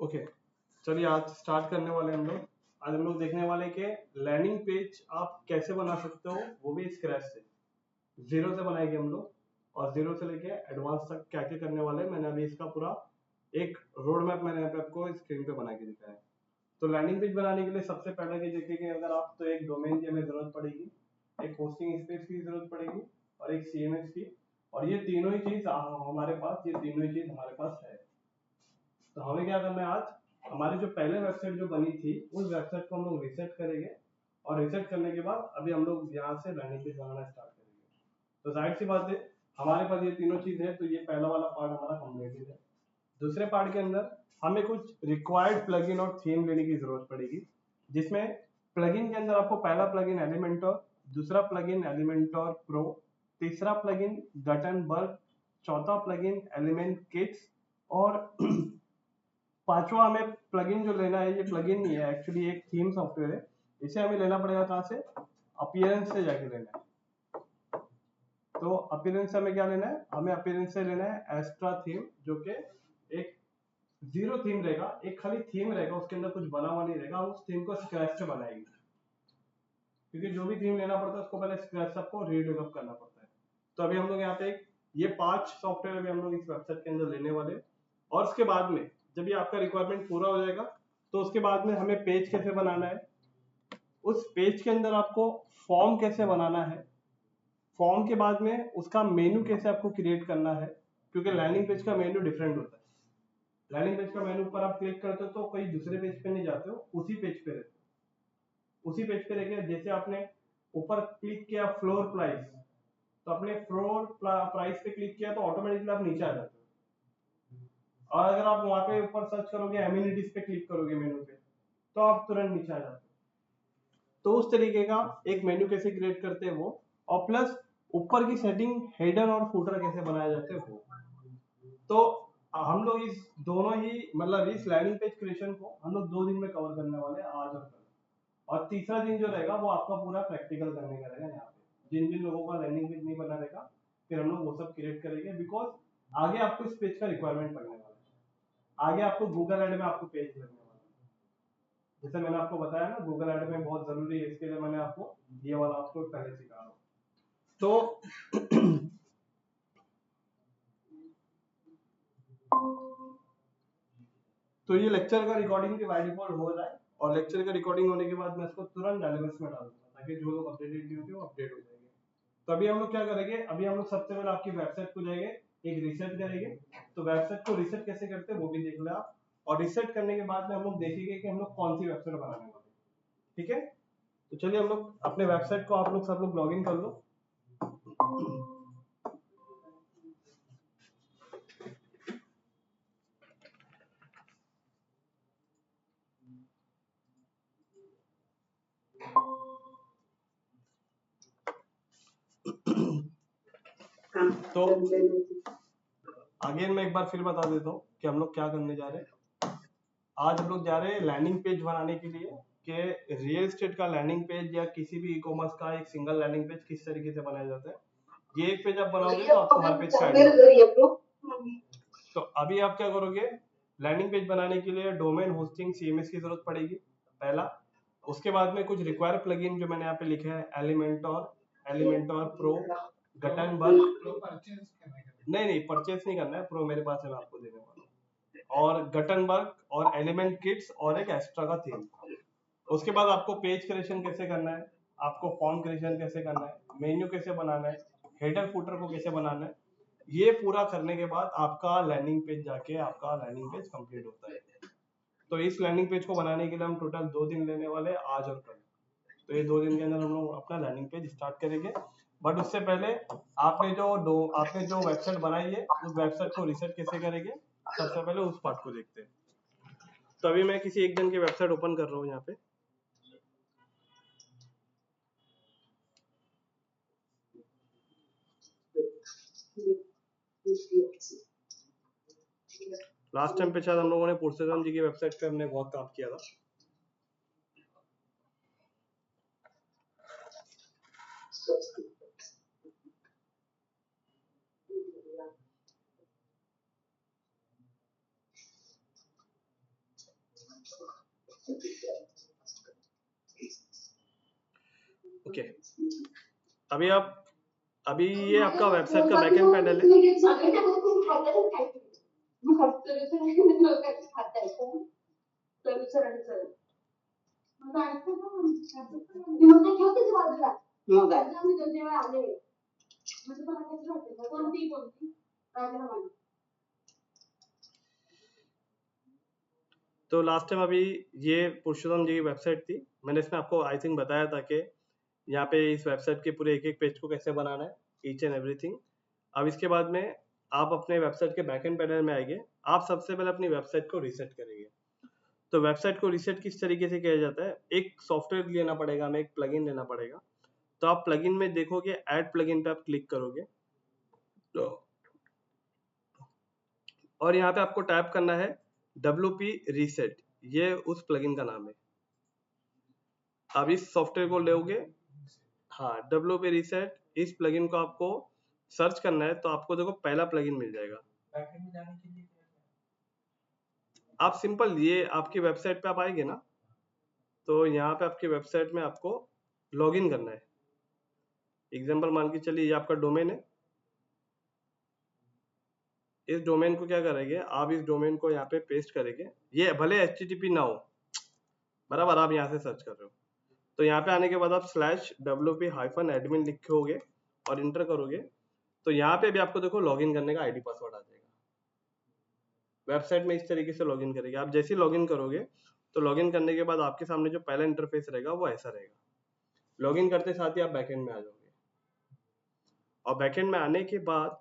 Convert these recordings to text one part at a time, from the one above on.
Okay, चलिए आज start करने वाले हम लोग। आज हम लोग देखने वाले कि लैंडिंग पेज आप कैसे बना सकते हो, वो भी स्क्रैच से, जीरो से बनाएंगे हम लोग। और जीरो से लेके एडवांस तक क्या क्या करने वाले हैं, मैंने अभी इसका पूरा एक रोड मैप मैंने यहाँ पे आपको स्क्रीन पे बना के दिखाया है। तो लैंडिंग पेज बनाने के लिए सबसे पहले कि देखिए कि अगर आप तो एक डोमेन की हमें जरूरत पड़ेगी, एक होस्टिंग स्पेस की जरूरत पड़ेगी और एक CMS की। और ये तीनों ही चीज हमारे पास, ये तीनों ही चीज हमारे पास है। तो हमें क्या करना है, आज हमारी जो पहले वेबसाइट जो बनी थी उस वेबसाइट को हम लोग रीसेट करेंगे। और रीसेट करने के बाद अभी हम लोग यहाँ से लैंडिंग पेज बनाना स्टार्ट करेंगे। तो जाहिर सी बात है हमारे पास ये तीनों चीज है, तो ये पहला वाला पार्ट हमारा कंप्लीटेड है। दूसरे पार्ट के अंदर हमें कुछ रिक्वायर्ड प्लगइन और थीम लेने की जरूरत पड़ेगी, जिसमें प्लगइन के अंदर आपको पहला प्लगइन एलिमेंटोर, दूसरा प्लगइन एलिमेंटोर प्रो, तीसरा प्लगइन गटनबर्ग, चौथा प्लगइन एलिमेंट किट्स और पांचवा हमें प्लगइन जो लेना है, ये प्लगइन नहीं है एक्चुअली, एक थीम सॉफ्टवेयर है। इसे हमें लेना पड़ेगा कहाँ से, अपीयरेंस से जाके लेना है। तो अपीयरेंस से हमें क्या लेना है, हमें अपीयरेंस से लेना है एस्ट्रा थीम, जो कि एक जीरो थीम रहेगा, एक खाली थीम रहेगा, उसके अंदर कुछ बना हुआ नहीं रहेगा। हम उस थीम को स्क्रैच से बनाएंगे, क्योंकि जो भी थीम लेना पड़ता है उसको पहले स्क्रैच से आपको रीडेवलप करना पड़ता है। तो अभी हम लोग यहाँ पे ये 5 सॉफ्टवेयर अभी हम लोग इस वेबसाइट के अंदर लेने वाले। और उसके बाद में जब ये आपका रिक्वायरमेंट पूरा हो जाएगा, तो उसके बाद में हमें पेज कैसे बनाना है, उस पेज के अंदर आपको फॉर्म कैसे बनाना है, फॉर्म के बाद में उसका मेनू कैसे आपको क्रिएट करना है, क्योंकि लैंडिंग पेज का मेनू डिफरेंट होता है। लैंडिंग पेज का मेनू पर आप क्लिक करते हो तो कहीं दूसरे पेज पे नहीं जाते हो, उसी पेज पे रहते हो। उसी पेज पे रह, जैसे आपने ऊपर क्लिक किया फ्लोर प्राइस, तो अपने फ्लोर प्राइस पे क्लिक किया तो ऑटोमेटिकली आप नीचे आ जाते हो। और अगर आप वहां पे ऊपर सर्च करोगे, एमिनिटीज पे क्लिक करोगे मेनू पे, तो आप तुरंत नीचे आ जाते हो। तो उस तरीके का एक मेन्यू कैसे क्रिएट करते हैं वो, और प्लस ऊपर की सेटिंग हेडर और फुटर कैसे बनाए जाते हैं वो। तो हम लोग इस दोनों ही मतलब इस लैंडिंग पेज क्रिएशन को हम लोग 2 दिन में कवर करने वाले हैं, आज और कल। और तीसरा दिन जो रहेगा वो आपका पूरा प्रैक्टिकल करने का रहेगा। यहाँ पे जिन जिन लोगों का लैंडिंग पेज नहीं बना रहेगा, फिर हम लोग वो सब क्रिएट करेंगे, बिकॉज आगे आपको इस पेज का रिक्वायरमेंट पड़ने वाला है। आगे आपको गूगल एड में आपको पेज लगने वाला है, जैसे मैंने आपको बताया ना, गूगल एड में बहुत जरूरी है, इसके लिए मैंने आपको ये वाला आपको पहले सिखा रहा हूँ। तो तो ये लेक्चर का रिकॉर्डिंग भी बाय डिफॉल्ट हो जाए, और लेक्चर का रिकॉर्डिंग होने के बाद मैं इसको तुरंत डायलेमेंट्स में डाल दूंगा, ताकि जो लोग अपडेटेड नहीं होते वो अपडेट हो जाएंगे। तो अभी हम लोग क्या करेंगे, अभी हम लोग सबसे पहले आपकी वेबसाइट को जाएंगे, एक रीसेट करेंगे। तो वेबसाइट को रीसेट कैसे करते हैं वो भी देख ले आप। और रीसेट करने के बाद में हम लोग देखेंगे कि हम लोग कौन सी वेबसाइट बनाने वाले हैं। ठीक है, तो चलिए हम लोग अपने वेबसाइट को, आप लोग सब लोग लॉग इन कर लो। तो अगेन मैं एक बार फिर बता देता हूँ कि हम लोग क्या करने जा रहे हैं। आज हम लोग जा रहे हैं लैंडिंग पेज बनाने के लिए, कि रियल एस्टेट का लैंडिंग पेज या किसी भी ई-कॉमर्स का एक सिंगल लैंडिंग पेज किस तरीके से बनाया जाता है। ये एक पेज आप बनाओगे तो आपको हर पेज का आइडिया। तो अभी आप क्या करोगे, लैंडिंग पेज बनाने के लिए डोमेन होस्टिंग CMS की जरूरत पड़ेगी पहला। उसके बाद में कुछ रिक्वायर प्लगइन जो मैंने यहाँ पे लिखा है, एलिमेंटोर प्रो, गटनबर्ग, नहीं परचेस नहीं करना है, प्रो मेरे पास है, मैं आपको देने वाला हूँ, और गटनबर्ग और एलिमेंट किट्स और एक एक्स्ट्रा का थीम। उसके बाद आपको पेज क्रिएशन कैसे करना है, आपको फॉर्म क्रिएशन कैसे करना है, मेन्यू कैसे बनाना है, हेडर फुटर को कैसे बनाना है, ये पूरा करने के बाद आपका लैंडिंग पेज जाके आपका लैंडिंग पेज कंप्लीट होता है। तो इस लैंडिंग पेज को बनाने के लिए हम टोटल 2 दिन लेने वाले हैं, आज और कल। तो ये 2 दिन के अंदर हम लोग अपना लैंडिंग पेज स्टार्ट करेंगे। बट उससे पहले आपने जो वेबसाइट बनाई है, उस वेबसाइट को रीसेट कैसे करेंगे, सबसे पहले उस पार्ट को देखते हैं। तो अभी मैं किसी एक जन की वेबसाइट ओपन कर रहा हूँ यहाँ पे। लास्ट टाइम पे शायद हम लोगों ने पुरुषोत्तम जी की वेबसाइट पे हमने बहुत काम किया था। ओके, अभी ये आपका वेबसाइट का बैकएंड पैनल है। तो लास्ट टाइम अभी ये पुरुषोत्तम जी की वेबसाइट थी, मैंने इसमें आपको आई थिंक बताया था कि यहाँ पे इस वेबसाइट के पूरे एक एक पेज को कैसे बनाना है, ईच एंड एवरीथिंग। अब इसके बाद में आप अपने वेबसाइट के बैकएंड पैनल में आएंगे। आप सबसे पहले अपनी वेबसाइट को रीसेट करेंगे। तो वेबसाइट को रीसेट किस तरीके से किया जाता है, एक सॉफ्टवेयर लेना पड़ेगा, हमें एक प्लगइन लेना पड़ेगा। तो आप प्लगइन में देखोगे, ऐड प्लगइन पे आप क्लिक करोगे तो और यहाँ पे आपको टाइप करना है WP रीसेट, ये उस प्लगइन का नाम है। अब इस सॉफ्टवेयर को लोगे, हाँ WP रीसेट, इस प्लगइन को आपको सर्च करना है। तो आपको देखो पहला प्लगइन मिल जाएगा। आप सिंपल ये आपकी वेबसाइट पे आप आएंगे ना, तो यहाँ पे आपकी वेबसाइट में आपको लॉगिन करना है। एग्जांपल मान के चलिए ये आपका डोमेन है। इस डोमेन को क्या करेंगे, आप इस डोमेन को यहाँ पे पेस्ट करेंगे। ये भले HTTP ना हो, बराबर, आप यहाँ से सर्च कर रहे हो, तो यहाँ पे आने के बाद आप /wp-admin लिखोगे और इंटर करोगे। तो यहाँ पे भी आपको देखो लॉगिन करने का आईडी पासवर्ड आ जाएगा। वेबसाइट में इस तरीके से लॉगिन करेंगे। आप जैसे ही लॉगिन करोगे तो लॉगिन करने के बाद आपके सामने जो पहला इंटरफेस रहेगा वो ऐसा रहेगा। लॉगिन करते साथ ही आप बैकएंड में आ जाओगे, और बैकएंड में आने के बाद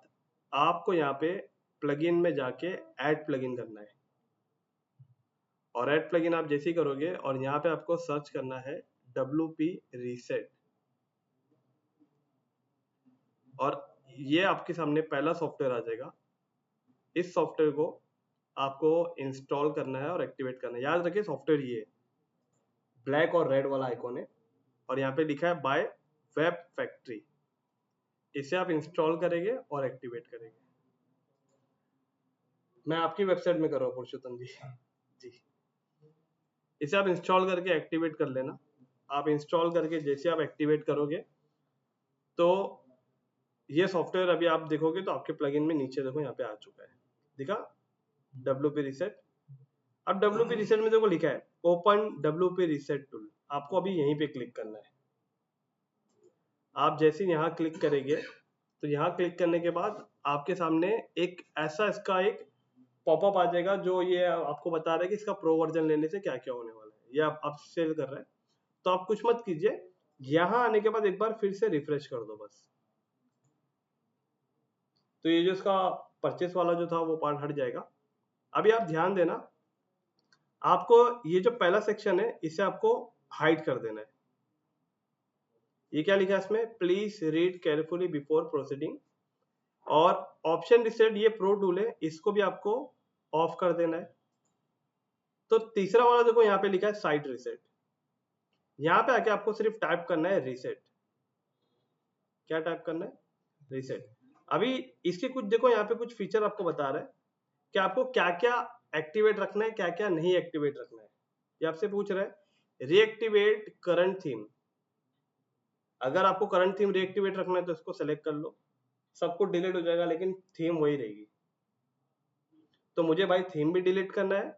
आपको यहाँ पे प्लगइन में जाके ऐड प्लगइन करना है। और ऐड प्लगइन आप जैसे ही करोगे और यहाँ पे आपको सर्च करना है WP रीसेट, और ये आपके सामने पहला सॉफ्टवेयर आ जाएगा। इस सॉफ्टवेयर को आपको इंस्टॉल करना है और एक्टिवेट करना है। याद रखिए सॉफ्टवेयर ये ब्लैक और रेड वाला आइकॉन है, और यहाँ पे लिखा है बाय वेब फैक्ट्री। इसे आप इंस्टॉल करेंगे और एक्टिवेट करेंगे। मैं आपकी वेबसाइट में कर रहा हूँ पुरुषोत्तम जी। इसे आप इंस्टॉल करके एक्टिवेट कर लेना। आप इंस्टॉल करके जैसे आप एक्टिवेट करोगे तो ये सॉफ्टवेयर अभी आप देखोगे तो आपके प्लगइन में नीचे देखो यहाँ पे आ चुका है, दिखा WP रीसेट। अब WP रीसेट में देखो लिखा है ओपन WP रीसेट टूल। आपको अभी यहीं पे क्लिक करना है। आप जैसे यहाँ क्लिक करेंगे तो यहाँ क्लिक करने के बाद आपके सामने एक ऐसा इसका एक पॉपअप आ जाएगा जो ये आपको बता रहा है कि इसका प्रो वर्जन लेने से क्या क्या होने वाला है। ये आप सेल कर रहे हैं तो आप कुछ मत कीजिए। यहाँ आने के बाद एक बार फिर से रिफ्रेश कर दो बस। तो ये जो इसका परचेस वाला जो था वो पार्ट हट जाएगा। अभी आप ध्यान देना, आपको ये जो पहला सेक्शन है इसे आपको हाइड कर देना है। ये क्या लिखा है इसमें, please read carefully before proceeding. और ऑप्शन रीसेट ये प्रो टूल है, इसको भी आपको ऑफ कर देना है। तो तीसरा वाला देखो यहाँ पे लिखा है साइट रीसेट। यहाँ पे आके आपको सिर्फ टाइप करना है रीसेट। क्या टाइप करना है, रीसेट। अभी इसके कुछ देखो यहाँ पे कुछ फीचर आपको बता रहा है कि आपको क्या क्या एक्टिवेट रखना है, क्या क्या नहीं एक्टिवेट रखना है। ये आपसे पूछ रहा है रीएक्टिवेट करंट थीम। अगर आपको करंट थीम रीएक्टिवेट रखना है तो इसको सेलेक्ट कर लो, सब कुछ डिलीट हो जाएगा लेकिन थीम वही रहेगी। तो मुझे भाई थीम भी डिलीट करना है।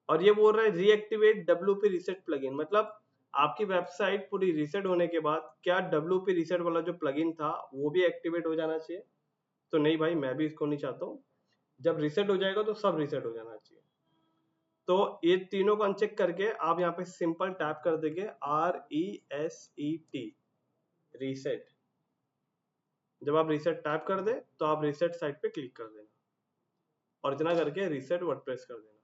और ये बोल रहा है रीएक्टिवेट WP रीसेट प्लगइन, मतलब आपकी वेबसाइट पूरी रीसेट होने के बाद क्या WP रीसेट वाला जो प्लगइन था वो भी एक्टिवेट हो जाना चाहिए। तो नहीं भाई, मैं भी इसको नहीं चाहता हूँ। जब रीसेट हो जाएगा तो सब रीसेट हो जाना चाहिए। तो ये तीनों को अनचेक करके आप यहाँ पे सिंपल टैप कर देंगे RESET रीसेट। जब आप रीसेट टैप कर दे तो आप रीसेट साइट पे क्लिक कर देना और इतना करके रीसेट वर्डप्रेस कर देना।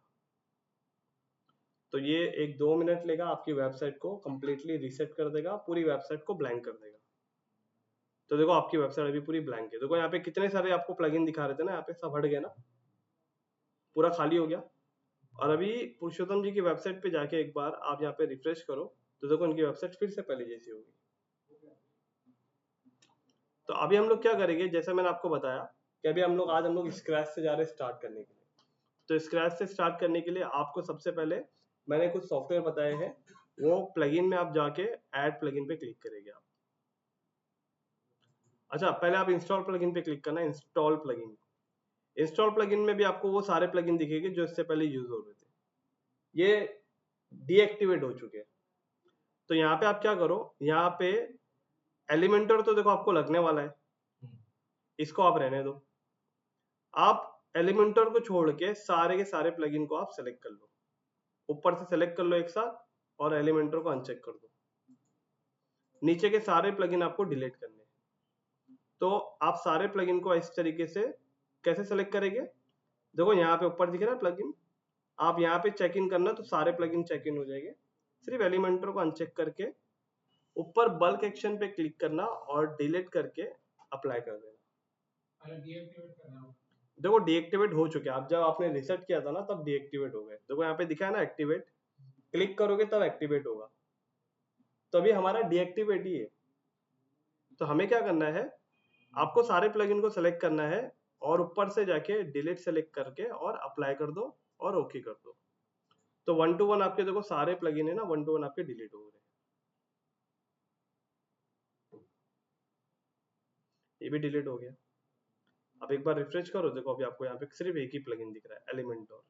तो ये 1-2 मिनट लेगा, आपकी वेबसाइट को कंप्लीटली रीसेट कर देगा, पूरी वेबसाइट को ब्लैंक कर देगा। तो देखो आपकी वेबसाइट अभी पूरी ब्लैंक है। देखो यहाँ पे कितने सारे आपको प्लगइन दिखा रहे थे ना, यहाँ पे सब हट गए ना, पूरा खाली हो गया। और अभी पुरुषोत्तम जी की वेबसाइट पे जाके एक बार आप यहाँ पे रिफ्रेश करो तो देखो उनकी वेबसाइट फिर से पहले जैसी होगी। तो अभी हम लोग क्या करेंगे, जैसे मैंने आपको बताया कि अभी आज हम लोग स्क्रैच से जा रहे हैं स्टार्ट करने के लिए। तो स्क्रैच से स्टार्ट करने के लिए आपको सबसे पहले मैंने कुछ सॉफ्टवेयर बताए हैं, वो प्लगइन में आप जाके ऐड प्लगइन पे क्लिक करेंगे आप। अच्छा, पहले आप इंस्टॉल प्लगइन पे क्लिक करना है, इंस्टॉल प्लगइन। इंस्टॉल प्लगइन में भी आपको वो सारे प्लगइन दिखेंगे जो इससे पहले यूज हो रहे थे, ये डीएक्टिवेट हो चुके हैं। तो यहाँ पे आप क्या करो, यहाँ पे एलिमेंटर तो देखो आपको लगने वाला है, इसको आप रहने दो। आप एलिमेंटर को छोड़ के सारे प्लगइन को आप सेलेक्ट कर लो, ऊपर से सेलेक्ट कर लो एक साथ, और एलिमेंटर को अनचेक कर दो। नीचे के सारे प्लगइन आपको डिलीट करने हैं। तो आप सारे प्लगइन को इस तरीके से कैसे सेलेक्ट करेंगे, देखो यहाँ पे ऊपर दिख रहा है प्लगइन, आप यहाँ पे चेक इन करना तो सारे प्लगइन चेक इन हो जाएंगे। सिर्फ एलिमेंटर को अनचेक करके ऊपर बल्क एक्शन पे क्लिक करना और डिलीट करके अप्लाई कर देना। देखो डीएक्टिवेट हो चुके हैं, आप जब आपने रिसेट किया था ना तब डीएक्टिवेट हो गए। देखो यहाँ पे दिखा है ना एक्टिवेट, क्लिक करोगे तब एक्टिवेट होगा, तो अभी हमारा डीएक्टिवेट ही है। तो हमें क्या करना है, आपको सारे प्लगइन को सेलेक्ट करना है और ऊपर से जाके डिलीट सेलेक्ट करके और अप्लाई कर दो और ओके कर दो। तो 1 to 1 आपके देखो सारे प्लगइन है ना, 1 to 1 आपके डिलीट हो रहे हैं। ये भी डिलीट हो गया। अब एक बार रिफ्रेश करो, देखो अभी आपको यहाँ पे सिर्फ एक ही प्लगइन दिख रहा है, एलिमेंटर।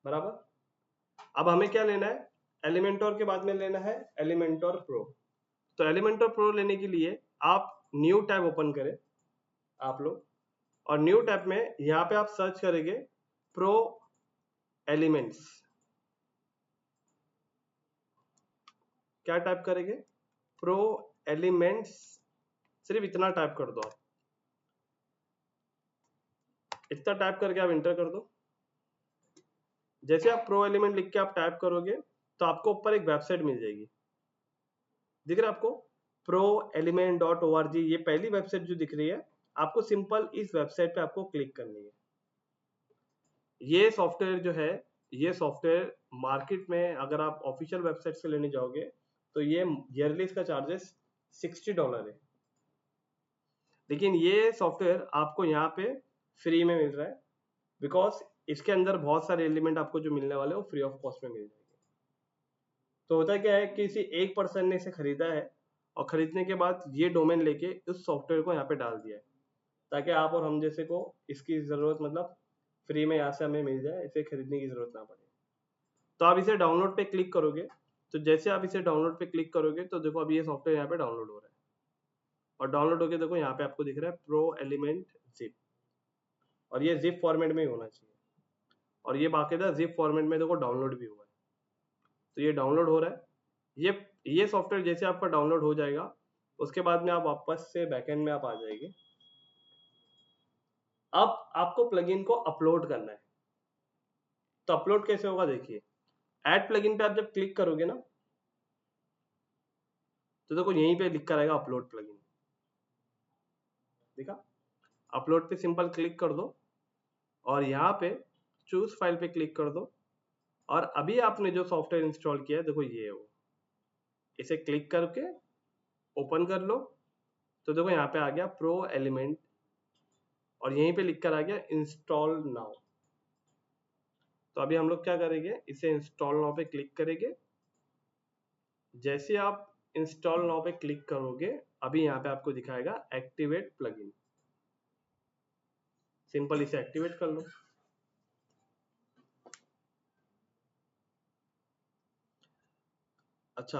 बराबर। अब हमें क्या लेना है, एलिमेंटर के बाद में लेना है एलिमेंटर प्रो। तो एलिमेंटर प्रो लेने के लिए आप न्यू टैब ओपन करें आप लोग, और न्यू टैब में यहाँ पे आप सर्च करेंगे प्रो एलिमेंट्स। क्या टाइप करेंगे, प्रो एलिमेंट्स, सिर्फ इतना टाइप कर दो आप। इतना टाइप करके आप इंटर कर दो। जैसे आप प्रो एलिमेंट लिख के आप टाइप करोगे तो आपको ऊपर एक वेबसाइट मिल जाएगी, दिख रहा है आपको, proelement.org। ये पहली वेबसाइट जो दिख रही है आपको, सिंपल इस वेबसाइट पे आपको क्लिक करनी है। ये सॉफ्टवेयर जो है, ये सॉफ्टवेयर मार्केट में अगर आप ऑफिशियल वेबसाइट से लेने जाओगे तो ये ईयरली इसका चार्जेस $60 है, लेकिन ये सॉफ्टवेयर आपको यहाँ पे फ्री में मिल रहा है, बिकॉज इसके अंदर बहुत सारे एलिमेंट आपको जो मिलने वाले हैं वो फ्री ऑफ कॉस्ट में मिल जाएंगे। तो होता क्या है, किसी एक पर्सन ने इसे खरीदा है और खरीदने के बाद ये डोमेन लेके उस सॉफ्टवेयर को यहाँ पे डाल दिया है, ताकि आप और हम जैसे को इसकी जरूरत मतलब फ्री में यहाँ से हमें मिल जाए, इसे खरीदने की जरूरत ना पड़े। तो आप इसे डाउनलोड पे क्लिक करोगे, तो जैसे आप इसे डाउनलोड पे क्लिक करोगे तो देखो अभी ये सॉफ्टवेयर यहाँ पे डाउनलोड हो रहा है, और डाउनलोड होके देखो यहाँ पे आपको दिख रहा है प्रो एलिमेंट जिप, और ये जिप फॉर्मेट में ही होना चाहिए, और ये बाकायदा जिप फॉर्मेट में देखो डाउनलोड भी हुआ है। तो ये डाउनलोड हो रहा है। ये सॉफ्टवेयर जैसे आपका डाउनलोड हो जाएगा उसके बाद में आप वापस से बैकएंड में आप आ जाएंगे। अब आपको प्लगइन को अपलोड करना है। तो अपलोड कैसे होगा, देखिए ऐड प्लगइन पे आप जब क्लिक करोगे ना तो देखो यहीं पे लिखा रहेगा अपलोड प्लगइन, देखा, अपलोड पे सिंपल क्लिक कर दो और यहाँ पे चूज फाइल पे क्लिक कर दो, और अभी आपने जो सॉफ्टवेयर इंस्टॉल किया है देखो ये है वो, इसे क्लिक करके ओपन कर लो। तो देखो यहाँ पे आ गया प्रो एलिमेंट, और यहीं पे लिख कर आ गया इंस्टॉल नाउ। तो अभी हम लोग क्या करेंगे, इसे इंस्टॉल नाउ पे क्लिक करेंगे। जैसे आप इंस्टॉल नाउ पे क्लिक करोगे अभी यहाँ पे आपको दिखाएगा एक्टिवेट प्लगइन, सिंपल इसे एक्टिवेट कर लो। अच्छा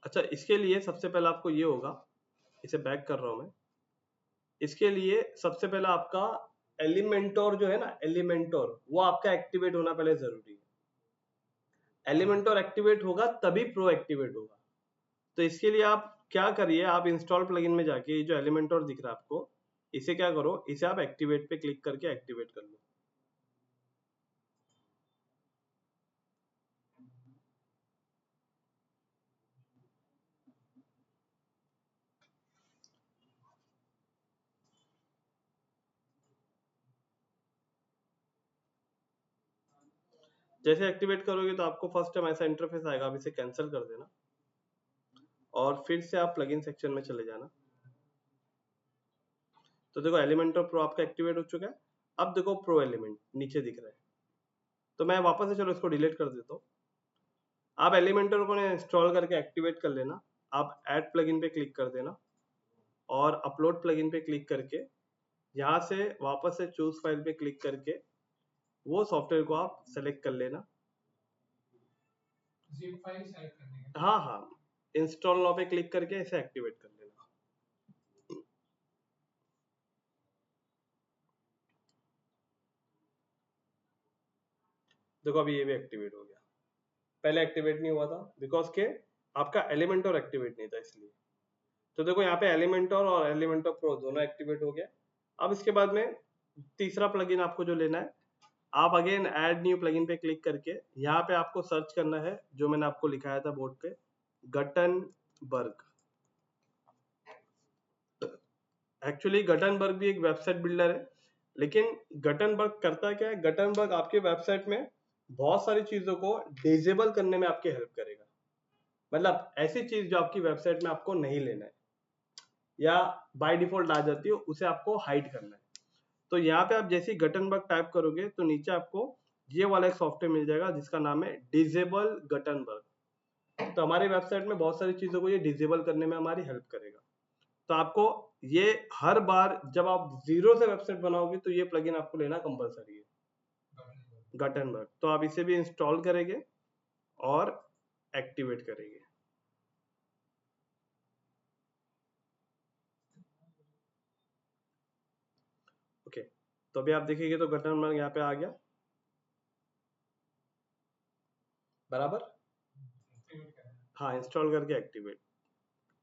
अच्छा, इसके लिए सबसे पहले आपको ये होगा, इसे बैक कर रहा हूं मैं, इसके लिए सबसे पहले आपका एलिमेंटोर जो है ना, एलिमेंटोर वो आपका एक्टिवेट होना पहले जरूरी है। एलिमेंटोर एक्टिवेट होगा तभी प्रो एक्टिवेट होगा। तो इसके लिए आप क्या करिए, आप इंस्टॉल प्लगइन में जाके ये जो एलिमेंटोर दिख रहा है आपको, इसे क्या करो, इसे आप एक्टिवेट पे क्लिक करके एक्टिवेट कर लो। जैसे एक्टिवेट करोगे तो आपको फर्स्ट टाइम ऐसा इंटरफेस आएगा, आप इसे कैंसिल कर देना और फिर से आप प्लगइन सेक्शन में चले जाना। तो देखो एलिमेंटर प्रो आपका एक्टिवेट हो चुका है। अब देखो प्रो एलिमेंट नीचे दिख रहा है, तो मैं वापस से चलो इसको डिलीट कर देता हूँ। आप एलिमेंटर को इंस्टॉल करके एक्टिवेट कर लेना। आप ऐड प्लगइन पे क्लिक कर देना और अपलोड प्लगइन पे क्लिक करके यहाँ से वापस से चूज फाइल पे क्लिक करके वो सॉफ्टवेयर को आप सेलेक्ट कर लेना। जिप फाइल सेलेक्ट करने का। हाँ हाँ, इंस्टॉल नाउ पे क्लिक करके इसे एक्टिवेट कर लेना। देखो अभी ये भी एक्टिवेट हो गया, पहले एक्टिवेट नहीं हुआ था बिकॉज के आपका एलिमेंटर एक्टिवेट नहीं था इसलिए। तो देखो यहाँ पे एलिमेंटर और एलिमेंटर प्रो दोनों एक्टिवेट हो गया। अब इसके बाद में तीसरा प्लगइन आपको जो लेना है, आप अगेन ऐड न्यू प्लगइन पे क्लिक करके यहाँ पे आपको सर्च करना है जो मैंने आपको लिखाया था बोर्ड पे, गटनबर्ग। एक्चुअली गटनबर्ग भी एक वेबसाइट बिल्डर है, लेकिन गटनबर्ग करता क्या है, गटनबर्ग आपके वेबसाइट में बहुत सारी चीजों को डिसेबल करने में आपकी हेल्प करेगा। मतलब ऐसी चीज जो आपकी वेबसाइट में आपको नहीं लेना है या बाय डिफॉल्ट आ जाती है, उसे आपको हाइड करना है। तो यहाँ पे आप जैसे ही गटनबर्ग टाइप करोगे तो नीचे आपको ये वाला एक सॉफ्टवेयर मिल जाएगा जिसका नाम है डिसेबल गटनबर्ग। तो हमारी वेबसाइट में बहुत सारी चीजों को ये डिसेबल करने में हमारी हेल्प करेगा। तो आपको ये हर बार जब आप जीरो से वेबसाइट बनाओगे तो ये प्लगइन आपको लेना कंपलसरी है, गटनबर्ग। तो आप इसे भी इंस्टॉल करेंगे और एक्टिवेट करेंगे। ओके, तो अभी आप देखेंगे तो गटनबर्ग यहाँ पे आ गया बराबर। हाँ, इंस्टॉल करके एक्टिवेट।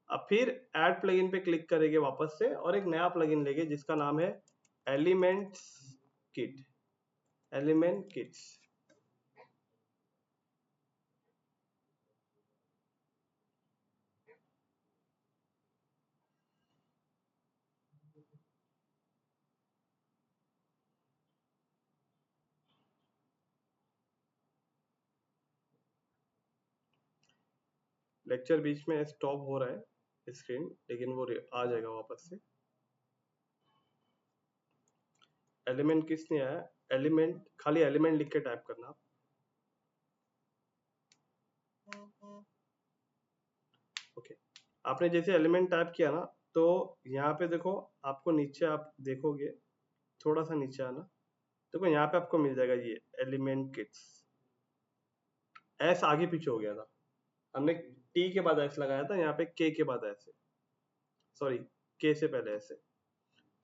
अब फिर ऐड प्लगइन पे क्लिक करेंगे वापस से और एक नया प्लगइन लेंगे जिसका नाम है elements kit, element kits. Lecture बीच में स्टॉप हो रहा है स्क्रीन, लेकिन वो आ जाएगा वापस से। एलिमेंट किस नहीं आया, एलिमेंट खाली एलिमेंट लिख के टाइप करना। ओके, आपने जैसे एलिमेंट टाइप किया ना, तो यहाँ पे देखो आपको नीचे आप देखोगे थोड़ा सा नीचे आना, देखो यहाँ पे आपको मिल जाएगा ये एलिमेंट किट्स। एस आगे पीछे हो गया था, हमने टी के बाद एस लगाया था, यहाँ पे के के बाद एस है, सॉरी के से पहले एस है।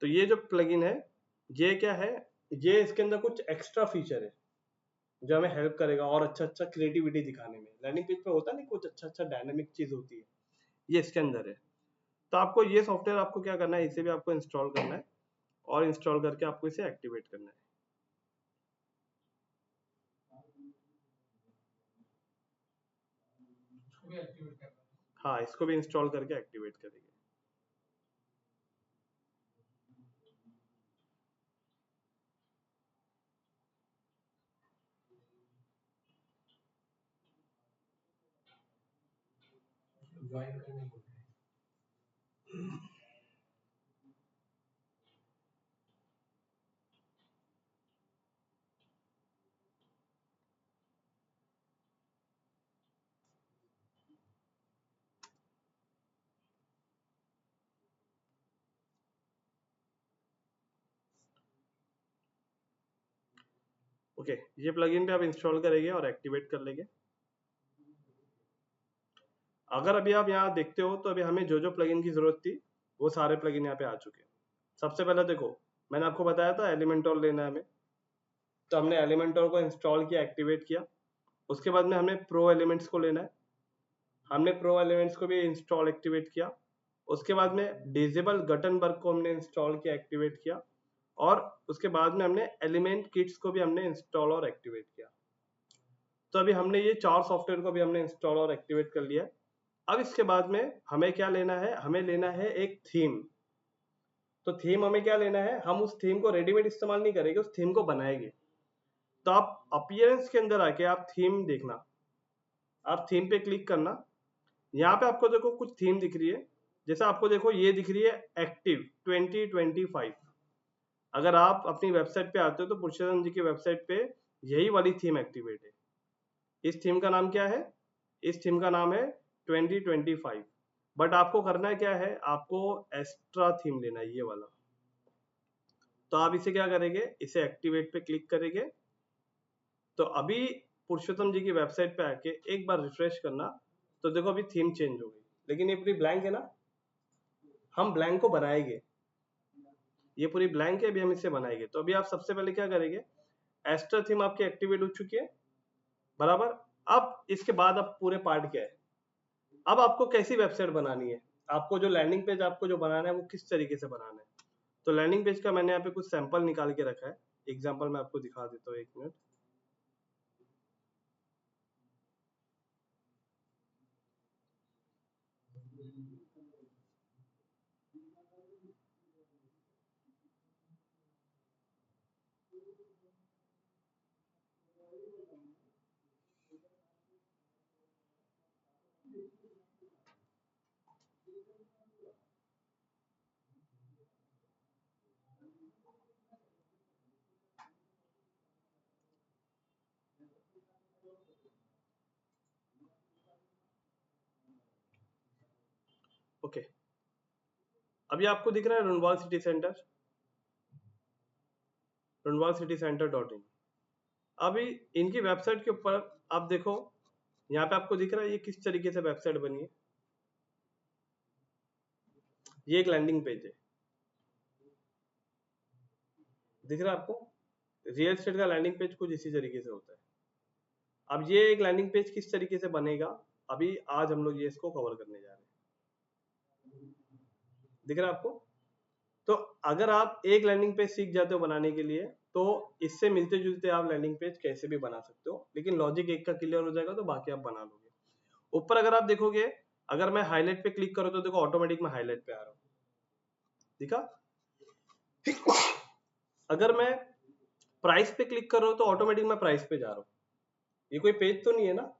तो ये जो प्लगइन है ये क्या है, ये इसके अंदर कुछ एक्स्ट्रा फीचर है जो हमें हेल्प करेगा और अच्छा अच्छा क्रिएटिविटी दिखाने में। लैंडिंग पेज पे होता नहीं कुछ अच्छा अच्छा डायनामिक चीज होती है, ये इसके अंदर है। तो आपको ये सॉफ्टवेयर आपको क्या करना है, इसे भी आपको इंस्टॉल करना है और इंस्टॉल करके आपको इसे एक्टिवेट करना है। हाँ, इसको भी इंस्टॉल करके एक्टिवेट करेंगे। ज्वाइन करने को ओके, ये प्लगइन पे आप इंस्टॉल करेंगे और एक्टिवेट कर लेंगे। अगर अभी आप यहाँ देखते हो तो अभी हमें जो जो प्लगइन की जरूरत थी वो सारे प्लगइन यहाँ पे आ चुके हैं। सबसे पहले देखो मैंने आपको बताया था एलिमेंटोर लेना है हमें, तो हमने एलिमेंटोर को इंस्टॉल किया, एक्टिवेट किया। उसके बाद में हमें प्रो एलिमेंट्स को लेना है, हमने प्रो एलिमेंट्स को भी इंस्टॉल एक्टिवेट किया। उसके बाद में डिसेबल गटनबर्ग को हमने इंस्टॉल किया, एक्टिवेट किया। और उसके बाद में हमने एलिमेंट किट्स को भी हमने इंस्टॉल और एक्टिवेट किया। तो अभी हमने ये चार सॉफ्टवेयर को भी हमने इंस्टॉल और एक्टिवेट कर लिया। अब इसके बाद में हमें क्या लेना है, हमें लेना है एक थीम। तो थीम हमें क्या लेना है, हम उस थीम को रेडीमेड इस्तेमाल नहीं करेंगे, उस थीम को बनाएंगे। तो आप अपीयरेंस के अंदर आके आप थीम देखना, आप थीम पे क्लिक करना। यहाँ पे आपको देखो कुछ थीम दिख रही है, जैसे आपको देखो ये दिख रही है एक्टिव 2025। अगर आप अपनी वेबसाइट पे आते हो तो पुरुषोत्तम जी की वेबसाइट पे यही वाली थीम एक्टिवेट है। इस थीम का नाम क्या है? इस थीम का नाम है 2025। बट आपको करना है क्या है, आपको एक्स्ट्रा थीम लेना है, ये वाला। तो आप इसे क्या करेंगे, इसे एक्टिवेट पे क्लिक करेंगे। तो अभी पुरुषोत्तम जी की वेबसाइट पे आके एक बार रिफ्रेश करना, तो देखो अभी थीम चेंज हो गई, लेकिन ये पूरी ब्लैंक है ना। हम ब्लैंक को बनाएंगे, ये पूरी ब्लैंक है, अभी हम इसे बनाएंगे। तो अभी आप सबसे पहले क्या करेंगे, एक्स्ट्रा थीम आपकी एक्टिवेट हो चुकी है, बराबर। अब इसके बाद अब पूरे पार्ट क्या है, अब आपको कैसी वेबसाइट बनानी है, आपको जो लैंडिंग पेज आपको जो बनाना है वो किस तरीके से बनाना है। तो लैंडिंग पेज का मैंने यहाँ पे कुछ सैंपल निकाल के रखा है, एग्जांपल मैं आपको दिखा देता हूँ, 1 मिनट। ओके, अभी आपको दिख रहा है Runwal city centre, Runwal city centre .in। अभी इनकी वेबसाइट के ऊपर आप देखो, यहाँ पे आपको दिख रहा है ये किस तरीके से वेबसाइट बनी है। ये एक लैंडिंग पेज है, दिख रहा है आपको। रियल एस्टेट का लैंडिंग पेज कुछ इसी तरीके से होता है। अब ये एक लैंडिंग पेज किस तरीके से बनेगा, अभी आज हम लोग ये इसको कवर करने जा रहे हैं। दिख रहा है आपको। तो अगर आप एक लैंडिंग पेज सीख जाते हो बनाने के लिए, तो इससे मिलते जुलते आप लैंडिंग पेज कैसे भी बना सकते हो, लेकिन लॉजिक एक का क्लियर हो जाएगा तो बाकी आप बना लोगे। ऊपर अगर आप देखोगे, अगर मैं हाईलाइट पे क्लिक करूँ तो देखो ऑटोमेटिक मैं हाईलाइट पे आ रहा हूँ, दिखा। अगर मैं प्राइस पे क्लिक कर रहा हूँ तो ऑटोमेटिक मैं प्राइस पे जा रहा हूँ, ये कोई पेज तो नहीं है ना।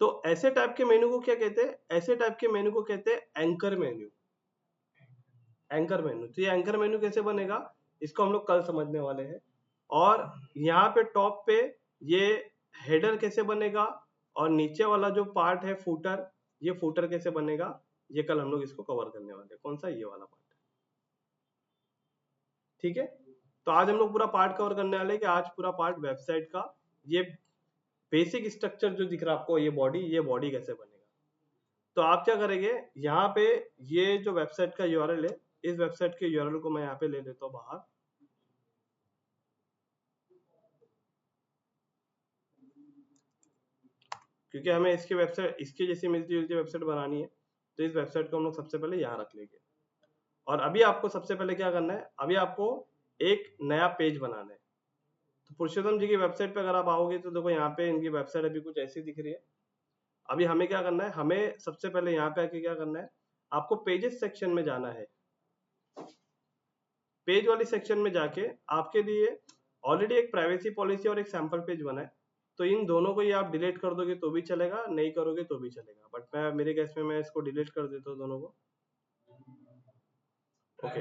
तो ऐसे टाइप के मेनू को क्या कहते हैं, ऐसे टाइप के मेनू को कहते हैं एंकर मेन्यू। एंकर मेन्यू, तो ये एंकर मेन्यू कैसे बनेगा, इसको हम लोग कल समझने वाले हैं। और यहाँ पे टॉप पे ये हेडर कैसे बनेगा, और नीचे वाला जो पार्ट है फूटर, ये फूटर कैसे बनेगा, ये कल हम लोग इसको कवर करने वाले हैं। कौन सा, ये वाला पार्ट, ठीक है। तो आज हम लोग पूरा पार्ट कवर करने वाले हैं कि आज पूरा पार्ट वेबसाइट का ये बेसिक स्ट्रक्चर जो दिख रहा है आपको, ये बॉडी कैसे बनेगा। तो आप क्या करेंगे, यहाँ पे ये जो वेबसाइट का यूआरएल है, इस वेबसाइट के यूआरएल को मैं यहाँ पे ले लेता हूँ बाहर। क्योंकि हमें इसकी वेबसाइट, इसकी जैसी मिलती जुलती वेबसाइट बनानी है, तो इस वेबसाइट को हम लोग सबसे पहले यहाँ रख लेंगे। और अभी आपको सबसे पहले क्या करना है, अभी आपको एक नया पेज बनाना है। तो पुरुषोत्तम जी की वेबसाइट पे अगर आप आओगे तो देखो यहाँ पे इनकी वेबसाइट अभी कुछ ऐसी दिख रही है। अभी हमें क्या करना है, हमें सबसे पहले यहाँ पे आके क्या करना है, आपको पेजेस सेक्शन में जाना है। पेज वाली सेक्शन में जाके आपके लिए ऑलरेडी एक प्राइवेसी पॉलिसी और एक सैंपल पेज बना है, तो इन दोनों को ही आप डिलीट कर दोगे तो भी चलेगा, नहीं करोगे तो भी चलेगा। बट मैं मेरे केस में मैं इसको डिलीट कर देता हूँ दोनों को। ओके,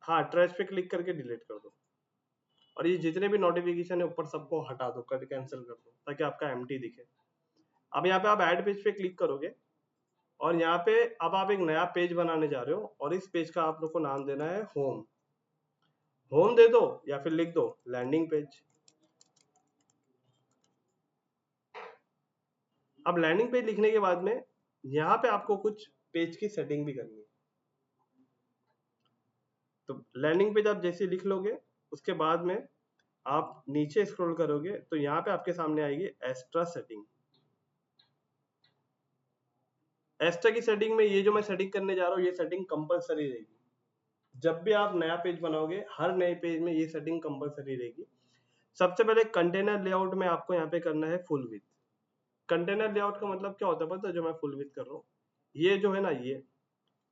हाँ, ट्रैश पे क्लिक करके डिलीट कर दो, और ये जितने भी नोटिफिकेशन है ऊपर सबको हटा दो, कर कैंसिल कर दो, ताकि आपका एम्प्टी दिखे। अब यहाँ पे आप ऐड पेज पे क्लिक करोगे, और यहाँ पे अब आप एक नया पेज बनाने जा रहे हो, और इस पेज का आप लोग को नाम देना है होम। होम दे दो या फिर लिख दो लैंडिंग पेज। अब लैंडिंग पेज लिखने के बाद में यहाँ पे आपको कुछ पेज की सेटिंग भी करनी है। तो लैंडिंग पेज आप जैसे लिख लोगे, उसके बाद में आप नीचे स्क्रॉल करोगे तो यहाँ पे आपके सामने आएगी एक्स्ट्रा सेटिंग। एक्स्ट्रा की सेटिंग में ये जो मैं सेटिंग करने जा रहा हूँ, ये सेटिंग कंपलसरी रहेगी। जब भी आप नया पेज बनाओगे, हर नए पेज में ये सेटिंग कंपलसरी रहेगी। सबसे पहले कंटेनर लेआउट में आपको यहाँ पे करना है फुल विथ। कंटेनर लेआउट का मतलब क्या होता है पता है, जो मैं फुल विथ कर रहा हूँ, ये जो है ना, ये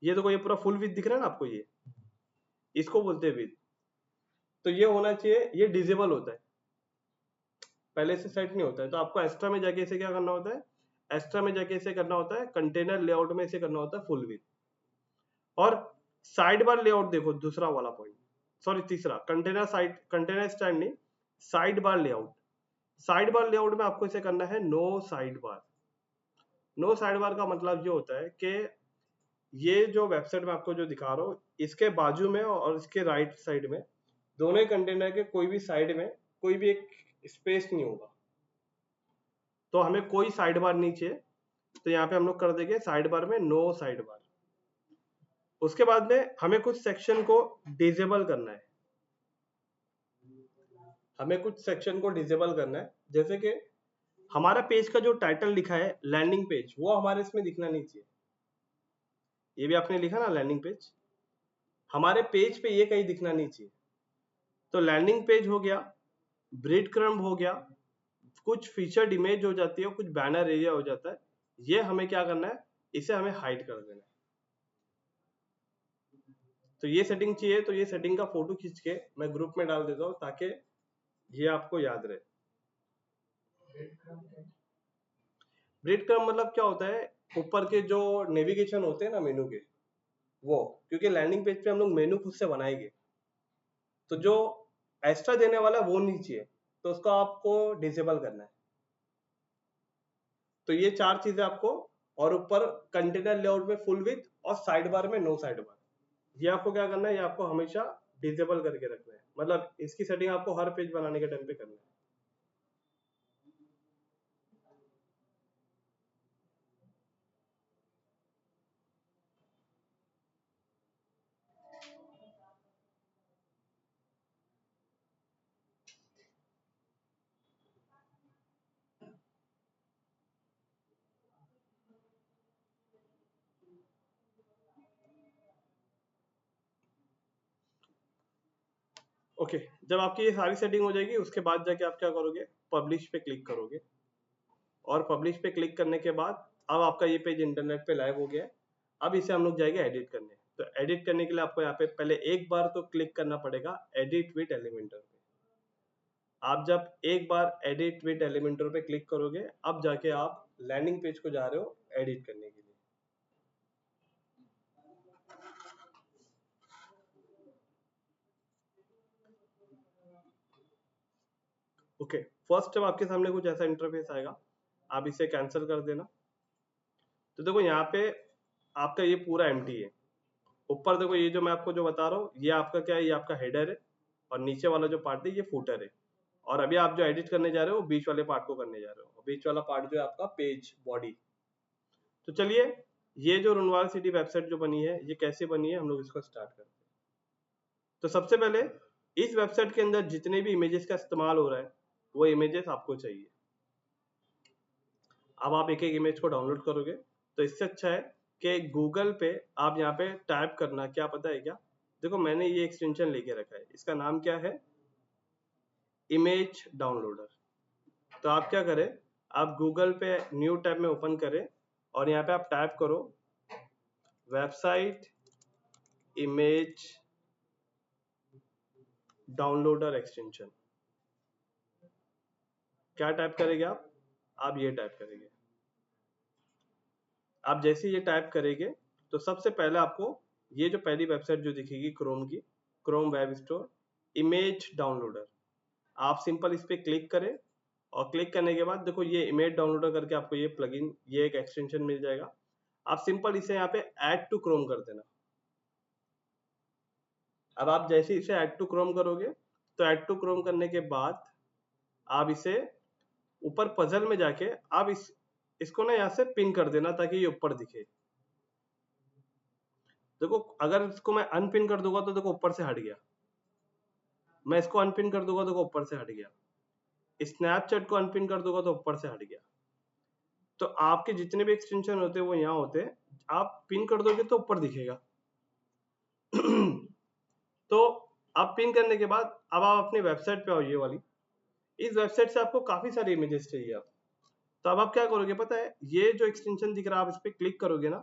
देखो, ये पूरा फुल विथ दिख रहा है ना आपको, ये इसको बोलते हैं विथ। तो ये होना चाहिए, ये डिजेबल होता है, पहले से सेट नहीं होता है। तो आपको एक्स्ट्रा में जाके इसे क्या करना होता है, एक्स्ट्रा में जाके इसे करना होता है, कंटेनर लेआउट में इसे करना होता है फुल विथ। और साइड बार लेआउट देखो, दूसरा वाला पॉइंट, सॉरी तीसरा, कंटेनर स्टैंड नहीं, side bar layout. Side bar layout में आपको इसे करना है no side bar. No side bar का मतलब ये होता है कि ये जो वेबसाइट में आपको जो दिखा रहा हूँ, इसके बाजू में और इसके राइट साइड में, दोनों कंटेनर के कोई भी साइड में कोई भी एक स्पेस नहीं होगा। तो हमें कोई साइड बार नहीं चाहिए, तो यहाँ पे हम लोग कर देंगे साइड बार में नो साइड बार। उसके बाद में हमें कुछ सेक्शन को डिसेबल करना है। हमें कुछ सेक्शन को डिसेबल करना है, जैसे कि हमारा पेज का जो टाइटल लिखा है लैंडिंग पेज, वो हमारे इसमें दिखना नहीं चाहिए। ये भी आपने लिखा ना लैंडिंग पेज, हमारे पेज पे ये कहीं दिखना नहीं चाहिए। तो लैंडिंग पेज हो गया, ब्रेड क्रम्ब हो गया, कुछ फीचर्ड इमेज हो जाती है, कुछ बैनर एरिया हो जाता है, ये हमें क्या करना है, इसे हमें हाइड कर देना है। तो ये सेटिंग चाहिए, तो ये सेटिंग का फोटो खींच के मैं ग्रुप में डाल देता हूँ ताकि ये आपको याद रहे। ब्रेड क्रम्ब मतलब क्या होता है, ऊपर के जो नेविगेशन होते हैं ना मेनू के, वो, क्योंकि लैंडिंग पेज पे हम लोग मेनू खुद से बनाएंगे, तो जो एक्स्ट्रा देने वाला है वो नहीं चाहिए, तो उसको आपको डिसेबल करना है। तो ये 4 चीजें आपको, और ऊपर कंटेनर लेआउट में फुल विड्थ और साइड बार में नो साइड बार, ये आपको क्या करना है, ये आपको हमेशा डिसेबल करके रखना है। मतलब इसकी सेटिंग आपको हर पेज बनाने के टाइम पे करना है। ओके, जब आपकी ये सारी सेटिंग हो जाएगी, उसके बाद जाके आप क्या करोगे, पब्लिश पे क्लिक करोगे, और पब्लिश पे क्लिक करने के बाद अब आपका ये पेज इंटरनेट पे लाइव हो गया है। अब इसे हम लोग जाएंगे एडिट करने। तो एडिट करने के लिए आपको यहाँ पे पहले एक बार तो क्लिक करना पड़ेगा एडिट विद एलिमेंटर पे। आप जब एक बार एडिट विद एलिमेंटर पे क्लिक करोगे, अब जाके आप लैंडिंग पेज को जा रहे हो एडिट करने के लिए। ओके, फर्स्ट जब आपके सामने कुछ ऐसा इंटरफेस आएगा, आप इसे कैंसिल कर देना। तो देखो यहाँ पे आपका ये पूरा एम्प्टी है। ऊपर देखो ये जो मैं आपको जो बता रहा हूँ, ये आपका क्या है, ये आपका हेडर है, और नीचे वाला जो पार्ट है ये फूटर है। और अभी आप जो एडिट करने जा रहे हो, बीच वाले पार्ट को करने जा रहे हो। बीच वाला पार्ट जो है आपका पेज बॉडी। तो चलिए, ये जो रुनवाल सिटी वेबसाइट जो बनी है, ये कैसे बनी है, हम लोग इसको स्टार्ट करते हैं। तो सबसे पहले इस वेबसाइट के अंदर जितने भी इमेजेस का इस्तेमाल हो रहा है, वो इमेजेस आपको चाहिए। अब आप एक एक इमेज को डाउनलोड करोगे, तो इससे अच्छा है कि गूगल पे आप यहाँ पे टाइप करना, क्या पता है क्या, देखो मैंने ये एक्सटेंशन लेके रखा है, इसका नाम क्या है, इमेज डाउनलोडर। तो आप क्या करें, आप गूगल पे न्यू टैब में ओपन करें, और यहाँ पे आप टाइप करो वेबसाइट इमेज डाउनलोडर एक्सटेंशन। क्या टाइप करेंगे आप ये टाइप करेंगे। आप जैसे ये टाइप करेंगे, तो सबसे पहले आपको ये जो पहली वेबसाइट जो दिखेगी क्रोम की, Chrome web store image downloader, आप सिंपल इस पे क्लिक करें, और क्लिक करने के बाद देखो ये इमेज डाउनलोडर करके आपको ये प्लगइन, ये एक एक्सटेंशन मिल जाएगा। आप सिंपल इसे यहाँ पे ऐड टू क्रोम कर देना। अब आप जैसे इसे ऐड टू क्रोम करोगे, तो ऐड टू क्रोम करने के बाद आप इसे ऊपर पजल में जाके आप इसको ना यहाँ से पिन कर देना, ताकि ये ऊपर दिखे। देखो अगर इसको मैं अनपिन कर दूंगा, तो देखो ऊपर से हट गया। मैं इसको अनपिन कर दूंगा, देखो ऊपर से हट गया। स्नैपचैट को अनपिन कर दूंगा, तो ऊपर से हट गया। तो आपके जितने भी एक्सटेंशन होते हैं वो यहाँ होते हैं, आप पिन कर दोगे तो ऊपर दिखेगा। तो आप पिन करने के बाद अब आप अपनी वेबसाइट पे आओ, ये वाली। इस वेबसाइट से आपको काफी सारे इमेजेस चाहिए आप। तो अब आप क्या करोगे पता है, ये जो एक्सटेंशन दिख रहा है, आप इस पे क्लिक करोगे ना,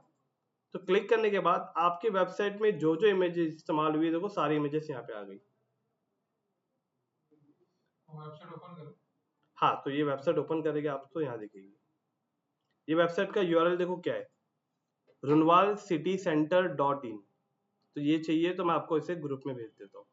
तो क्लिक करने के बाद आपकी वेबसाइट में जो जो इमेजेस इस्तेमाल हुई, देखो सारी इमेजेस यहाँ पे आ गई। वेबसाइट ओपन करो। हाँ, तो ये वेबसाइट ओपन करेंगे आप, तो यहाँ दिखेगी। ये वेबसाइट का यूआरएल देखो क्या है, runwalcitycenter.in। तो ये चाहिए, तो मैं आपको इसे ग्रुप में भेज देता हूँ।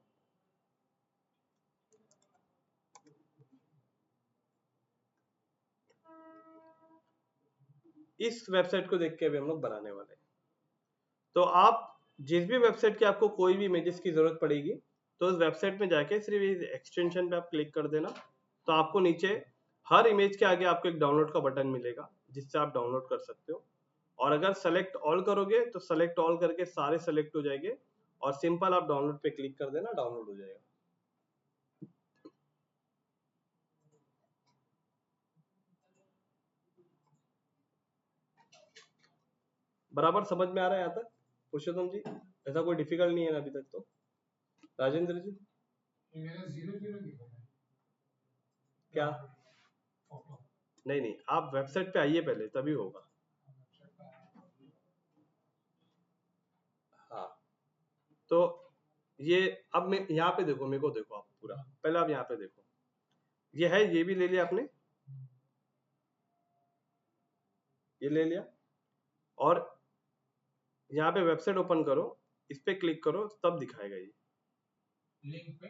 इस वेबसाइट को देख के अभी हम लोग बनाने वाले हैं। तो आप जिस भी वेबसाइट की आपको कोई भी इमेजेस की जरूरत पड़ेगी तो उस वेबसाइट में जाके सिर्फ इस एक्सटेंशन पे आप क्लिक कर देना, तो आपको नीचे हर इमेज के आगे आपको एक डाउनलोड का बटन मिलेगा जिससे आप डाउनलोड कर सकते हो। और अगर सेलेक्ट ऑल करोगे तो सेलेक्ट ऑल करके सारे सेलेक्ट हो जाएंगे और सिंपल आप डाउनलोड पे क्लिक कर देना, डाउनलोड हो जाएगा। बराबर समझ में आ रहा है यहाँ तक पुरुषोत्तम जी? ऐसा कोई डिफिकल्ट नहीं है ना अभी तक तो? राजेंद्र जी मेरा 0 दिखा रहा है। क्या? फोटो नहीं, आप वेबसाइट पे आइए पहले, तभी होगा। हाँ, तो ये अब मैं यहाँ पे देखो, मेरे को देखो आप पूरा, पहले आप यहाँ पे देखो, ये है, ये भी ले लिया आपने, ये ले लिया, और यहाँ पे वेबसाइट ओपन करो, इस पे क्लिक करो, तब दिखाएगा ये लिंक पे।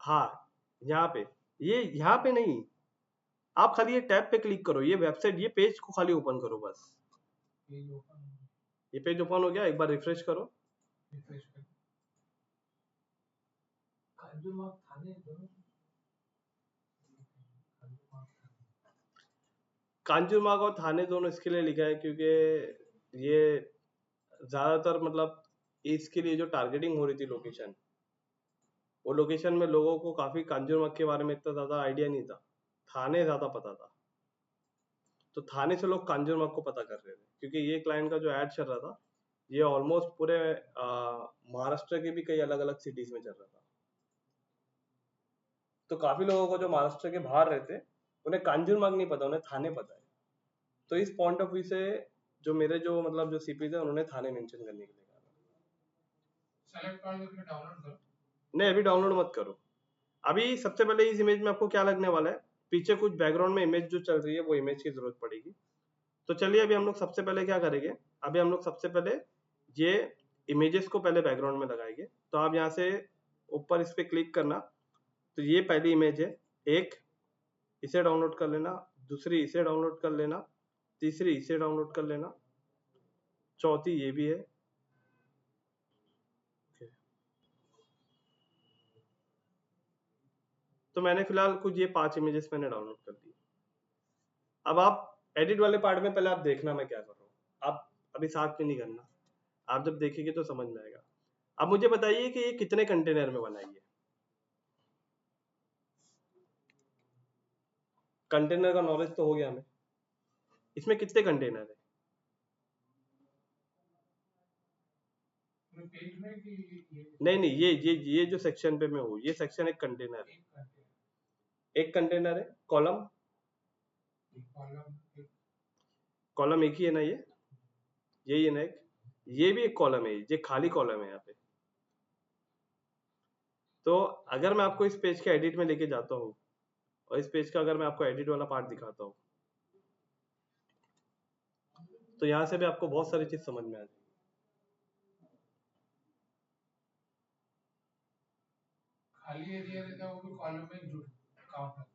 हाँ, यहाँ पे, ये यहाँ पे नहीं, आप खाली ये टैब पे क्लिक करो, ये वेबसाइट, ये पेज को खाली ओपन करो बस। पेज ओपन, ये पेज ओपन हो गया, एक बार रिफ्रेश करो। रिफ्रेश कर। कांजूरमार्ग थाने दोनों, कांजूरमार्ग और थाने दोनों इसके लिए लिखा है क्योंकि ये ज्यादातर मतलब इसके लिए जो टारगेटिंग हो रही थी लोकेशन, वो लोकेशन में लोगों को काफी कांजूरमार्ग के बारे में इतना ज्यादा आइडिया नहीं था, थाने ज्यादा पता था, तो थाने से लोग कांजूरमार्ग को पता कर रहे थे क्योंकि ये क्लाइंट का जो एड चल रहा था ये ऑलमोस्ट पूरे महाराष्ट्र के भी कई अलग अलग सिटीज में चल रहा था। तो काफी लोगों को जो महाराष्ट्र के बाहर रहते उन्हें कांजूरमार्ग नहीं पता, उन्हें थाने पता है। तो इस पॉइंट ऑफ व्यू से जो मेरे जो मतलब जो सीपी थे उन्होंने थाने मेंशन करने के लिए कहा। सेलेक्ट कर करके डाउनलोड करो। नहीं, अभी डाउनलोड मत करो। अभी सबसे पहले इस इमेज में आपको क्या लगने वाला है, पीछे कुछ बैकग्राउंड में इमेज जो चल रही है वो इमेज की जरूरत पड़ेगी। तो चलिए अभी हम लोग सबसे पहले क्या करेंगे, अभी हम लोग सबसे पहले ये इमेजेस को पहले बैकग्राउंड में लगाएंगे। तो आप यहाँ से ऊपर इस पे क्लिक करना, तो ये पहली इमेज है, एक इसे डाउनलोड कर लेना, दूसरी इसे डाउनलोड कर लेना, तीसरी इसे डाउनलोड कर लेना, चौथी ये भी है। तो मैंने फिलहाल कुछ ये 5 इमेजेस मैंने डाउनलोड कर दी। अब आप एडिट वाले पार्ट में पहले आप देखना मैं क्या कर रहा हूँ, आप अभी साथ में नहीं करना, आप जब देखेंगे तो समझ में आएगा। अब मुझे बताइए कि ये कितने कंटेनर में बनाई है? कंटेनर का नॉलेज तो हो गया हमें, इसमें कितने कंटेनर है? पेज में कि नहीं, ये जो सेक्शन पे मैं हूँ, ये सेक्शन एक कंटेनर है, एक कंटेनर है, कॉलम कॉलम एक ही है ना, ये यही है ना एक, ये भी एक कॉलम है, ये खाली कॉलम है यहाँ पे। तो अगर मैं आपको इस पेज के एडिट में लेके जाता हूँ और इस पेज का अगर मैं आपको एडिट वाला पार्ट दिखाता हूँ तो यहाँ से भी आपको बहुत सारी चीज समझ में आ जाएगी। खाली एरिया रहता है वो भी कॉलम में जुड़ काउंट होता है।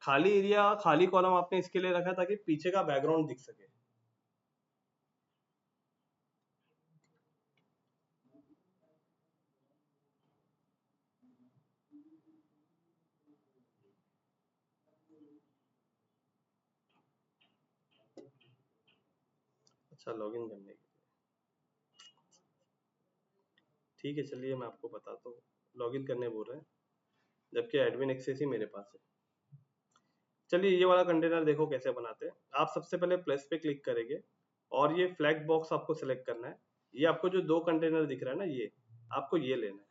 खाली एरिया, खाली कॉलम आपने इसके लिए रखा ताकि पीछे का बैकग्राउंड दिख सके। अच्छा, लॉगिन करने के लिए, ठीक है, चलिए मैं आपको बताता हूँ। लॉगिन करने बोल रहे हैं जबकि एडमिन एक्सेस ही मेरे पास है। चलिए ये वाला कंटेनर देखो कैसे बनाते हैं। आप सबसे पहले प्लस पे क्लिक करेंगे और ये फ्लैग बॉक्स आपको सिलेक्ट करना है। ये आपको जो 2 कंटेनर दिख रहा है ना, ये आपको ये लेना है।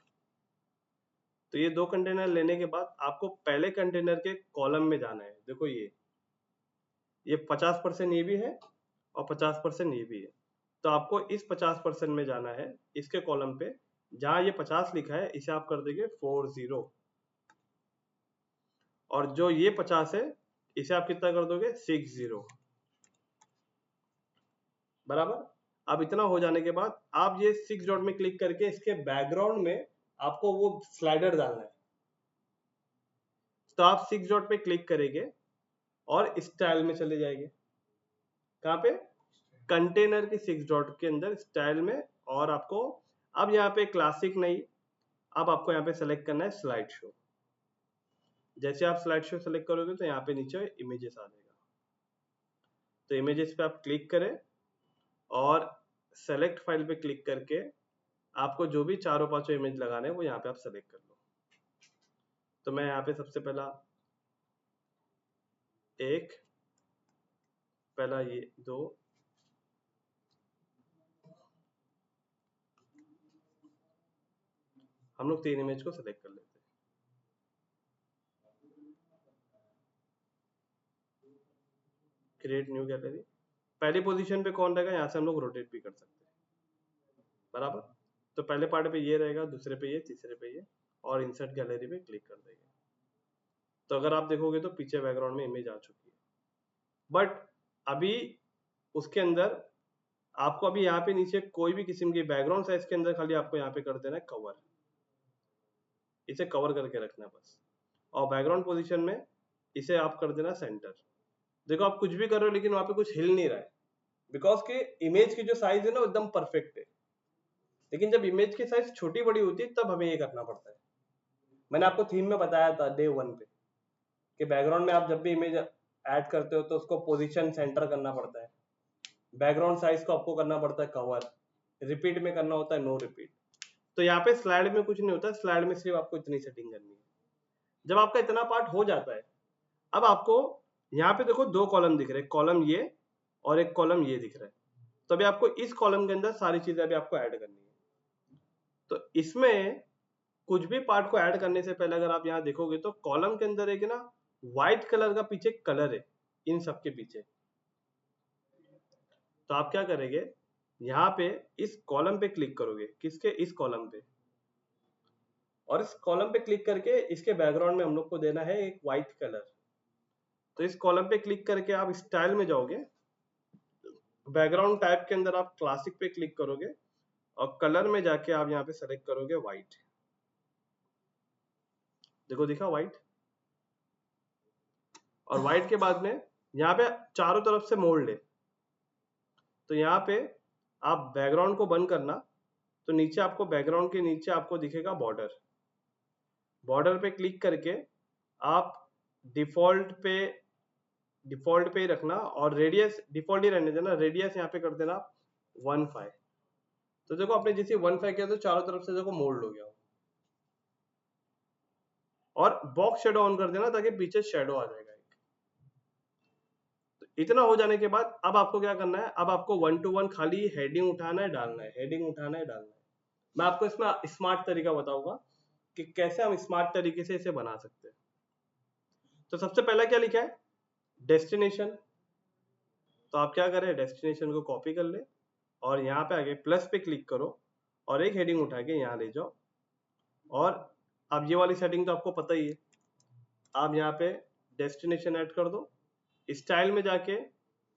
तो ये 2 कंटेनर लेने के बाद आपको पहले कंटेनर के कॉलम में जाना है। देखो ये 50% ये भी है और 50% ये भी है, तो आपको इस 50% में जाना है, इसके कॉलम पे जहां ये 50 लिखा है इसे आप कर देंगे 40, और जो ये 50 है इसे आप कितना कर दोगे 60, बराबर। अब इतना हो जाने के बाद आप ये 6 डॉट में क्लिक करके इसके बैकग्राउंड में आपको वो स्लाइडर डालना है। तो आप 6 डॉट पे क्लिक करेंगे और स्टाइल में चले जाएंगे। कहाँ पे? कंटेनर के 6 डॉट के अंदर स्टाइल में। और आपको अब यहाँ पे क्लासिक नहीं, अब आपको यहाँ पे सेलेक्ट करना है स्लाइड शो। जैसे आप स्लाइड शो सेलेक्ट करोगे तो यहाँ पे नीचे इमेजेस आ जाएगा। तो इमेजेस पे आप क्लिक करें और सेलेक्ट फाइल पे क्लिक करके आपको जो भी चारों पांचों इमेज लगाने हैं वो यहाँ पे आप सेलेक्ट कर लो। तो मैं यहाँ पे सबसे पहला एक, पहला ये 2, हम लोग 3 इमेज को सेलेक्ट कर लेते हैं। Create new gallery. पहली पोजीशन पे कौन रहेगा, यहाँ से हम लोग रोटेट भी कर सकते हैं, बराबर। तो पहले पार्ट पे ये रहेगा, दूसरे पे ये, तीसरे पे ये, और इंसर्ट गैलरी पे क्लिक कर देंगे। तो अगर आप देखोगे तो पीछे बैकग्राउंड में इमेज आ चुकी है। बट अभी उसके अंदर आपको अभी यहाँ पे नीचे कोई भी किस्म की बैकग्राउंड साइज के अंदर खाली आपको यहाँ पे कर देना है कवर, इसे कवर करके रखना है बस। और बैकग्राउंड पोजीशन में इसे आप कर देना सेंटर। देखो आप कुछ भी कर रहे हो लेकिन वहां पे कुछ हिल नहीं रहा है, बिकॉज के इमेज की जो साइज है ना एकदम परफेक्ट है। लेकिन जब इमेज की साइज छोटी बड़ी होती है तब हमें ये करना पड़ता है। मैंने आपको थीम में बताया था डे 1 पे कि बैकग्राउंड में आप जब भी इमेज ऐड करते हो तो उसको पोजीशन सेंटर करना पड़ता है, बैकग्राउंड साइज को आपको करना पड़ता है कवर, रिपीट में करना होता है नो रिपीट। तो यहाँ पे स्लाइड में कुछ नहीं होता, स्लाइड में सिर्फ आपको इतनी सेटिंग करनी है। जब आपका इतना पार्ट हो जाता है, अब आपको यहाँ पे देखो 2 कॉलम दिख रहे हैं, कॉलम ये और एक कॉलम ये दिख रहा है। तो अभी आपको इस कॉलम के अंदर सारी चीजें अभी आपको ऐड करनी है। तो इसमें कुछ भी पार्ट को ऐड करने से पहले अगर आप यहाँ देखोगे तो कॉलम के अंदर एक ना व्हाइट कलर का पीछे कलर है इन सब के पीछे। तो आप क्या करेंगे, यहाँ पे इस कॉलम पे क्लिक करोगे, किसके? इस कॉलम पे। और इस कॉलम पे क्लिक करके इसके बैकग्राउंड में हम लोग को देना है एक व्हाइट कलर। तो इस कॉलम पे क्लिक करके आप स्टाइल में जाओगे, बैकग्राउंड टाइप के अंदर आप क्लासिक पे क्लिक करोगे और कलर में जाके आप यहाँ पे सेलेक्ट करोगे व्हाइट। देखो दिखा व्हाइट। और व्हाइट के बाद में यहाँ पे चारों तरफ से मोल्ड है। तो यहाँ पे आप बैकग्राउंड को बंद करना, तो नीचे आपको बैकग्राउंड के नीचे आपको दिखेगा बॉर्डर। बॉर्डर पे क्लिक करके आप डिफॉल्ट पे ही रखना और रेडियस डिफॉल्ट ही रहने देना। रेडियस यहाँ पे कर देना 1.5। तो देखो आपने जैसे 1.5 किया तो चारों तरफ से देखो मोल्ड हो गया। और बॉक्स शेडो ऑन कर देना ताकि पीछे शेडो आ जाएगा एक। तो इतना हो जाने के बाद अब आपको क्या करना है, अब आपको 1 to 1 खाली हेडिंग उठाना है, डालना है, हेडिंग उठाना है, डालना है। मैं आपको इसमें स्मार्ट तरीका बताऊंगा कि कैसे हम स्मार्ट तरीके से इसे बना सकते हैं। तो सबसे पहला क्या लिखा है, डेस्टिनेशन। तो आप क्या करें, डेस्टिनेशन को कॉपी कर ले और यहाँ पे आगे प्लस पे क्लिक करो और एक हेडिंग उठा के यहाँ ले जाओ। और अब ये वाली सेटिंग तो आपको पता ही है, आप यहाँ पे डेस्टिनेशन ऐड कर दो, स्टाइल में जाके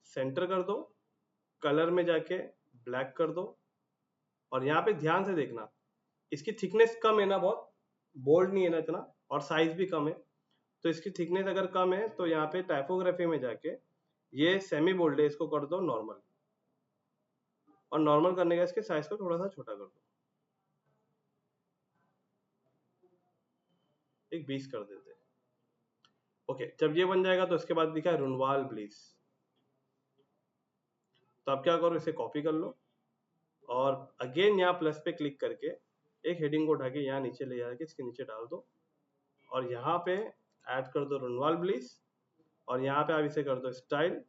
सेंटर कर दो, कलर में जाके ब्लैक कर दो। और यहाँ पे ध्यान से देखना, इसकी थिकनेस कम है ना, बहुत बोल्ड नहीं है ना इतना, और साइज भी कम है। तो इसकी थिकनेस अगर कम है तो यहाँ पे टाइपोग्राफी में जाके ये सेमी बोल्ड है, इसको कर दो नॉर्मल। और नॉर्मल करने का इसके साइज को थोड़ा सा छोटा कर दो, एक 20 कर देते हैं। ओके, जब ये बन जाएगा तो इसके बाद लिखा है रुनवाल ब्लीस। तो आप क्या करो, इसे कॉपी कर लो और अगेन यहाँ प्लस पे क्लिक करके एक हेडिंग को उठा के यहाँ नीचे ले जाके इसके नीचे डाल दो और यहाँ पे ऐड कर दो रुनवाल ब्लीस। और यहाँ पे आप इसे कर दो स्टाइल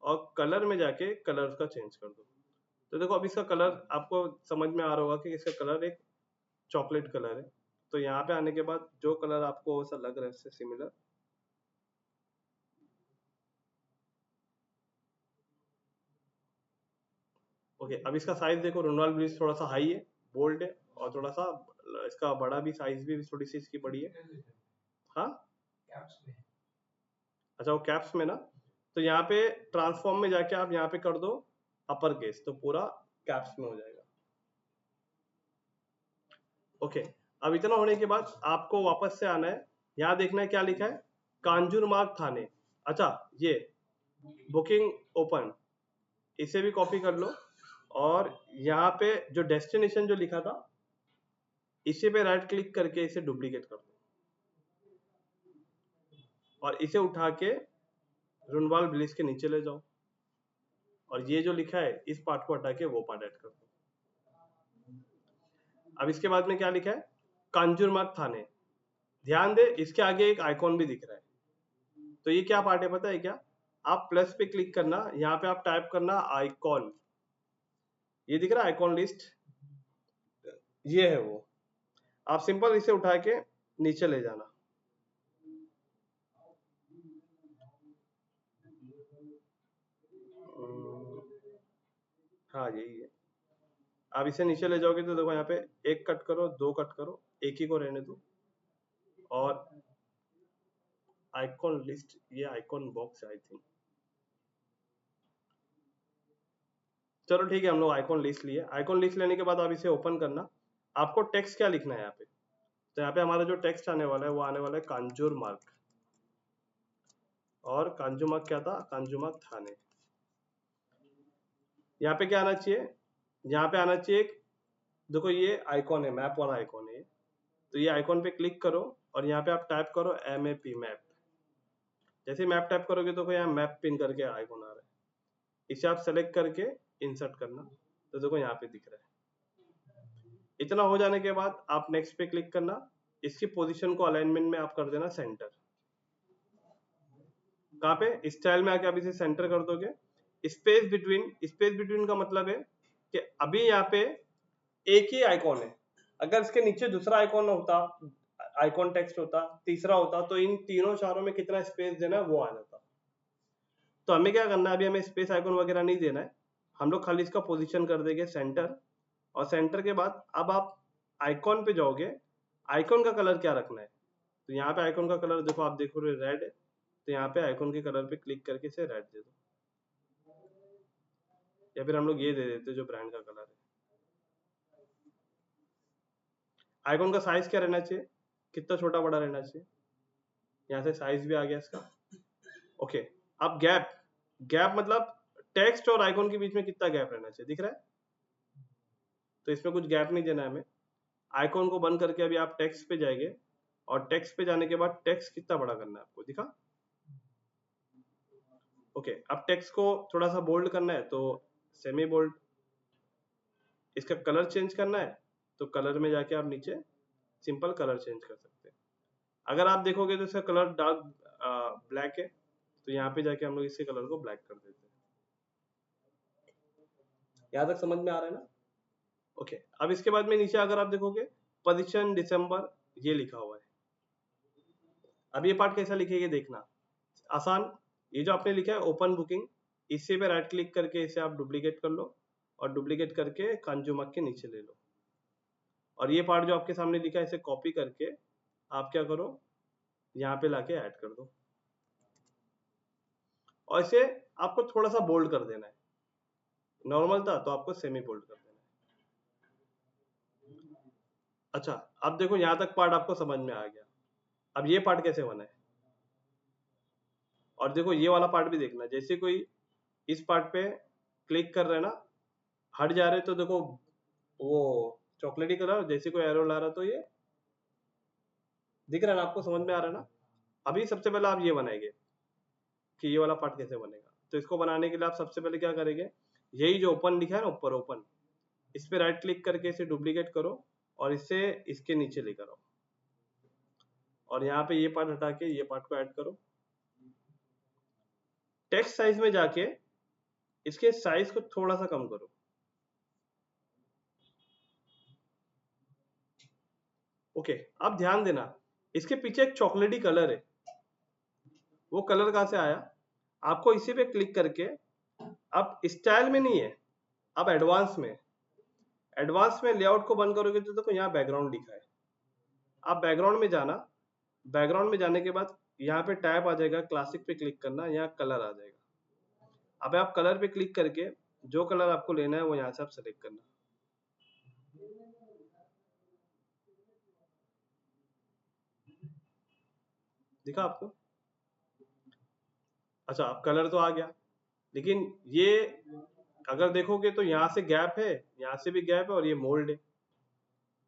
और कलर में जाके कलर का चेंज कर दो। तो देखो अब इसका कलर आपको समझ में आ रहा होगा कि इसका कलर एक चॉकलेट कलर है। तो यहाँ पे आने के बाद जो कलर आपको ऐसा लग रहा है इससे सिमिलर, ओके। अब इसका साइज देखो, रुनवाल ब्लीस थोड़ा सा हाई है, बोल्ड है, और थोड़ा सा इसका बड़ा भी, साइज भी थोड़ी सी इसकी बड़ी है। हाँ कैप्स में। अच्छा, वो कैप्स में ना, तो यहाँ पे ट्रांसफॉर्म में जाके आप यहाँ पे कर दो अपर केस, तो पूरा कैप्स में हो जाएगा। ओके, अब इतना होने के बाद आपको वापस से आना है, यहाँ देखना है क्या लिखा है, कांजूरमार्ग थाने। अच्छा, ये बुकिंग ओपन, इसे भी कॉपी कर लो और यहाँ पे जो डेस्टिनेशन जो लिखा था इसी पे राइट क्लिक करके इसे डुप्लीकेट कर दो और इसे उठा के रुनवाल ब्लिस के नीचे ले जाओ और ये जो लिखा है इस पार्ट को हटा के वो पार्ट ऐड कर दो। अब इसके बाद में क्या लिखा है, कांजुरमार्ग थाने। ध्यान दे इसके आगे एक आइकॉन भी दिख रहा है, तो ये क्या पार्ट है पता है क्या, आप प्लस पे क्लिक करना, यहाँ पे आप टाइप करना आइकॉन, ये दिख रहा है आइकॉन लिस्ट, ये है वो। आप सिंपल इसे उठा के नीचे ले जाना, हाँ यही है। आप इसे नीचे ले जाओगे तो देखो यहाँ पे एक कट करो, दो कट करो, एक ही को रहने दो और आइकॉन लिस्ट, ये आइकॉन बॉक्स आई थिंक, चलो ठीक है हम लोग आइकॉन लिस्ट लिए। आइकॉन लिस्ट लेने के बाद आप इसे ओपन करना, आपको टेक्स्ट क्या लिखना है यहाँ पे, तो यहाँ पे हमारा जो टेक्स्ट आने वाला है वो आने वाला है कांजूरमार्ग, और कांजूरमार्ग क्या था, कांजूरमार्ग थाने। यहाँ पे क्या आना चाहिए, यहाँ पे आना चाहिए देखो ये आइकॉन है, मैप वाला आइकॉन है, तो ये आइकॉन पे क्लिक करो और यहाँ पे आप टाइप करो MAP मैप। जैसे मैप टाइप करोगे तो यहाँ मैप पिन करके आइकॉन आ रहा है, इसे आप सेलेक्ट करके इंसर्ट करना, तो देखो यहाँ पे दिख रहा है। इतना हो जाने के बाद आप नेक्स्ट पे क्लिक करना, इसकी पोजीशन को अलाइनमेंट में आप कर देना सेंटर। कहाँ पे, स्टाइल में आके आप इसे सेंटर कर दोगे। स्पेस बिटवीन, स्पेस बिटवीन का मतलब है कि अभी यहाँ पे एक ही आइकॉन है, अगर इसके नीचे दूसरा आइकॉन होता, आइकॉन टेक्स्ट होता, तीसरा होता, तो इन तीनों चारों में कितना स्पेस देना है वो आ जाता। तो हमें क्या करना है, अभी हमें स्पेस आइकॉन वगैरह नहीं देना है, हम लोग खाली इसका पोजीशन कर देंगे सेंटर, और सेंटर के बाद अब आप आइकॉन पे जाओगे, आइकॉन का कलर क्या रखना है, तो यहाँ पे आइकॉन का कलर देखो, आप देखो रेड है, तो यहाँ पे आइकॉन के कलर पे क्लिक करके इसे रेड दे दो, या फिर हम लोग ये दे देते जो ब्रांड का कलर है। आइकॉन का साइज क्या रहना चाहिए, कितना छोटा बड़ा रहना चाहिए, यहाँ से साइज भी आ गया इसका। ओके, अब गैप, गैप मतलब टेक्स्ट और आइकॉन के बीच में कितना गैप रहना चाहिए, दिख रहा है, तो इसमें कुछ गैप नहीं देना है हमें। आइकॉन को बंद करके अभी आप टेक्स्ट पे जाएंगे और टेक्स्ट पे जाने के बाद टेक्स्ट कितना बड़ा करना है आपको, दिखा। ओके, अब टेक्स्ट को थोड़ा सा बोल्ड करना है तो सेमी बोल्ड, इसका कलर चेंज करना है तो कलर में जाके आप नीचे सिंपल कलर चेंज कर सकते हैं। अगर आप देखोगे तो इसका कलर डार्क ब्लैक है, तो यहाँ पे जाके हम लोग इसके कलर को ब्लैक कर देते हैं। यहाँ तक समझ में आ रहा है ना। ओके, अब इसके बाद में नीचे अगर आप देखोगे पोजीशन दिसंबर ये लिखा हुआ है, अब ये पार्ट कैसा लिखेगा देखना, आसान। ये जो आपने लिखा है ओपन बुकिंग, इसी पे राइट क्लिक करके इसे आप डुप्लीकेट कर लो और डुप्लीकेट करके कांजुमक के नीचे ले लो, और ये पार्ट जो आपके सामने लिखा है इसे कॉपी करके आप क्या करो, यहाँ पे लाके ऐड कर दो, और इसे आपको थोड़ा सा बोल्ड कर देना है, नॉर्मल था तो आपको सेमी बोल्ड कर देना है। अच्छा, अब देखो यहाँ तक पार्ट आपको समझ में आ गया, अब ये पार्ट कैसे बना है, और देखो ये वाला पार्ट भी देखना, जैसे कोई इस पार्ट पे क्लिक कर रहे हैं ना, हट जा रहे तो देखो वो चॉकलेटी कलर, जैसे कोई एरो ला रहा तो ये दिख रहा है ना आपको, समझ में आ रहा है ना। अभी सबसे पहले आप ये बनाएंगे कि ये वाला पार्ट कैसे बनेगा, तो इसको बनाने के लिए आप सबसे पहले क्या करेंगे, यही जो ओपन लिखा है ना ऊपर ओपन, इस पे राइट क्लिक करके इसे डुप्लीकेट करो और इसे इसके नीचे लेकर आओ, और यहाँ पे ये पार्ट हटा के ये पार्ट को ऐड करो। टेक्स्ट साइज में जाके इसके साइज को थोड़ा सा कम करो। ओके, अब ध्यान देना इसके पीछे एक चॉकलेटी कलर है, वो कलर कहाँ से आया, आपको इसी पे क्लिक करके, अब स्टाइल में नहीं है, अब एडवांस में, एडवांस में लेआउट को बंद करोगे तो देखो यहाँ बैकग्राउंड लिखा है, आप बैकग्राउंड में जाना, बैकग्राउंड में जाने के बाद यहाँ पे टैब आ जाएगा, क्लासिक पे क्लिक करना, यहाँ कलर आ जाएगा। अब आप कलर पे क्लिक करके जो कलर आपको लेना है वो यहाँ से आप सेलेक्ट करना, दिखा आपको। अच्छा, अब कलर तो आ गया, लेकिन ये अगर देखोगे तो यहाँ से गैप है, यहाँ से भी गैप है, और ये मोल्ड है।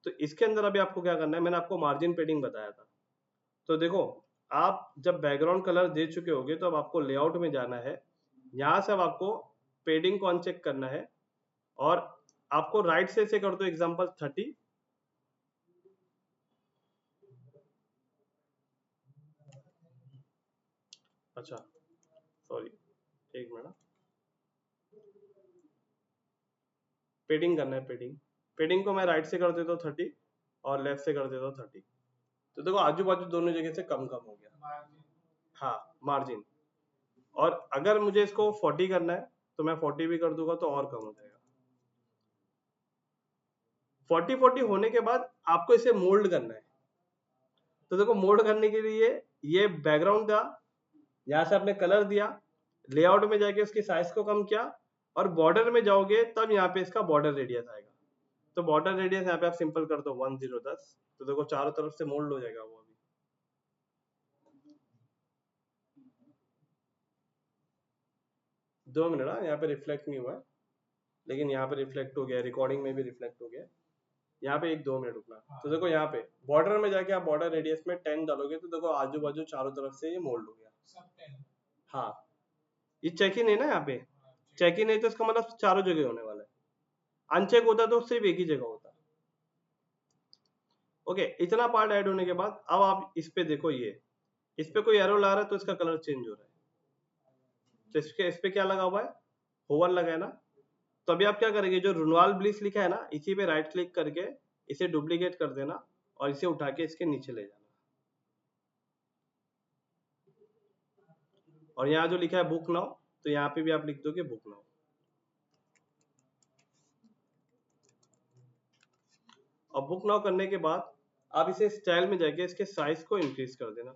तो इसके अंदर अभी आपको क्या करना है, मैंने आपको मार्जिन पेडिंग बताया था। तो देखो, आप जब बैकग्राउंड कलर दे चुके होगे तो अब आपको लेआउट में जाना है। यहाँ से अब आपको पेडिंग को अनचेक करना है, और आपको राइट से कर दो एग्जांपल 30। अच्छा सॉरी, एक मिनट, पेडिंग करना है। पेडिंग पेडिंग को मैं राइट से कर देता हूँ 30, और लेफ्ट से कर देता हूँ 30। तो देखो आजू बाजू दोनों जगह से कम कम हो गया। मार्जिन हाँ, मार्जिन। और अगर मुझे इसको 40 करना है तो मैं 40 भी कर दूंगा तो और कम हो जाएगा। 40 होने के बाद आपको इसे मोल्ड करना है। तो देखो, मोल्ड करने के लिए ये बैकग्राउंड था, यहाँ से आपने कलर दिया, लेआउट में जाके उसकी साइज को कम किया, और बॉर्डर में जाओगे तब यहाँ पे इसका बॉर्डर रेडियस आएगा। तो बॉर्डर रेडियस यहाँ पे आप सिंपल कर दो 1010। तो देखो चारों तरफ से मोल्ड हो जाएगा वो। अभी 2 मिनट, यहाँ पे रिफ्लेक्ट नहीं हुआ है, लेकिन यहाँ पे रिफ्लेक्ट हो गया, रिकॉर्डिंग में भी रिफ्लेक्ट हो गया। यहाँ पे 1-2 मिनट रुकना। तो देखो यहाँ पे बॉर्डर में जाके आप बॉर्डर रेडियस में 10 डालोगे तो देखो आजू बाजू चारों तरफ से ये मोल्ड हो गया। सब 10। हाँ, ये चेक इन है ना, यहाँ पे चेक इन है तो इसका मतलब चारों जगह होने वाला है। अनचेक होता तो सिर्फ एक ही जगह होता। ओके, इतना पार्ट ऐड होने के बाद अब आप इस पे देखो, ये इस पे कोई एरो ला रहा है तो इसका कलर चेंज हो रहा है। तो इस पे क्या लगा हुआ है, होवर लगा है ना। तो अभी आप क्या करेंगे, जो रुनवाल ब्लिस लिखा है ना, इसी पे राइट क्लिक करके इसे डुप्लीकेट कर देना, और इसे उठा के इसके नीचे ले जाना। और यहाँ जो लिखा है बुक नाउ, तो यहाँ पे भी आप लिख दोगे बुक नाउ। और बुक नाउ करने के बाद आप इसे स्टाइल में जाके इसके साइज को इंक्रीज कर देना,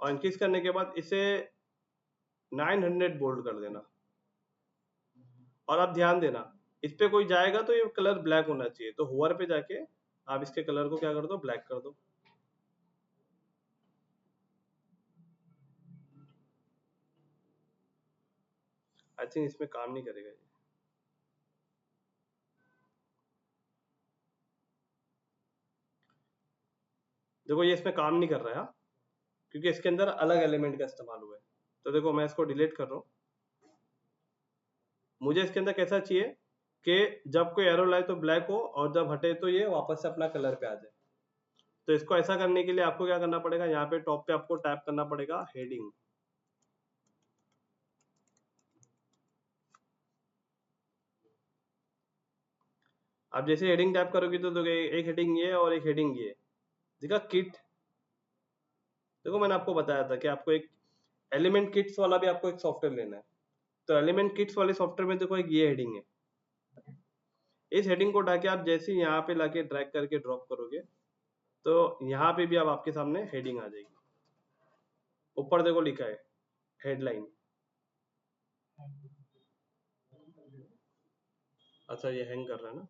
और इंक्रीज करने के बाद इसे 900 बोल्ड कर देना। और आप ध्यान देना, इस पे कोई जाएगा तो ये कलर ब्लैक होना चाहिए, तो होवर पे जाके आप इसके कलर को क्या कर दो, ब्लैक कर दो। आई थिंक इसमें काम नहीं करेगा ये। देखो ये इसमें काम नहीं कर रहा है, क्योंकि इसके अंदर अलग एलिमेंट का इस्तेमाल हुआ है। तो देखो मैं इसको डिलीट कर रहा हूँ। मुझे इसके अंदर कैसा चाहिए कि जब कोई एरो लाए तो ब्लैक हो, और जब हटे तो ये वापस से अपना कलर पे आ जाए। तो इसको ऐसा करने के लिए आपको क्या करना पड़ेगा, यहाँ पे टॉप पे आपको टैप करना पड़ेगा हेडिंग। आप जैसे हेडिंग टैप करोगे तो देखो एक हेडिंग ये और एक हेडिंग ये देखा, किट। देखो मैंने आपको बताया था कि आपको एक एलिमेंट किट्स वाला भी आपको एक सॉफ्टवेयर लेना है। तो एलिमेंट किट्स वाले सॉफ्टवेयर में देखो एक ये हेडिंग है। इस हेडिंग को उठा के आप जैसे ही यहाँ पे लाके ड्रैग करके ड्रॉप करोगे तो यहाँ पे भी अब आपके सामने हेडिंग आ जाएगी। ऊपर देखो लिखा है हेडलाइन। अच्छा, ये हैंग कर रहा है ना।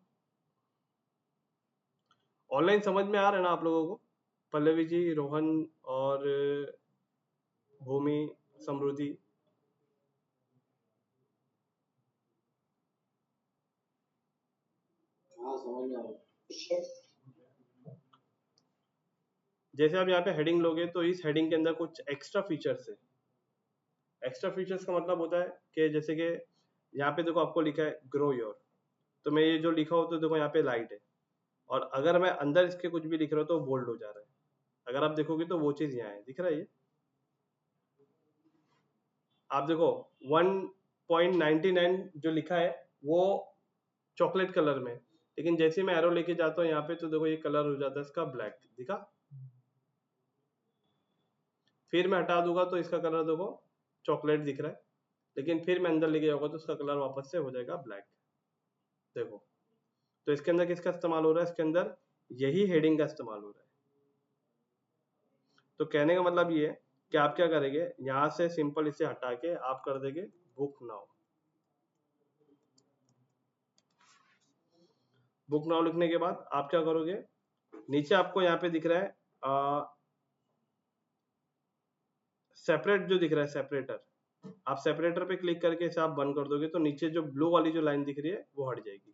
ऑनलाइन समझ में आ रहा है ना आप लोगों को, पल्लवी जी, रोहन और भूमि, समृद्धि? हाँ समझ में आ रहा है। जैसे आप यहाँ पे हेडिंग लोगे तो इस हेडिंग के अंदर कुछ एक्स्ट्रा फीचर्स है। एक्स्ट्रा फीचर्स का मतलब होता है कि जैसे कि यहाँ पे देखो आपको लिखा है ग्रो योर, तो मैं ये जो लिखा हो तो देखो यहाँ पे लाइट है, और अगर मैं अंदर इसके कुछ भी लिख रहा हूँ तो बोल्ड हो जा रहा है। अगर आप देखोगे तो वो चीज यहाँ है, दिख रहा है ये। आप देखो 1.99 जो लिखा है वो चॉकलेट कलर में, लेकिन जैसे मैं एरो लेके जाता हूँ यहाँ पे तो देखो ये कलर हो जाता है इसका ब्लैक, दिखा। फिर मैं हटा दूंगा तो इसका कलर देखो चॉकलेट दिख रहा है, लेकिन फिर मैं अंदर लेके जाऊंगा तो इसका कलर वापस से हो जाएगा ब्लैक। देखो, तो इसके अंदर किसका इस्तेमाल हो रहा है, इसके अंदर यही हेडिंग का इस्तेमाल हो रहा है। तो कहने का मतलब ये है कि आप क्या करेंगे, यहाँ से सिंपल इसे हटा के आप कर देंगे बुक नाउ। बुक नाउ लिखने के बाद आप क्या करोगे, नीचे आपको यहाँ पे दिख रहा है सेपरेट जो दिख रहा है सेपरेटर, आप सेपरेटर पे क्लिक करके इसे आप बंद कर दोगे तो नीचे जो ब्लू वाली जो लाइन दिख रही है वो हट जाएगी।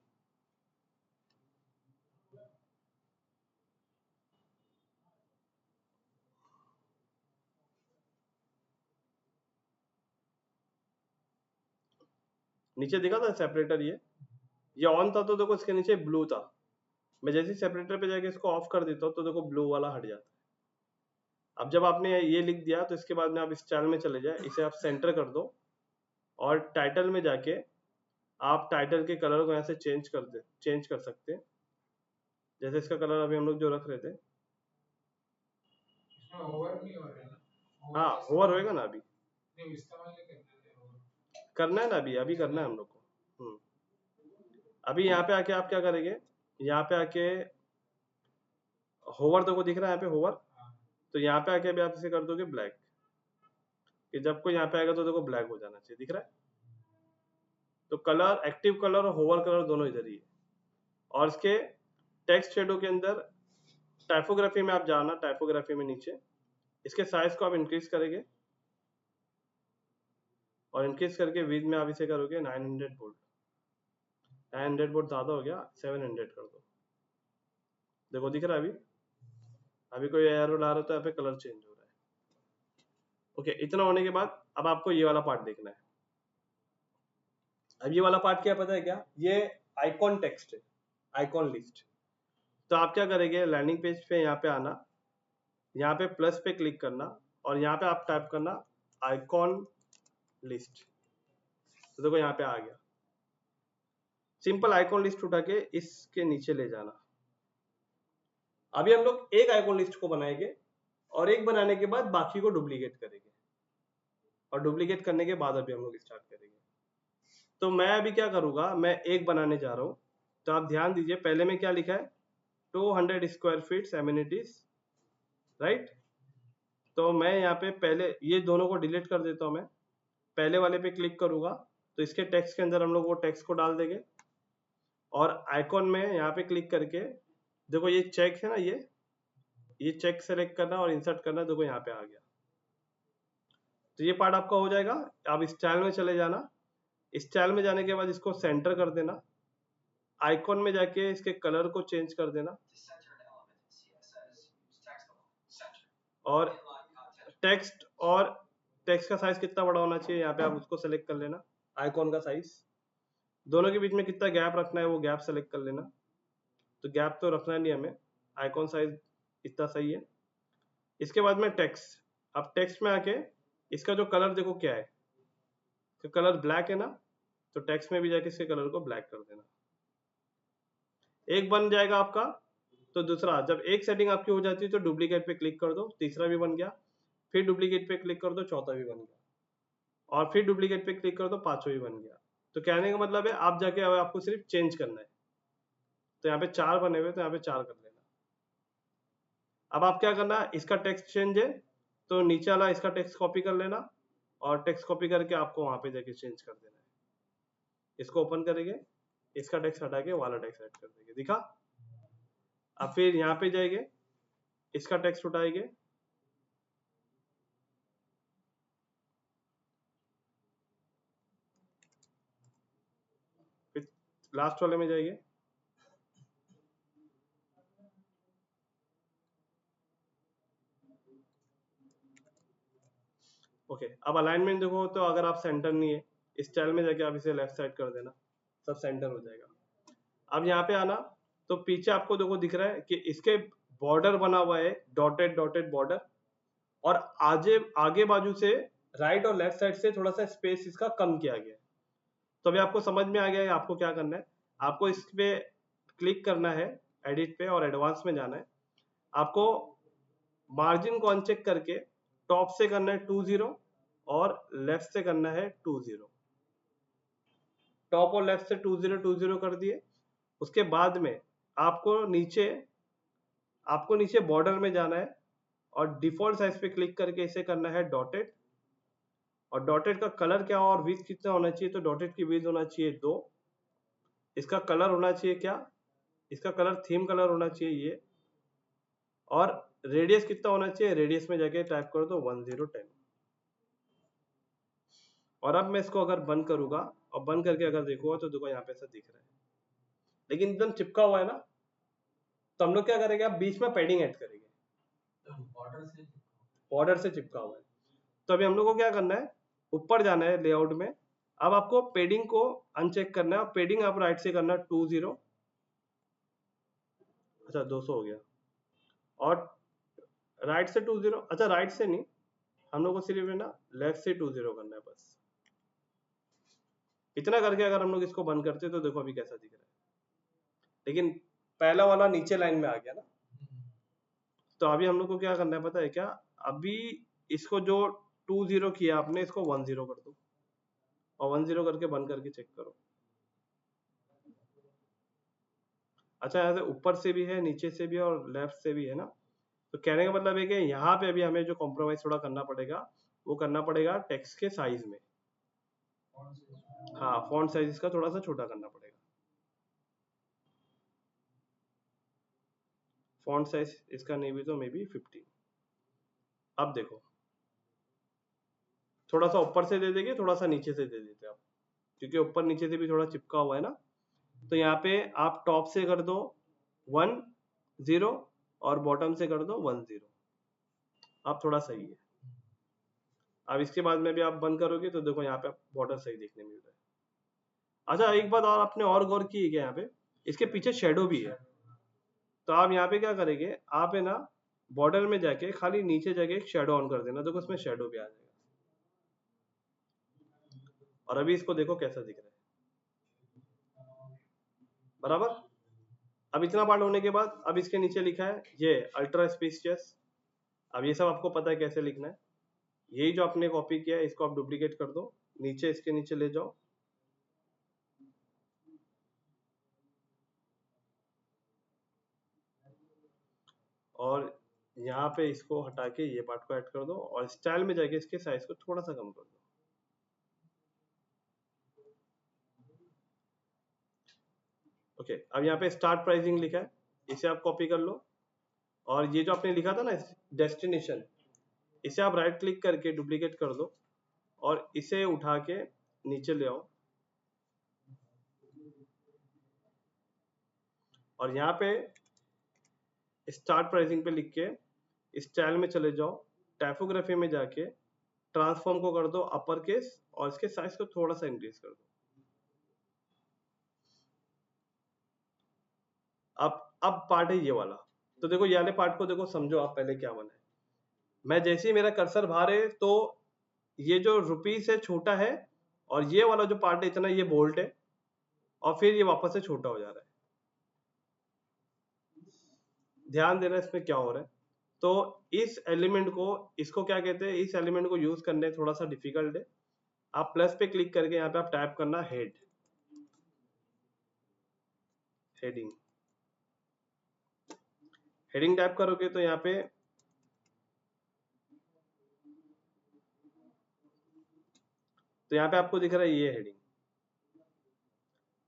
नीचे दिखा था सेपरेटर, ये ऑन था तो देखो इसके नीचे ब्लू था, मैं जैसे ही सेपरेटर पे जाके इसको ऑफ कर देता हूँ तो देखो ब्लू वाला हट जाता है। अब जब आपने ये लिख दिया तो इसके बाद में आप स्टाइल में चले जाए, इसे आप सेंटर कर दो और टाइटल में जाके आप टाइटल के कलर को यहाँ से चेंज कर सकते हैं। जैसे इसका कलर अभी हम लोग जो रख रहे थे, इसमें ओवर नहीं हो रहा है ना? हाँ ओवर होएगा ना, अभी नहीं इस्तेमाल नहीं करते थे करना है ना, अभी करना है हम लोग को। अभी यहाँ पे आके आप क्या करेंगे, यहाँ पे आके होवर देखो दिख रहा है यहाँ पे होवर, तो यहाँ पे आके अभी आप इसे कर दोगे ब्लैक, कि जब कोई यहाँ पे आएगा तो देखो ब्लैक हो जाना चाहिए, दिख रहा है। तो कलर, एक्टिव कलर और होवर कलर दोनों इधर ही है। और इसके टेक्स्ट शेडो के अंदर टाइपोग्राफी में आप जाना, टाइपोग्राफी में नीचे इसके साइज को आप इंक्रीज करेंगे और इंक्रीज करके विड्थ में आप इसे करोगे 900 वोल्ट। 900 वोल्ट ज्यादा हो गया, 700 कर दो। देखो दिख रहा है अभी कोई एरो ला रहा तो यहाँ पे कलर चेंज हो रहा है। ओके, इतना होने के बाद अब आपको ये वाला पार्ट देखना है। अब ये वाला पार्ट क्या पता है क्या, ये आइकॉन टेक्स्ट है, आइकॉन लिस्ट। तो आप क्या करेंगे, लैंडिंग पेज पे यहाँ पे आना, यहाँ पे प्लस पे क्लिक करना और यहाँ पे आप टाइप करना आइकॉन लिस्ट। तो देखो यहाँ पे आ गया, सिंपल आइकॉन लिस्ट उठा के इसके नीचे ले जाना। अभी हम लोग एक आइकॉन लिस्ट को बनाएंगे और एक बनाने के बाद बाकी को डुप्लीकेट करेंगे, और डुप्लीकेट करने के बाद अभी हम लोग स्टार्ट करेंगे। तो मैं अभी क्या करूंगा, मैं एक बनाने जा रहा हूं। तो आप ध्यान दीजिए, पहले में क्या लिखा है, 200 स्क्वायर फीट एमिनिटीज, राइट। तो मैं यहाँ पे पहले ये दोनों को डिलीट कर देता हूं। मैं पहले वाले पे क्लिक करूंगा तो इसके टेक्स्ट के अंदर हम लोग वो टेक्स्ट को डाल देंगे, और आइकॉन में यहाँ पे क्लिक करके देखो ये चेक है ना, ये चेक सेलेक्ट करना और इंसर्ट करना, देखो यहाँ पे आ गया। तो ये पार्ट आपका हो जाएगा। आप स्टाइल में चले जाना, स्टाइल में जाने के बाद इसको सेंटर कर देना, आइकॉन में जाके इसके कलर को चेंज कर देना, और टेक्स्ट का साइज कितना बड़ा होना चाहिए यहाँ पे आप उसको सेलेक्ट कर लेना। आइकॉन का साइज, दोनों के बीच में कितना गैप रखना है वो गैप सेलेक्ट कर लेना। तो गैप तो रखना नहीं हमें, आइकॉन साइज इतना सही है। इसके बाद में टेक्स्ट, अब टेक्स्ट में आके इसका जो कलर देखो क्या है, तो कलर ब्लैक है ना, तो टेक्स्ट में भी जाके इसके कलर को ब्लैक कर देना। एक बन जाएगा आपका। तो दूसरा, जब एक सेटिंग आपकी हो जाती है तो डुप्लीकेट पे क्लिक कर दो, तीसरा भी बन गया। फिर डुप्लीकेट पे क्लिक कर दो, चौथा भी बन गया। और फिर डुप्लीकेट पे क्लिक कर दो, पांचवा भी बन गया। तो कहने का मतलब है आप जाके अब आपको सिर्फ चेंज करना है। तो यहाँ पे 4 बने हुए, तो यहाँ पे 4 कर लेना। अब आप क्या करना है, इसका टेक्स्ट चेंज है तो नीचे वाला इसका टेक्स्ट कॉपी कर लेना, और टेक्स्ट कॉपी करके आपको वहां पे जाके चेंज कर देना है। इसको ओपन करेंगे, इसका टेक्स्ट हटा के वाला टेक्स्ट ऐड कर देंगे, दिखा। अब फिर यहाँ पे जाएंगे, इसका टेक्स्ट उठाएंगे, फिर लास्ट वाले में जाएंगे, ओके। अब अलाइनमेंट देखो, तो अगर आप सेंटर नहीं है, स्टाइल में जाके आप इसे लेफ्ट साइड कर देना, सब सेंटर हो जाएगा। अब यहाँ पे आना, तो पीछे आपको देखो दिख रहा है कि इसके बॉर्डर बना हुआ है, डॉटेड डॉटेड बॉर्डर, और आगे बाजू से राइट और लेफ्ट साइड से थोड़ा सा स्पेस इसका कम किया गया है। तो अभी आपको समझ में आ गया है आपको क्या करना है। आपको इस पे क्लिक करना है, एडिट पे, और एडवांस में जाना है। आपको मार्जिन को अनचेक करके टॉप से करना है 20 और लेफ्ट से करना है 20। टॉप और लेफ्ट से 20 कर दिए। उसके बाद में आपको नीचे बॉर्डर में जाना है और डिफॉल्ट साइज पे क्लिक करके इसे करना है डॉटेड। और डॉटेड का कलर क्या और विड्थ कितना होना चाहिए, तो डॉटेड की विड्थ होना चाहिए 2। इसका कलर होना चाहिए क्या, इसका कलर थीम कलर होना चाहिए ये। और रेडियस कितना होना चाहिए, रेडियस में जाके टाइप कर दो 1010। और अब मैं इसको अगर बंद करूंगा और बंद करके अगर देखूंगा तो देखो यहाँ पे ऐसा दिख रहा है, लेकिन एकदम चिपका हुआ है ना। तो हम लोग क्या करेंगे, अब बीच में पैडिंग ऐड करेंगे, बॉर्डर से चिपका हुआ है। तो अभी हम लोग को क्या करना है, ऊपर जाना है लेआउट में। अब आपको पेडिंग को अनचेक करना है, पेडिंग आप राइट से करना 20, अच्छा 200 हो गया, और राइट से 20, अच्छा राइट से नहीं, हम लोग को सिर्फ है ना लेफ्ट से 20 करना है बस। इतना करके अगर हम लोग इसको बंद करते हैं तो देखो अभी कैसा दिख रहा है, लेकिन पहला वाला नीचे लाइन में आ गया ना। तो अभी हम लोग को क्या करना है पता है क्या, अभी इसको जो 20 किया आपने, इसको 10 कर दो, और 10 करके बंद करके चेक करो। अच्छा यहाँ से ऊपर से भी है, नीचे से भी है, और लेफ्ट से भी है ना। तो कहने का मतलब है कि यहाँ पे अभी हमें जो कॉम्प्रोमाइज थोड़ा करना पड़ेगा, वो करना पड़ेगा टेक्स्ट के साइज में। हाँ, फॉन्ट साइज इसका थोड़ा सा छोटा करना पड़ेगा। फॉन्ट साइज इसका नहीं भी तो मे बी 15। अब देखो थोड़ा सा ऊपर से दे देंगे, थोड़ा सा नीचे से दे देते हैं आप, क्योंकि ऊपर नीचे से भी थोड़ा चिपका हुआ है ना। तो यहाँ पे आप टॉप से कर दो 10 और बॉटम से कर दो 10। अब थोड़ा सही है। अब इसके बाद में भी आप बंद करोगे तो देखो यहाँ पे बॉर्डर सही देखने मिल रहा है। अच्छा एक बात और आपने और गौर की है क्या, यहाँ पे इसके पीछे शेडो भी है। तो आप यहाँ पे क्या करेंगे, आप है ना बॉर्डर में जाके खाली नीचे जाके एक शेडो ऑन कर देना, देखो उसमें शेडो भी आ जाएगा। और अभी इसको देखो कैसा दिख रहा है, बराबर। अब इतना पार्ट होने के बाद अब इसके नीचे लिखा है ये अल्ट्रा स्पेसियस। अब ये सब आपको पता है कैसे लिखना है। यही जो आपने कॉपी किया है इसको आप डुप्लीकेट कर दो, नीचे इसके नीचे ले जाओ, और यहाँ पे इसको हटा के ये पार्ट को ऐड कर दो, और स्टाइल में जाके इसके साइज को थोड़ा सा कम कर दो। ओके, अब यहाँ पे स्टार्ट प्राइसिंग लिखा है, इसे आप कॉपी कर लो, और ये जो आपने लिखा था ना डेस्टिनेशन, इसे आप राइट क्लिक करके डुप्लीकेट कर दो, और इसे उठा के नीचे ले आओ, और यहाँ पे स्टार्ट प्राइसिंग पे लिख के स्टाइल में चले जाओ, टाइपोग्राफी में जाके ट्रांसफॉर्म को कर दो अपर केस, और इसके साइज को थोड़ा सा इंक्रीज कर दो। अब पार्ट है ये वाला। तो देखो ये वाले पार्ट को देखो, समझो आप पहले क्या बना है। मैं जैसे ही मेरा कर्सर बाहर है तो ये जो रुपीस है छोटा है, और ये वाला जो पार्ट है इतना ये बोल्ट है, और फिर ये वापस से छोटा हो जा रहा है। ध्यान देना इसमें क्या हो रहा है। तो इस एलिमेंट को, इसको क्या कहते हैं, इस एलिमेंट को यूज करने थोड़ा सा डिफिकल्ट है। आप प्लस पे क्लिक करके यहाँ पे आप टाइप करना हेड, हेडिंग। हेडिंग टाइप करोगे तो यहाँ पे आपको दिख रहा है ये हेडिंग।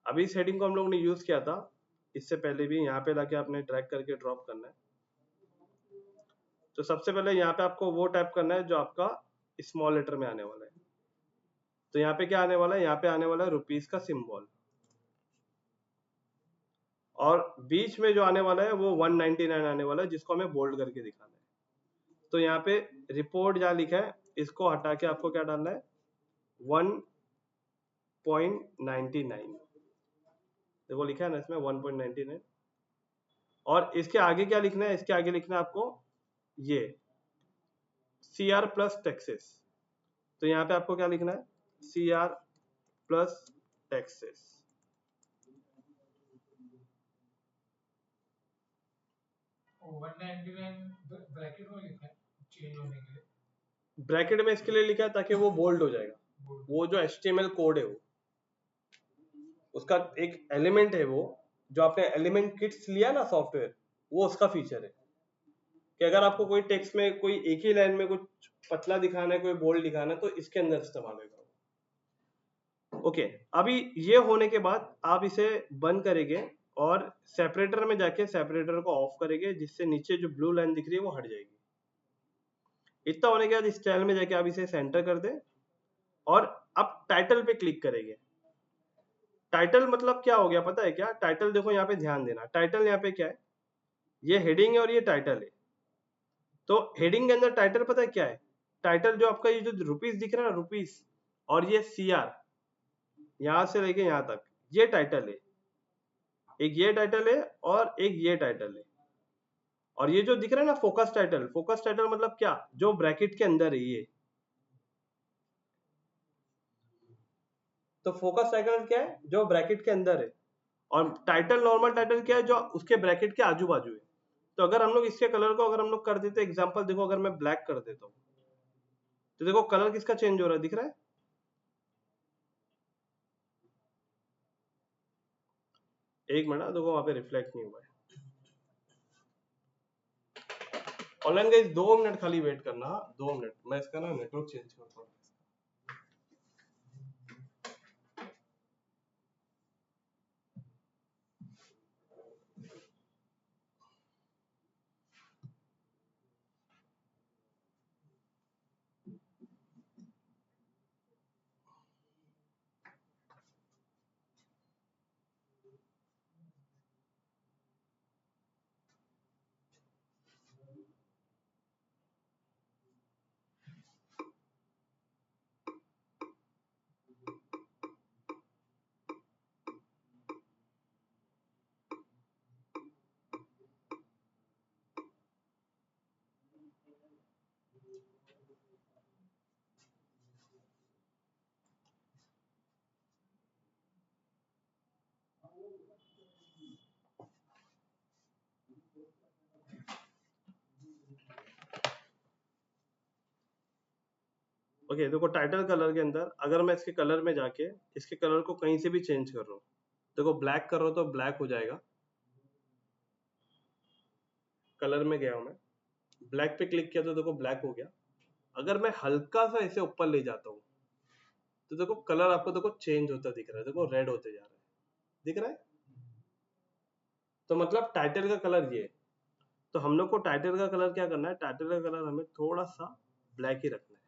अभी इस हेडिंग को हम लोग ने यूज किया था इससे पहले भी, यहाँ पे लाके आपने ड्रैग करके ड्रॉप करना है। तो सबसे पहले यहाँ पे आपको वो टाइप करना है जो आपका स्मॉल लेटर में आने वाला है। तो यहाँ पे क्या आने वाला है, यहाँ पे आने वाला है रुपीस का सिंबल, और बीच में जो आने वाला है वो 199 आने वाला है, जिसको हमें बोल्ड करके दिखाना है। तो यहाँ पे रिपोर्ट जहाँ लिखा है इसको हटा के आपको क्या डालना है, 1.99। देखो लिखा है ना इसमें 1.99। और इसके आगे क्या लिखना है, इसके आगे लिखना है आपको ये CR प्लस टैक्सेस। तो यहाँ पे आपको क्या लिखना है, CR प्लस टैक्सेस। ब्रैकेट में लिखा है चेंज होने के लिए, ब्रैकेट में इसके लिए लिखा है ताकि वो बोल्ड हो जाएगा। वो जो HTML कोड है वो, उसका एक एलिमेंट है वो, जो आपने एलिमेंट किट्स लिया ना सॉफ्टवेयर, वो उसका फीचर है कि अगर आपको कोई टेक्स्ट में कोई एक ही लाइन में कुछ पतला दिखाना है, कोई बोल्ड दिखाना है, तो इसके अंदर इस्तेमाल होगा। ओके, अभी ये होने के बाद आप इसे बंद करेंगे और सेपरेटर में जाके सेपरेटर को ऑफ करेंगे, जिससे नीचे जो ब्लू लाइन दिख रही है वो हट जाएगी। इतना होने के बाद स्टाइल में जाके आप इसे सेंटर कर दें, और अब टाइटल पे क्लिक करेंगे। टाइटल मतलब क्या हो गया पता है क्या? टाइटल देखो यहाँ पे ध्यान देना, टाइटल यहाँ पे क्या है, ये हेडिंग है और ये टाइटल है। तो हेडिंग के अंदर टाइटल पता है क्या है? टाइटल जो आपका ये जो रुपीस दिख रहा है ना, रुपीस, और ये CR यहां से लेके यहां तक, ये टाइटल है। एक ये टाइटल है और एक ये टाइटल है। और ये जो दिख रहा है ना फोकस टाइटल, फोकस टाइटल मतलब क्या? जो ब्रैकेट के अंदर है ये। तो फोकस टाइटल क्या है? जो ब्रैकेट के अंदर है। और टाइटल, नॉर्मल टाइटल क्या है? जो उसके ब्रैकेट के आजू बाजू है। तो अगर हम लोग इसके कलर को अगर हम लोग कर देते, एग्जांपल देखो, अगर मैं ब्लैक कर देता हूँ तो देखो कलर किसका चेंज हो रहा है, दिख रहा है? एक मिनट, देखो वहां पे रिफ्लेक्ट नहीं हुआ है। ऑनलाइन गाइस 2 मिनट खाली वेट करना, 2 मिनट, मैं इसका ना नेटवर्क चेंज करता हूँ। ओके देखो, टाइटल कलर के अंदर अगर मैं इसके कलर में जाके इसके कलर को कहीं से भी चेंज कर रहा हूँ, देखो ब्लैक कर रहा हूँ तो ब्लैक हो जाएगा। कलर में गया हूँ मैं, ब्लैक पे क्लिक किया तो देखो ब्लैक हो गया। अगर मैं हल्का सा इसे ऊपर ले जाता हूँ तो देखो कलर आपको देखो चेंज होता दिख रहा है, देखो रेड होते जा रहा है, दिख रहा है? तो मतलब टाइटल का कलर ये है। तो हम लोग को टाइटल का कलर क्या करना है? टाइटल का कलर हमें थोड़ा सा ब्लैक ही रखना है।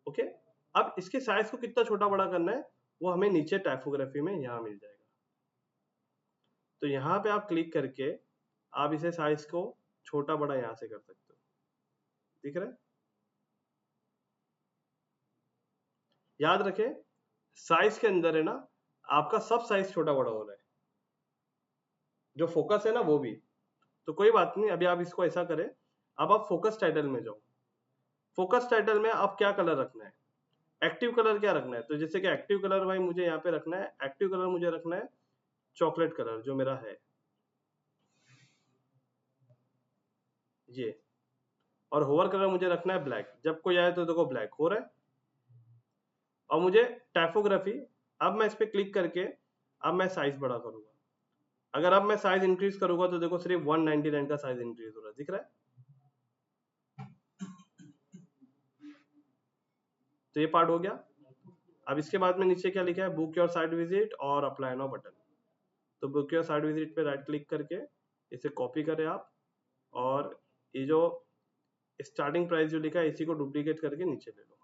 ओके, अब इसके साइज को कितना छोटा बड़ा करना है वो हमें नीचे टाइपोग्राफी में यहाँ मिल जाएगा। तो यहाँ पे आप क्लिक करके आप इसे साइज को छोटा बड़ा यहाँ से कर सकते हो, दिख रहा है? याद रखें, साइज के अंदर है ना आपका सब साइज छोटा बड़ा हो रहा है, जो फोकस है ना वो भी। तो कोई बात नहीं, अभी आप इसको ऐसा करें, अब आप फोकस टाइटल में जाओ। फोकस टाइटल में आप क्या कलर रखना है? एक्टिव कलर क्या रखना है? तो जैसे कि एक्टिव कलर भाई मुझे यहाँ पे रखना है, एक्टिव कलर मुझे रखना है चॉकलेट कलर जो मेरा है ये। और होवर कलर मुझे रखना है ब्लैक, जब कोई आए तो देखो ब्लैक हो रहा है। और मुझे टाइपोग्राफी, अब मैं इस पे क्लिक करके अब मैं साइज बड़ा करूंगा। अगर अब मैं साइज इंक्रीज करूंगा तो देखो सिर्फ 199 का साइज इंक्रीज हो रहा है, दिख रहा है? तो ये पार्ट हो गया। अब इसके बाद में नीचे क्या लिखा है? बुक योर साइट विजिट और अप्लाई नाउ बटन। तो बुक योर साइट विजिट पे राइट क्लिक करके इसे कॉपी करें आप, और ये जो स्टार्टिंग प्राइस जो लिखा है इसी को डुप्लीकेट करके नीचे ले लो।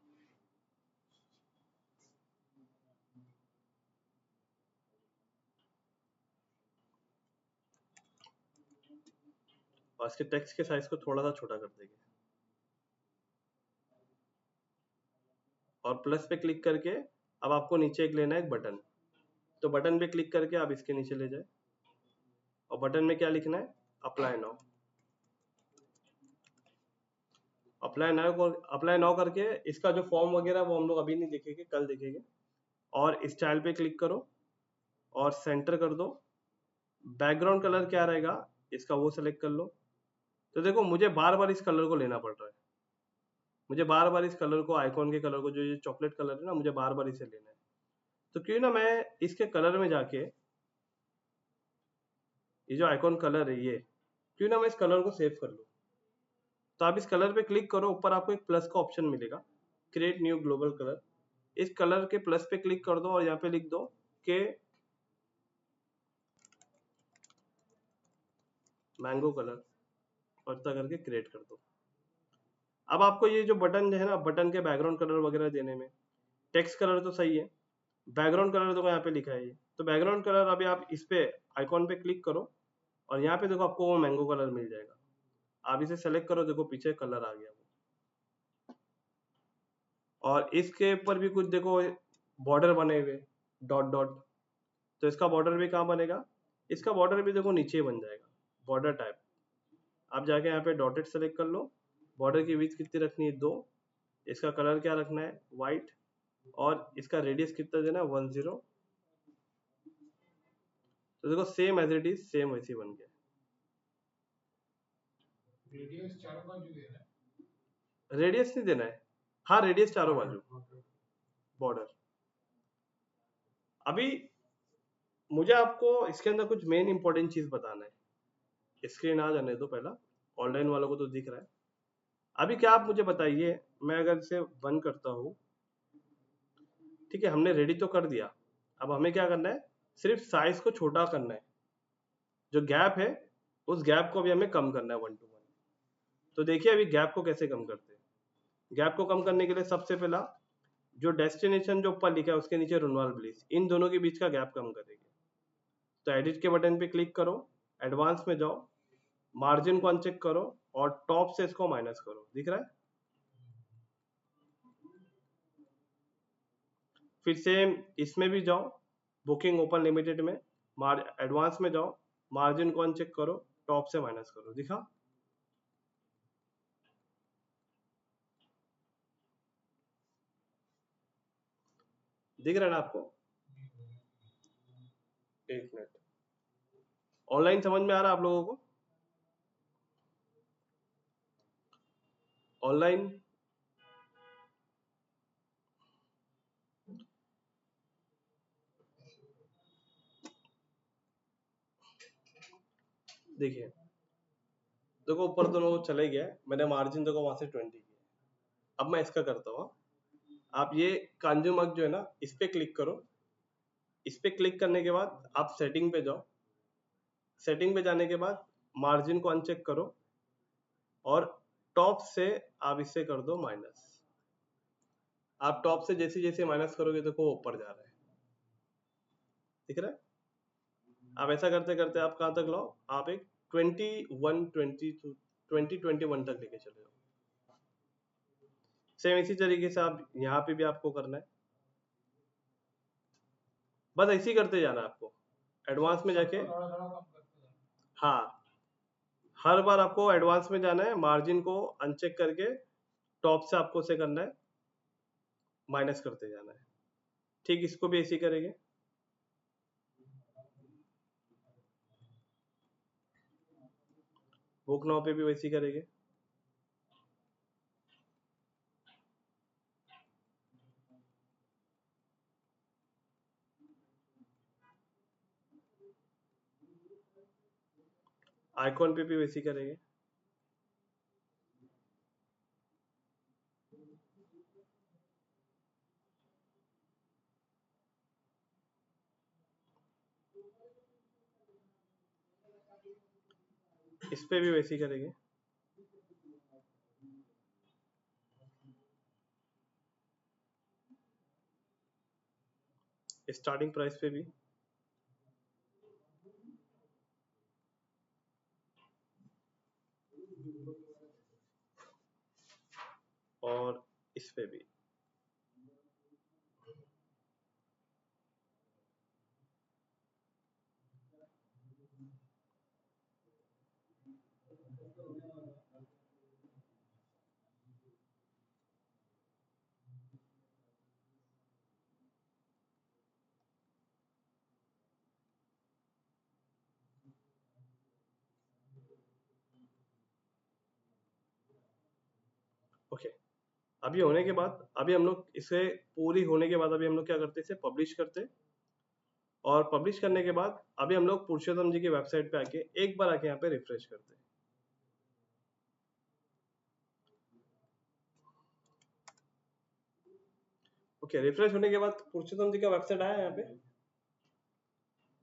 और इसके टेक्स्ट के साइज को थोड़ा सा छोटा कर देंगे, और प्लस पे क्लिक करके अब आपको नीचे एक लेना है एक बटन। तो बटन पे क्लिक करके आप इसके नीचे ले जाए, और बटन में क्या लिखना है? Apply now. अप्लाई नाउ करके इसका जो फॉर्म वगैरह वो हम लोग अभी नहीं देखेंगे, कल देखेंगे। और स्टाइल पे क्लिक करो और सेंटर कर दो। बैकग्राउंड कलर क्या रहेगा इसका वो सेलेक्ट कर लो। तो देखो मुझे बार बार इस कलर को लेना पड़ रहा है, मुझे बार बार इस कलर को, आइकॉन के कलर को, जो ये चॉकलेट कलर है ना, मुझे बार बार इसे लेना है। तो क्यों ना मैं इसके कलर में जाके, ये जो आइकॉन कलर है ये, क्यों ना मैं इस कलर को सेव कर लूं। तो आप इस कलर पे क्लिक करो, ऊपर आपको एक प्लस का ऑप्शन मिलेगा, क्रिएट न्यू ग्लोबल कलर। इस कलर के प्लस पे क्लिक कर दो और यहाँ पे लिख दो कि मैंगो कलर, और इतना करके क्रिएट कर दो। अब आपको ये जो बटन जो है ना, बटन के बैकग्राउंड कलर वगैरह देने में, टेक्स्ट कलर तो सही है, बैकग्राउंड कलर देखो यहाँ पे लिखा है ये, तो बैकग्राउंड कलर अभी आप इस पे आइकॉन पे क्लिक करो और यहाँ पे देखो आपको वो मैंगो कलर मिल जाएगा, आप इसे सेलेक्ट करो, देखो पीछे कलर आ गया वो। और इसके ऊपर भी कुछ देखो बॉर्डर बने हुए डॉट डॉट, तो इसका बॉर्डर भी कहाँ बनेगा, इसका बॉर्डर भी देखो नीचे बन जाएगा, बॉर्डर टाइप। आप जाके यहाँ पे डॉटेड सेलेक्ट कर लो, बॉर्डर की विड्थ कितनी रखनी है 2, इसका कलर क्या रखना है व्हाइट, और इसका रेडियस कितना देना है 10। तो देखो same as it is same वैसी बन गया। रेडियस चारों बाजू देना है। रेडियस नहीं देना है, हाँ रेडियस चारों बाजू बॉर्डर। अभी मुझे आपको इसके अंदर कुछ मेन इंपॉर्टेंट चीज बताना है, स्क्रीन आ जाने दो पहला, ऑनलाइन वालों को तो दिख रहा है। अभी क्या आप मुझे बताइए, मैं अगर इसे बंद करता हूँ, ठीक है हमने रेडी तो कर दिया, अब हमें क्या करना है, सिर्फ साइज को छोटा करना है, जो गैप है उस गैप को भी हमें कम करना है 1 to 1। तो देखिए अभी गैप को कैसे कम करते हैं। गैप को कम करने के लिए सबसे पहला जो डेस्टिनेशन जो ऊपर लिखा है उसके नीचे रुनवाल ब्लिस, इन दोनों के बीच का गैप कम करेंगे। तो एडिट के बटन पे क्लिक करो, एडवांस में जाओ, मार्जिन को अनचेक करो और टॉप से इसको माइनस करो, दिख रहा है। फिर सेम इसमें भी जाओ, बुकिंग ओपन लिमिटेड में एडवांस में जाओ, मार्जिन को अनचेक करो, टॉप से माइनस करो, दिखा। दिख रहा है ना आपको, एक मिनट, ऑनलाइन समझ में आ रहा है आप लोगों को, ऑनलाइन। देखिए देखो ऊपर दोनों चले गया, मैंने मार्जिन देखो वहां से 20 किया। अब मैं इसका करता हूँ, आप ये कंज्यूमर जो है ना इस पे क्लिक करो, इस पे क्लिक करने के बाद आप सेटिंग पे जाओ, सेटिंग पे जाने के बाद मार्जिन को अनचेक करो और टॉप से आप इसे कर दो माइनस। आप टॉप से जैसे जैसे माइनस करोगे देखो वो ऊपर जा रहा है, दिख रहा है। आप ऐसा करते करते आप कहाँ तक लाओ, आप एक 2021 तक लेके चले जाओ। सेम इसी तरीके से आप यहाँ पे भी आपको करना है, बस ऐसे ही करते जाना है आपको, एडवांस में जाके। थोड़ा थोड़ा कम करते जाना। हाँ हर बार आपको एडवांस में जाना है, मार्जिन को अनचेक करके टॉप से आपको उसे करना है, माइनस करते जाना है। ठीक इसको भी ऐसे ही करेंगे। बुक नाउ पे भी वैसे ही करेंगे। आइकॉन पे भी वैसे ही करेंगे। इस पे भी वैसे ही करेंगे। स्टार्टिंग प्राइस पे भी, और इस पे भी। ओके अभी होने के बाद, अभी हम लोग इसे पूरी होने के बाद अभी हम लोग क्या करते हैं, इसे पब्लिश करते हैं। और पब्लिश करने के बाद अभी हम लोग पुरुषोत्तम जी की वेबसाइट पे आके एक बार आके यहाँ पे रिफ्रेश करते हैं। ओके रिफ्रेश होने के बाद पुरुषोत्तम जी का वेबसाइट आया यहाँ पे?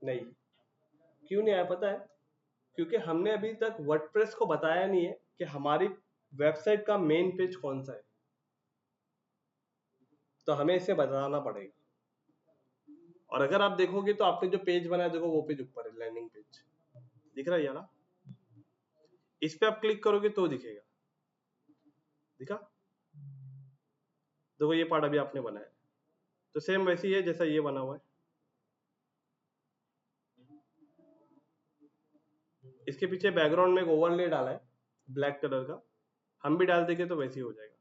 नहीं, क्यों नहीं आया पता है? क्योंकि हमने अभी तक वर्डप्रेस को बताया नहीं है कि हमारी वेबसाइट का मेन पेज कौन सा है, तो हमें इसे बताना पड़ेगा। और अगर आप देखोगे तो आपने जो पेज बनाया देखो वो पेज ऊपर है, लैंडिंग पेज दिख रहा है ये ना, इस पे आप क्लिक करोगे तो दिखेगा, दिखा, देखो ये पार्ट अभी आपने बनाया, तो सेम वैसे ही है जैसा ये बना हुआ है। इसके पीछे बैकग्राउंड में एक ओवरले डाला है ब्लैक कलर का, हम भी डाल देंगे तो वैसे ही हो जाएगा,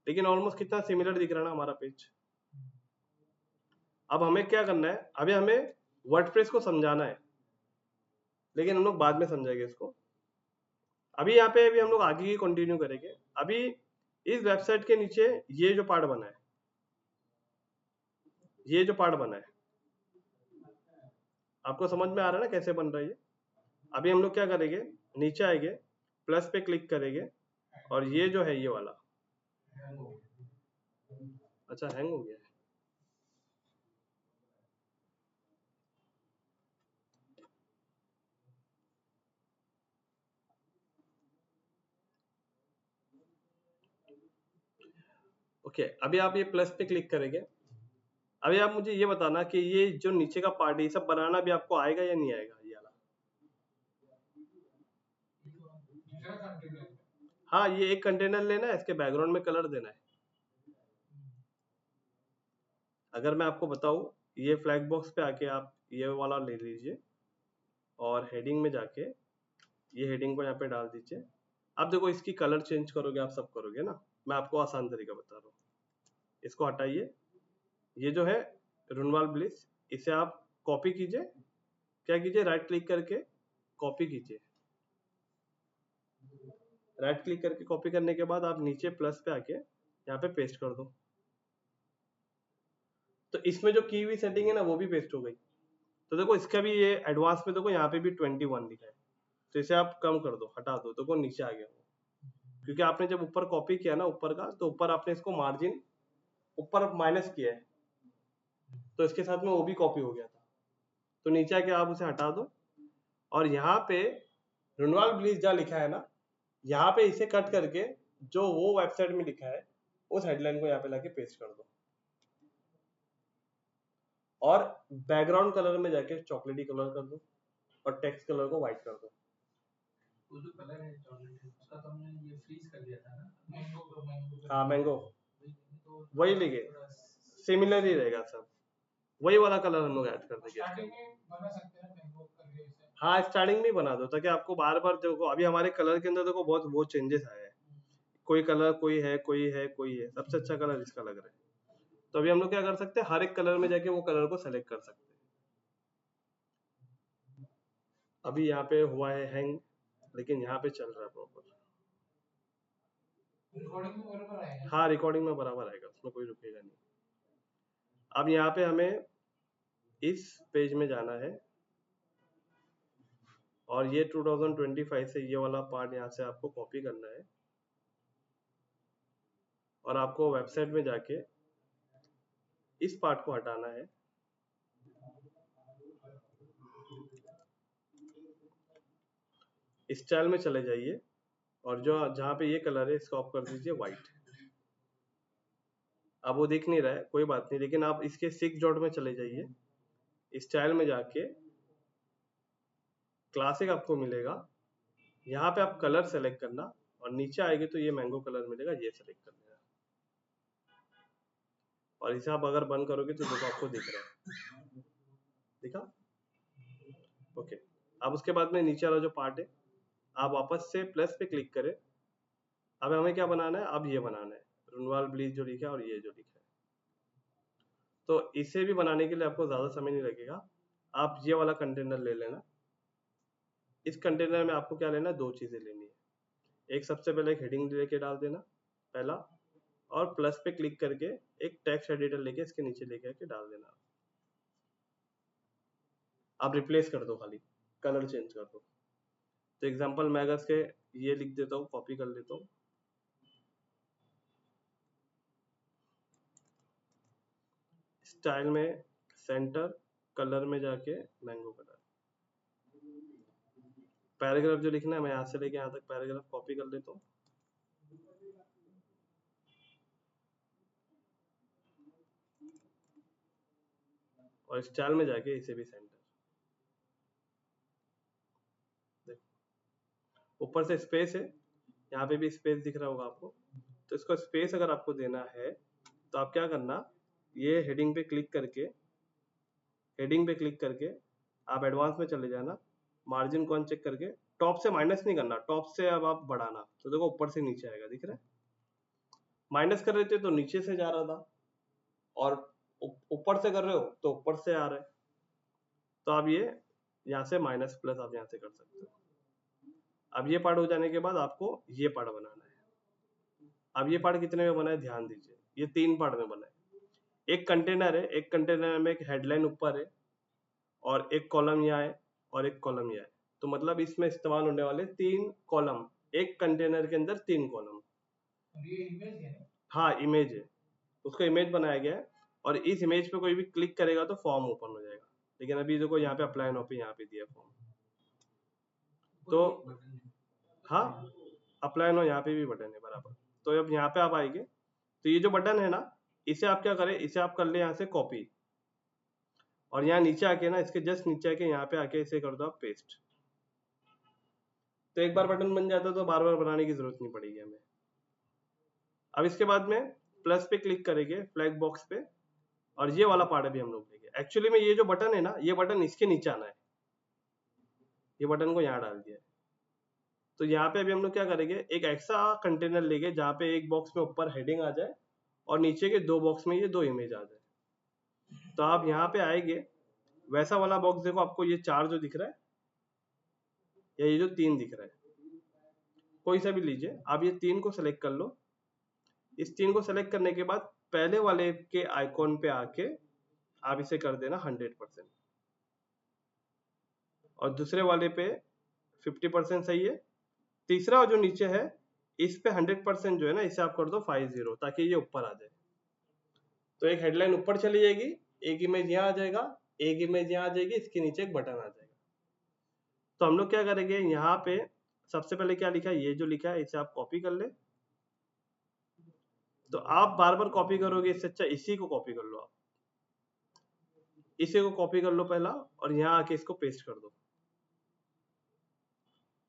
लेकिन ऑलमोस्ट कितना सिमिलर दिख रहा है ना हमारा पेज। अब हमें क्या करना है, अभी हमें वर्डप्रेस को समझाना है, लेकिन हम लोग बाद में समझाएंगे इसको। अभी यहाँ पे अभी हम लोग आगे ही कंटिन्यू करेंगे। अभी इस वेबसाइट के नीचे ये जो पार्ट बना है, ये जो पार्ट बना है आपको समझ में आ रहा है ना कैसे बन रहा है ये। अभी हम लोग क्या करेंगे, नीचे आएंगे, प्लस पे क्लिक करेंगे, और ये जो है ये वाला, अच्छा हैंग हो गया है, ओके। अभी आप ये प्लस पे क्लिक करेंगे। अभी आप मुझे ये बताना कि ये जो नीचे का पार्ट है ये सब बनाना भी आपको आएगा या नहीं आएगा ये वाला। दूसरा कंटेनर हाँ, ये एक कंटेनर लेना है, इसके बैकग्राउंड में कलर देना है। अगर मैं आपको बताऊं, ये फ्लैग बॉक्स पे आके आप ये वाला ले लीजिए, और हेडिंग में जाके ये हेडिंग को यहाँ पे डाल दीजिए। अब देखो इसकी कलर चेंज करोगे, आप सब करोगे ना, मैं आपको आसान तरीका बता रहा हूँ। इसको हटाइए, ये जो है रुनवाल ब्लिस, इसे आप कॉपी कीजिए, क्या कीजिए, राइट क्लिक करके कॉपी कीजिए। राइट क्लिक करके कॉपी करने के बाद आप नीचे प्लस पे आके यहाँ पे पेस्ट कर दो, तो इसमें जो की हुई सेटिंग है ना वो भी पेस्ट हो गई। तो देखो इसका भी ये एडवांस में देखो यहाँ पे भी 21 लिखा है, तो इसे आप कम कर दो, हटा दो, देखो नीचे आ गया वो, क्योंकि आपने जब ऊपर कॉपी किया ना ऊपर का, तो ऊपर आपने इसको मार्जिन ऊपर माइनस किया है, तो इसके साथ में वो भी कॉपी हो गया था, तो नीचे आके आप उसे हटा दो, और यहाँ पे रुनवाल ब्लिस जहाँ लिखा है ना, यहाँ पे इसे कट करके जो वो वेबसाइट में लिखा है उस हेडलाइन को यहाँ पे लाके पेस्ट कर दो, और बैकग्राउंड कलर में जाके चॉकलेटी कलर कर दो, और टेक्स्ट कलर को व्हाइट कर दो। वो जो कलर है चॉकलेट उसका तो हमने ये फ्रीज कर दिया था ना, मैंगो हाँ मैंगो, तो वही लेंगे, सिमिलर ही रहेगा सब, वही वाला कलर हम लोग ऐड कर देंगे। स्टार्टिंग में बना सकते हैं मैंगो करके इसे। हाँ स्टार्टिंग में बना दो, ताकि आपको बार बार देखो, अभी हमारे कलर के अंदर देखो बहुत वो चेंजेस आए हैं, कोई कलर कोई है कोई है कोई है, सबसे अच्छा कलर इसका लग रहा है, तो अभी हम लोग क्या कर सकते हैं, हर एक कलर में जाके वो कलर को सेलेक्ट कर सकते हैं। अभी यहाँ पे हुआ है हैंग, लेकिन यहाँ पे चल रहा है प्रॉपर। रिकॉर्डिंग में बराबर आएगा। हाँ रिकॉर्डिंग में बराबर आएगा, उसमें कोई रुकेगा नहीं। अब यहाँ पे हमें इस पेज में जाना है, और ये 2025 से ये वाला पार्ट यहाँ से आपको कॉपी करना है, और आपको वेबसाइट में जाके इस पार्ट को हटाना है, स्टाइल में चले जाइए, और जो जहाँ पे ये कलर है इसको ऑफ कर दीजिए व्हाइट। अब वो दिख नहीं रहा है, कोई बात नहीं, लेकिन आप इसके 6 डॉट में चले जाइए, स्टाइल में जाके क्लासिक आपको मिलेगा, यहाँ पे आप कलर सेलेक्ट करना, और नीचे आएगी तो ये मैंगो कलर मिलेगा, ये सेलेक्ट कर लेना, और इसे आप अगर बंद करोगे तो देखो आपको दिख रहा है, दिखा, ओके। अब उसके बाद में नीचे वाला जो पार्ट है, आप वापस से प्लस पे क्लिक करें। अब हमें क्या बनाना है, अब ये बनाना है रुनवाल ब्लिस जो लिखा है और ये जो लिखा है, तो इसे भी बनाने के लिए आपको ज्यादा समय नहीं लगेगा। आप ये वाला कंटेनर ले लेना, इस कंटेनर में आपको क्या लेना है, 2 चीजें लेनी है। एक सबसे पहले एक हेडिंग लेके डाल देना पहला, और प्लस पे क्लिक करके एक टेक्स्ट एडिटर लेके इसके नीचे लेके आके डाल देना। आप रिप्लेस कर दो, खाली कलर चेंज कर दो। तो एग्जांपल मैं अगर इसके ये लिख देता हूँ, कॉपी कर लेता हूँ, स्टाइल में सेंटर, कलर में जाके मैंगो कलर, पैराग्राफ जो लिखना है मैं यहाँ से लेके यहाँ तक पैराग्राफ कॉपी कर लेता हूँ, और स्टाइल में जाके इसे भी सेंटर। ऊपर से स्पेस है, यहाँ पे भी स्पेस दिख रहा होगा आपको। तो इसको स्पेस अगर आपको देना है तो आप क्या करना, ये हेडिंग पे क्लिक करके आप एडवांस में चले जाना, मार्जिन को अनचेक करके टॉप से माइनस नहीं करना, टॉप से अब आप बढ़ाना। तो देखो ऊपर से नीचे आएगा, दिख रहा है। माइनस कर रहे थे तो नीचे से जा रहा था, और ऊपर से कर रहे हो तो ऊपर से आ रहा है। तो आप ये यहाँ से माइनस प्लस आप यहाँ से कर सकते हो। अब ये पार्ट हो जाने के बाद आपको ये पार्ट बनाना है। अब ये पार्ट कितने में बना है ध्यान दीजिए, ये 3 पार्ट में बना है। एक कंटेनर है, एक कंटेनर में एक हेडलाइन ऊपर है, और एक कॉलम यहाँ है, और एक कॉलम यहाँ है। तो मतलब इसमें इस्तेमाल होने वाले 3 कॉलम, एक कंटेनर के अंदर 3 कॉलम। और ये इमेज है। हाँ इमेज है, उसको इमेज बनाया गया है, और इस इमेज पे कोई भी क्लिक करेगा तो फॉर्म ओपन हो जाएगा। लेकिन अभी देखो यहाँ पे अप्लाई नाउ पे यहाँ पे दिया फॉर्म, तो हाँ अप्लाई नाउ यहाँ पे भी बटन है बराबर। तो अब यहाँ पे आप आएंगे तो ये जो बटन है ना, इसे आप क्या करें, इसे आप कर ले यहाँ से कॉपी, और यहाँ नीचे आके ना, इसके जस्ट नीचे आके यहाँ पे आके इसे कर दो आप पेस्ट। तो एक बार बटन बन जाता है तो बार बार बनाने की जरूरत नहीं पड़ेगी हमें। अब इसके बाद में प्लस पे क्लिक करेंगे फ्लैग बॉक्स पे, और ये वाला पार्ट अभी हम लोग लेंगे। एक्चुअली में ये जो बटन है ना, ये बटन इसके नीचे आना है, ये बटन को यहाँ डाल दिया है। तो यहाँ पे अभी हम लोग क्या करेंगे, एक ऐसा कंटेनर लेंगे जहाँ पे एक बॉक्स में ऊपर हेडिंग आ जाए और नीचे के 2 बॉक्स में ये 2 इमेज आ जाए। तो आप यहाँ पे आएंगे, वैसा वाला बॉक्स देखो आपको, ये 4 जो दिख रहा है या ये जो 3 दिख रहा है, कोई सा भी लीजिए। आप ये 3 को सेलेक्ट कर लो। इस 3 को सेलेक्ट करने के बाद पहले वाले के आइकॉन पे आके आप इसे कर देना 100%, और दूसरे वाले पे 50% सही है। तीसरा जो नीचे है इस पे 100% जो है ना, इसे आप कर दो 50, ताकि ये ऊपर आ जाए। तो एक हेडलाइन ऊपर चली जाएगी, एक इमेज यहाँ आ जाएगा, एक इमेज यहाँ आ जाएगी, इसके नीचे एक बटन आ जाएगा। तो हम लोग क्या करेंगे, यहाँ पे सबसे पहले क्या लिखा है, ये जो लिखा है इसे आप कॉपी कर ले। तो आप बार बार कॉपी करोगे, इससे अच्छा इसी को कॉपी कर लो। आप इसी को कॉपी कर लो पहला, और यहाँ आके इसको पेस्ट कर दो,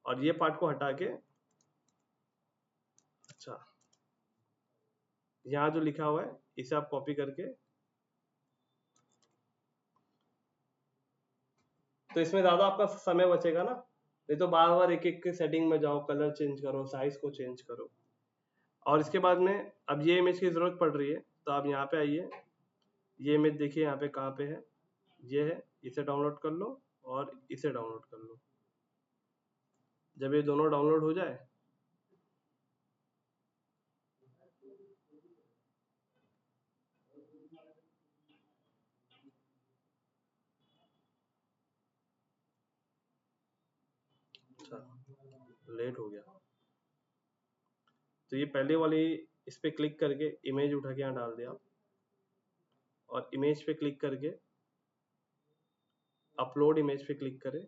और ये पार्ट को हटा के, अच्छा यहाँ जो लिखा हुआ है इसे आप कॉपी करके, तो इसमें ज्यादा आपका समय बचेगा ना, नहीं तो बार बार एक एक के सेटिंग में जाओ, कलर चेंज करो, साइज को चेंज करो। और इसके बाद में अब ये इमेज की जरूरत पड़ रही है, तो आप यहाँ पे आइए, ये इमेज देखिए यहाँ पे कहाँ पे है, ये है, इसे डाउनलोड कर लो और इसे डाउनलोड कर लो। जब ये दोनों डाउनलोड हो जाए, अच्छा लेट हो गया, तो ये पहले वाली इस पे क्लिक करके इमेज उठा के यहाँ डाल दिया, और इमेज पे क्लिक करके अपलोड इमेज पे क्लिक करें,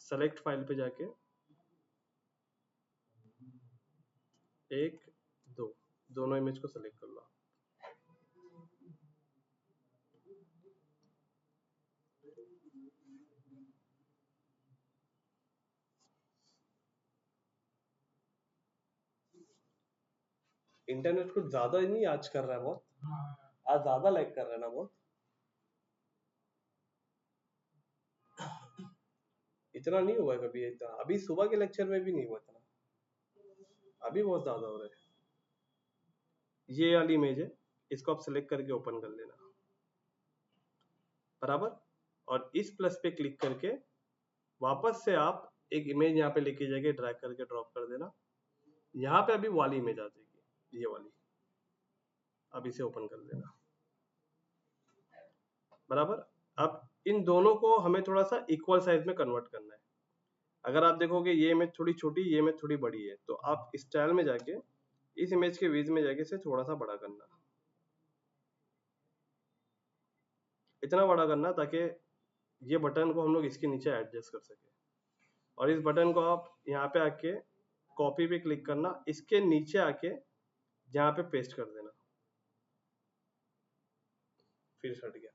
सेलेक्ट फाइल पे जाके 1 2 दोनों इमेज को सेलेक्ट कर लो। इंटरनेट कुछ ज्यादा ही नहीं आज कर रहा है बहुत, आज ज्यादा लैग कर रहा है ना बहुत। इतना नहीं हुआ कभी, इतना अभी सुबह के लेक्चर में भी नहीं हुआ इतना, अभी बहुत ज्यादा हो रहा है। ये वाली इमेज है, इसको आप सेलेक्ट करके ओपन कर लेना बराबर, और इस प्लस पे क्लिक करके वापस से आप एक इमेज यहाँ पे लेके जाके ड्रैग करके ड्रॉप कर देना। यहाँ पे अभी वाली इमेज आ जाएगी, ये वाली, अब इसे ओपन कर लेना बराबर। अब इन दोनों को हमें थोड़ा सा इक्वल साइज में कन्वर्ट करना है। अगर आप देखोगे ये इमेज थोड़ी छोटी, ये इमेज थोड़ी बड़ी है, तो आप स्टाइल में जाके इस इमेज के बीच में जाके इसे थोड़ा सा बड़ा करना, इतना बड़ा करना ताकि ये बटन को हम लोग इसके नीचे एडजस्ट कर सके। और इस बटन को आप यहाँ पे आके कॉपी पे क्लिक करना, इसके नीचे आके यहाँ पे पेस्ट कर देना, फिर हट गया।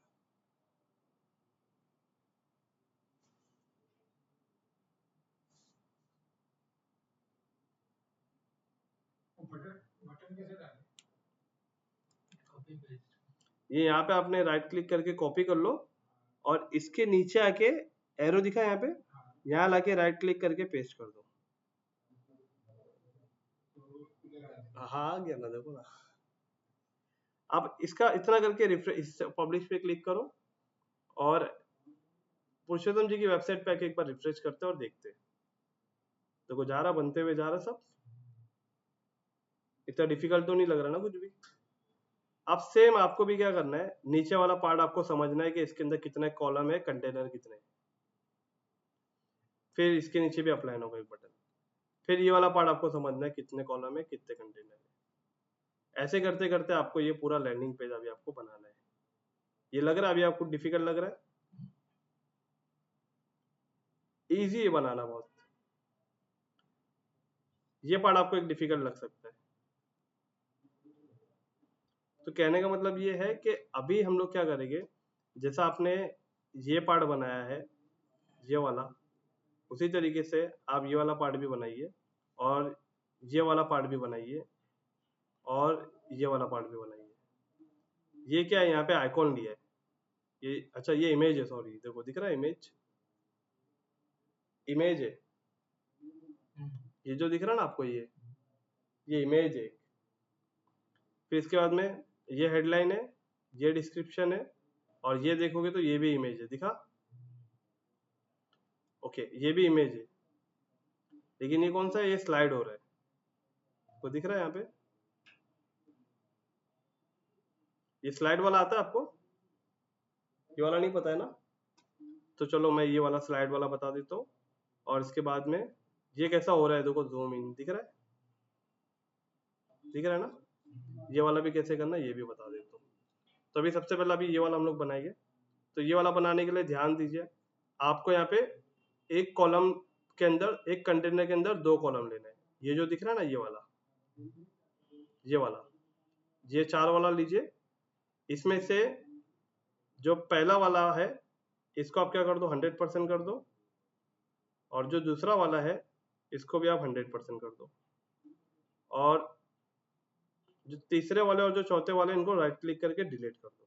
बटन कैसे डालें? Copy paste. ये यहाँ पे आपने राइट क्लिक करके कॉपी कर लो और इसके नीचे आके एरो दिखा यहाँ पे, यहाँ लाके राइट क्लिक करके पेस्ट कर दो। हाँ आ गया ना, देखो ना। अब इसका इतना करके रिफ्रेश, पब्लिश पे क्लिक करो और पुरुषोत्तम जी की वेबसाइट पे एक बार रिफ्रेश करते हैं और देखते हैं। देखो जा रहा, बनते हुए जा रहा सब। इतना डिफिकल्ट तो नहीं लग रहा ना कुछ भी। अब सेम आपको भी क्या करना है, नीचे वाला पार्ट आपको समझना है कि इसके अंदर कितने कॉलम है, कंटेनर कितने हैं। फिर इसके नीचे भी अप्लाई होगा एक बटन। फिर ये वाला पार्ट आपको समझना है कितने कॉलम है, कितने कंटेनर है। ऐसे करते करते आपको ये पूरा लैंडिंग पेज अभी आपको बनाना है। ये लग रहा है अभी आपको डिफिकल्ट लग रहा है? इजी है बनाना बहुत। ये पार्ट आपको एक डिफिकल्ट लग सकता है। तो कहने का मतलब ये है कि अभी हम लोग क्या करेंगे, जैसा आपने ये पार्ट बनाया है ये वाला, उसी तरीके से आप ये वाला पार्ट भी बनाइए और ये वाला पार्ट भी बनाइए और ये वाला पार्ट भी बनाइए। ये क्या है, यहाँ पे आइकॉन दिया है ये। अच्छा ये इमेज है, सॉरी, देखो दिख रहा है इमेज, इमेज है ये जो दिख रहा है ना आपको, ये इमेज है। फिर इसके बाद में ये हेडलाइन है, ये डिस्क्रिप्शन है और ये देखोगे तो ये भी इमेज है, दिखा? ओके ये भी इमेज है, लेकिन ये कौन सा है, ये स्लाइड हो रहा है, वो दिख रहा है यहाँ पे। ये स्लाइड वाला आता है आपको, ये वाला नहीं पता है ना? तो चलो मैं ये वाला स्लाइड वाला बता देता हूँ। और इसके बाद में ये कैसा हो रहा है, देखो जूम इन दिख रहा है, दिख रहा है ना? ये वाला भी कैसे करना है ये भी बता देता हूँ। तो अभी सबसे पहले अभी ये वाला हम लोग बनाएंगे। तो ये वाला बनाने के लिए ध्यान दीजिए, आपको यहाँ पे एक कॉलम के अंदर, एक कंटेनर के अंदर 2 कॉलम लेना है। ये जो दिख रहा है ना, ये वाला, ये 4 वाला लीजिए। इसमें से जो पहला वाला है इसको आप क्या कर दो, 100% कर दो। और जो दूसरा वाला है इसको भी आप 100% कर दो। और जो तीसरे वाले और जो चौथे वाले, इनको राइट क्लिक करके डिलीट कर दो।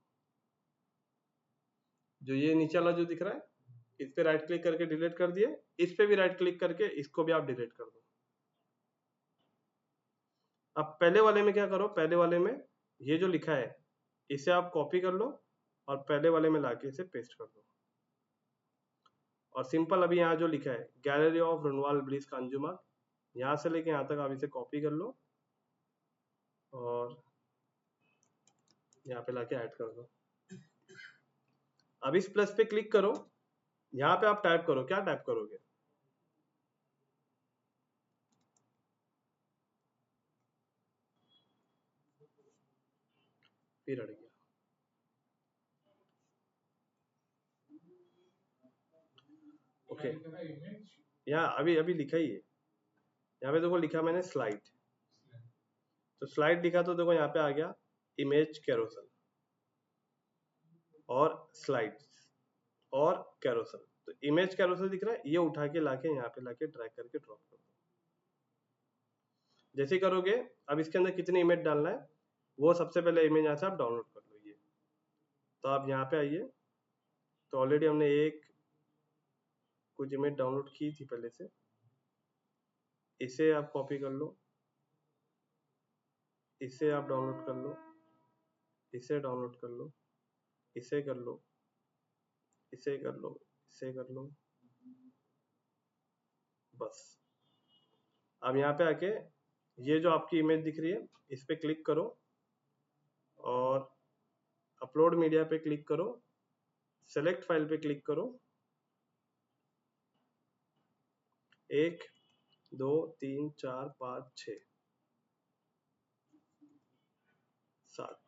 जो ये नीचे वाला जो दिख रहा है, इस पे राइट क्लिक करके डिलीट कर दिए। इस पे भी राइट क्लिक करके इसको भी आप डिलीट कर दो। अब पहले वाले में क्या करो, पहले वाले में ये जो लिखा है इसे आप कॉपी कर लो और पहले वाले में लाके इसे पेस्ट कर दो। और सिंपल अभी यहाँ जो लिखा है गैलरी ऑफ रनवाल ब्रिज कांजुमार्ग, यहाँ से लेके यहाँ तक आप इसे कॉपी कर लो और यहाँ पे लाके ऐड कर दो। अब इस प्लस पे क्लिक करो, यहाँ पे आप टाइप करो, क्या टाइप करोगे? फिर अड़ गया। ओके यहाँ अभी अभी लिखा ही है, यहाँ पे देखो लिखा मैंने स्लाइड। तो स्लाइड लिखा तो देखो यहाँ पे आ गया इमेज कैरोसल और स्लाइड्स और कैरोसल। तो इमेज कैरोसल दिख रहा है, ये उठा के लाके यहाँ पे लाके ड्रैग करके ड्रॉप कर दो। जैसे करोगे, अब इसके अंदर कितनी इमेज डालना है वो सबसे पहले इमेज यहाँ से आप डाउनलोड कर लो। ये तो आप यहाँ पे आइए, तो ऑलरेडी हमने एक कुछ इमेज डाउनलोड की थी पहले से, इसे आप कॉपी कर लो, इसे आप डाउनलोड कर लो, इसे डाउनलोड कर लो, इसे कर लो, इसे कर लो, इसे कर लो, बस। अब यहाँ पे आके ये जो आपकी इमेज दिख रही है इस पे क्लिक करो और अपलोड मीडिया पे क्लिक करो, सेलेक्ट फाइल पे क्लिक करो, 1 2 3 4 5 6 7।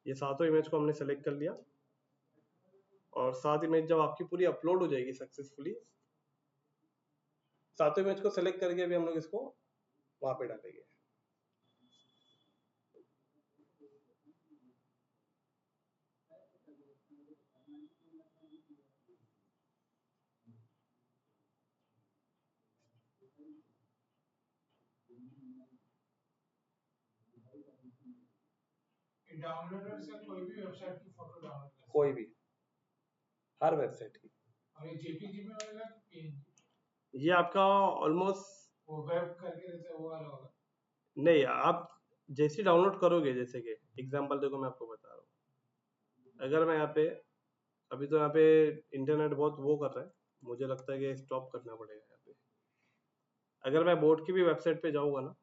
ये सातों इमेज को हमने सेलेक्ट कर लिया और 7 इमेज जब आपकी पूरी अपलोड हो जाएगी सक्सेसफुली, सातों इमेज को सेलेक्ट करके भी हम लोग इसको वहां पे डालेंगे। डाउनलोडर से कोई भी वेबसाइट की फोटो डाउनलोड कर कोई भी, हर वेबसाइट की। सकते हैं। और ये जेपीजी में होगा कि पीएनजी? ये आपका ऑलमोस्ट, वो वेब करके जैसे वो वाला होगा। नहीं, आप जैसे डाउनलोड करोगे, जैसे कि एग्जांपल देखो मैं आपको बता रहा हूँ, अगर मैं यहाँ पे, अभी तो यहाँ पे इंटरनेट बहुत वो कर रहा है, मुझे लगता है कि स्टॉप करना पड़ेगा यहाँ पे। अगर मैं बोट की भी वेबसाइट पे जाऊँगा ना,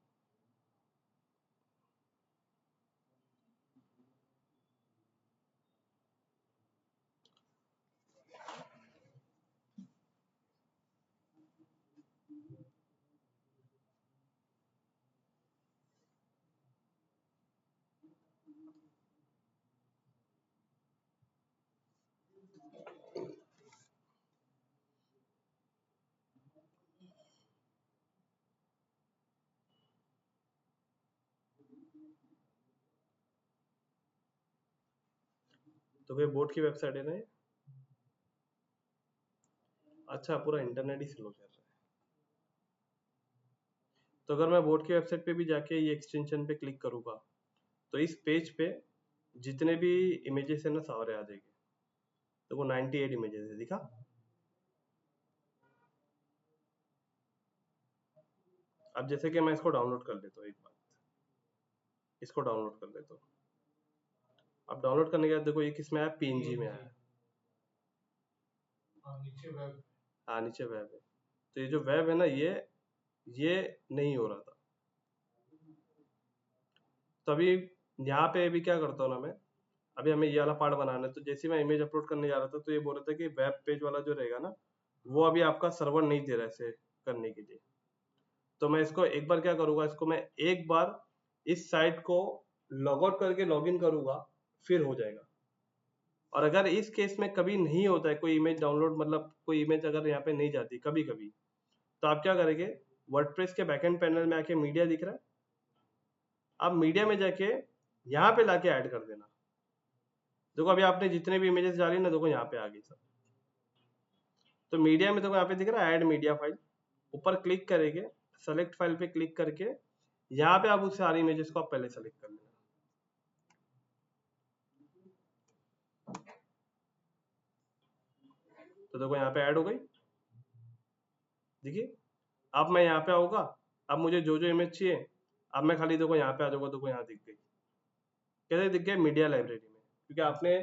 तो फिर बोट की वेबसाइट है ना ये। अच्छा, पूरा इंटरनेट ही स्लो चल रहा है। तो अगर मैं बोट की वेबसाइट पे भी जाके ये एक्सटेंशन पे क्लिक करूँगा, तो इस पेज पे जितने भी इमेजेस है ना सारे आ जाएंगे। तो वो 98 इमेजेस है, दिखा। अब जैसे कि मैं इसको डाउनलोड कर लेता हूँ, एक बार इसको डाउनलोड कर लेता हूँ। अब डाउनलोड करने के बाद देखो ये किस में आया, पीएनजी में आया। और नीचे वेब। हाँ, नीचे वेब है। तो ये जो वेब है ना, ये नहीं हो रहा था। तो अभी यहाँ पे भी क्या करता हूँ ना मैं, अभी हमें ये वाला पार्ट बनाना है, तो जैसे मैं इमेज अपलोड करने जा रहा था तो ये बोल रहा था कि वेब पेज वाला जो रहेगा ना, वो अभी आपका सर्वर नहीं दे रहा है ऐसे करने के लिए। तो मैं इसको एक बार क्या करूँगा, इसको मैं एक बार इस साइट को लॉग आउट करके लॉग इन करूँगा, फिर हो जाएगा। और अगर इस केस में कभी नहीं होता है कोई इमेज डाउनलोड, मतलब कोई इमेज अगर यहाँ पे नहीं जाती कभी कभी, तो आप क्या करेंगे, वर्डप्रेस के बैकएंड पैनल में आके मीडिया दिख रहा है, आप मीडिया में जाके यहाँ पे लाके ऐड कर देना। देखो अभी आपने जितने भी इमेजेस डाली ना, देखो यहाँ पे आ गई सब। तो मीडिया में देखो यहाँ पे दिख रहा है ऐड मीडिया फाइल, ऊपर क्लिक करेंगे, सेलेक्ट फाइल पे क्लिक करके यहाँ पे आप उस सारी इमेजेस को आप पहले सेलेक्ट कर लेना। तो देखो यहाँ पे ऐड हो गई, देखिए। अब मैं यहाँ पे आऊंगा, अब मुझे जो जो इमेज चाहिए, अब मैं खाली देखो यहाँ पे आ जाऊंगा, देखो यहाँ दिख गई। कैसे दिख गया, मीडिया लाइब्रेरी में, क्योंकि आपने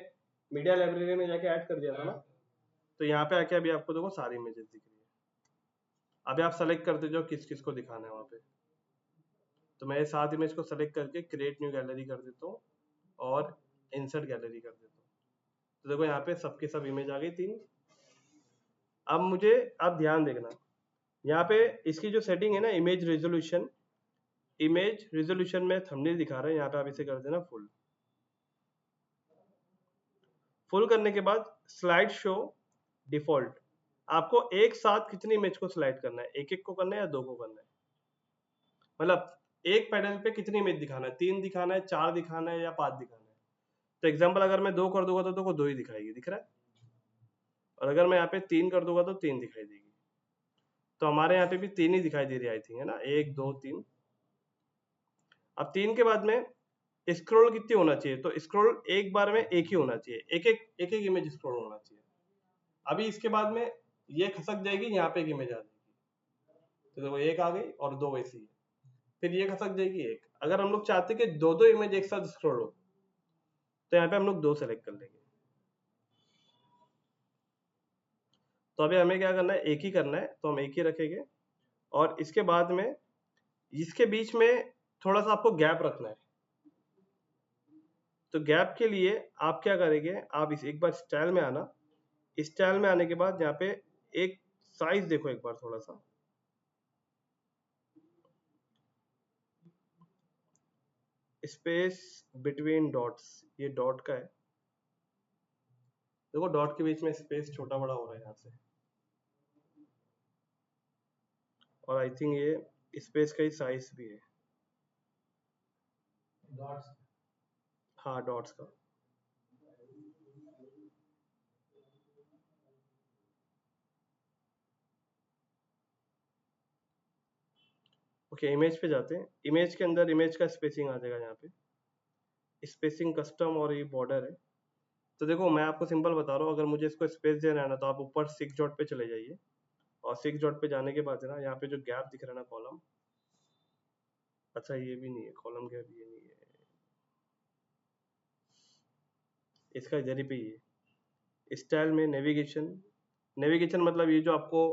मीडिया लाइब्रेरी में जाके ऐड कर दिया था ना। तो यहाँ पे आके अभी आपको देखो सारी इमेजेस दिख रही है। अभी आप सेलेक्ट करते जाओ किस किस को दिखाना है वहाँ पे। तो मैं ये 7 इमेज को सेलेक्ट करके क्रिएट न्यू गैलरी कर देता हूँ और इंसर्ट गैलरी कर देता हूँ। तो देखो यहाँ पे सबके सब इमेज आ गई 3। अब मुझे, आप ध्यान देखना, यहाँ पे इसकी जो सेटिंग है ना, इमेज रेजोल्यूशन में थंबनेल दिखा रहा है, यहाँ पे आप इसे कर देना फुल करने के बाद स्लाइड शो डिफॉल्ट। आपको एक साथ कितनी इमेज को स्लाइड करना है, एक एक को करना है या 2 को करना है, मतलब एक पैनल पे कितनी इमेज दिखाना है, 3 दिखाना है, 4 दिखाना है या 5 दिखाना है। तो एग्जांपल अगर मैं 2 कर दूंगा तो 2 ही दिखाएगी, दिख रहा है। और अगर मैं यहाँ पे 3 कर दूंगा तो 3 दिखाई देगी। तो हमारे यहाँ पे भी 3 ही दिखाई दे रही है, आई थिंक, है ना, 1 2 3। अब 3 के बाद में स्क्रॉल कितनी होना चाहिए, तो स्क्रॉल एक बार में एक ही होना चाहिए, एक एक इमेज स्क्रॉल होना चाहिए। अभी इसके बाद में ये खसक जाएगी, यहाँ पे एक इमेज आ जाएगी। तो देखो एक आ गई और 2 वैसी है, फिर ये खसक जाएगी एक। अगर हम लोग चाहते कि 2 इमेज एक साथ स्क्रॉल हो, तो यहाँ पे हम लोग 2 सेलेक्ट कर लेंगे। तो अभी हमें क्या करना है, एक ही करना है, तो हम एक ही रखेंगे। और इसके बाद में इसके बीच में थोड़ा सा आपको गैप रखना है। तो गैप के लिए आप क्या करेंगे, आप इस एक बार स्टाइल में आना, स्टाइल में आने के बाद यहाँ पे एक साइज देखो एक बार थोड़ा सा, स्पेस बिटवीन डॉट्स, ये डॉट का है, देखो डॉट के बीच में स्पेस छोटा बड़ा हो रहा है यहाँ से। और आई थिंक ये स्पेस का ही साइज भी है, डॉट्स। हाँ डॉट्स का। ओके, इमेज पे जाते हैं। इमेज के अंदर इमेज का स्पेसिंग आ जाएगा यहाँ पे, स्पेसिंग कस्टम और ये बॉर्डर है। तो देखो मैं आपको सिंपल बता रहा हूँ, अगर मुझे इसको स्पेस देना है ना तो आप ऊपर 6 डॉट पे चले जाइए, और 6 डॉट पे जाने के बाद है ना यहाँ पे जो गैप दिख रहा है ना कॉलम, अच्छा ये भी नहीं है कॉलम गैप, ये नहीं है, इसका इधर ही पे ही है। स्टाइल में नेविगेशन, नेविगेशन मतलब ये जो आपको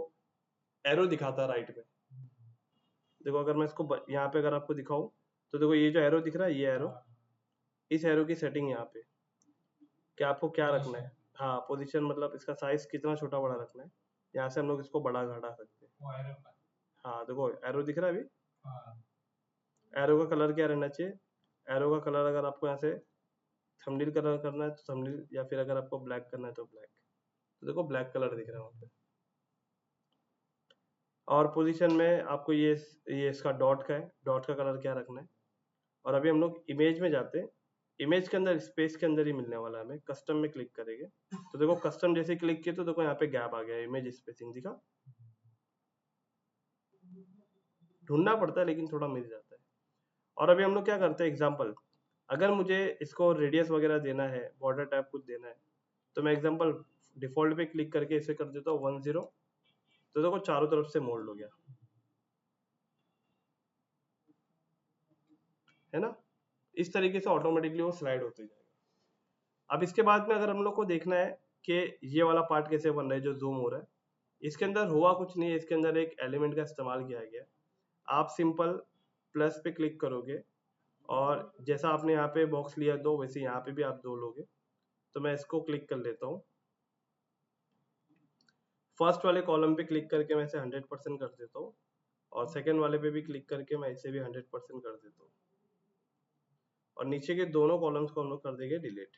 एरो दिखाता है राइट में, देखो अगर मैं इसको यहाँ पे अगर आपको दिखाऊं तो देखो ये जो एरो दिख रहा है, ये एरो, इस एरो की सेटिंग यहाँ पे कि आपको क्या रखना है। हाँ, पोजीशन मतलब इसका साइज कितना छोटा बड़ा रखना है, यहाँ से हम लोग इसको बड़ा घटा सकते हैं। वो एरो का। हाँ देखो एरो दिख रहा है अभी, हाँ, एरो का कलर क्या रहना चाहिए, एरो का कलर अगर आपको यहाँ से थंबनेल कलर करना है तो थंबनेल, या फिर अगर आपको ब्लैक करना है तो ब्लैक, तो देखो ब्लैक कलर दिख रहा है वहाँ पे। और पोजीशन में आपको ये इसका डॉट का है, डॉट का कलर क्या रखना है। और अभी हम लोग इमेज में जाते हैं, इमेज के अंदर स्पेस के अंदर ही मिलने वाला है हमें, कस्टम में क्लिक करेंगे तो देखो कस्टम जैसे क्लिक किए तो देखो यहाँ पे गैप आ गया, इमेज स्पेसिंग दिखा, ढूंढना पड़ता है लेकिन थोड़ा मिल जाता है। और अभी हम लोग क्या करते हैं, एग्जाम्पल, अगर मुझे इसको रेडियस वगैरह देना है, बॉर्डर टाइप कुछ देना है, तो मैं एग्जाम्पल डिफॉल्ट पे क्लिक करके इसे कर देता हूँ 10, तो देखो चारों तरफ से मोल्ड हो गया, है ना। इस तरीके से ऑटोमेटिकली वो स्लाइड होते जाएगा। अब इसके बाद में अगर हम लोग को देखना है कि ये वाला पार्ट कैसे बन रहा है जो जूम हो रहा है, इसके अंदर हुआ कुछ नहीं है, इसके अंदर एक एलिमेंट का इस्तेमाल किया गया है। आप सिंपल प्लस पे क्लिक करोगे और जैसा आपने यहाँ पे बॉक्स लिया दो, वैसे यहाँ पे भी आप दो लोगे। तो मैं इसको क्लिक कर लेता हूँ, फर्स्ट वाले कॉलम पे क्लिक करके मैं इसे 100% कर देता हूँ, और सेकेंड वाले पे भी क्लिक करके मैं इसे भी 100% कर देता हूँ, और नीचे के दोनों कॉलम्स को हम लोग कर देंगे डिलीट।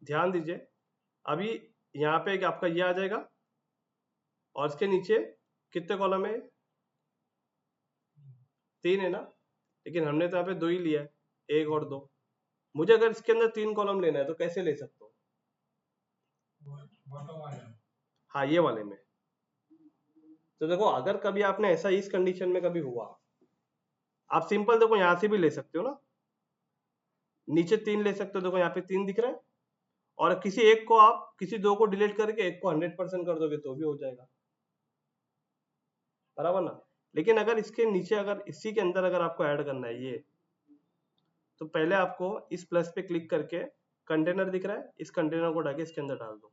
ध्यान दीजिए, अभी यहाँ पे एक आपका ये आ जाएगा, और इसके नीचे कितने कॉलम है, 3 है ना, लेकिन हमने तो यहाँ पे 2 ही लिया है, 1 और 2। मुझे अगर इसके अंदर 3 कॉलम लेना है तो कैसे ले सकता हूँ, बॉटम वाले। हाँ ये वाले में। तो देखो अगर कभी आपने ऐसा इस कंडीशन में कभी हुआ, आप सिंपल देखो यहाँ से भी ले सकते हो ना, नीचे 3 ले सकते हो, देखो यहाँ पे 3 दिख रहा है, और किसी एक को आप किसी 2 को डिलीट करके एक को 100% कर दोगे तो भी हो जाएगा, बराबर ना। लेकिन अगर इसके नीचे अगर इसी के अंदर अगर आपको ऐड करना है ये, तो पहले आपको इस प्लस पे क्लिक करके कंटेनर दिख रहा है, इस कंटेनर को उठा के इसके अंदर डाल दो।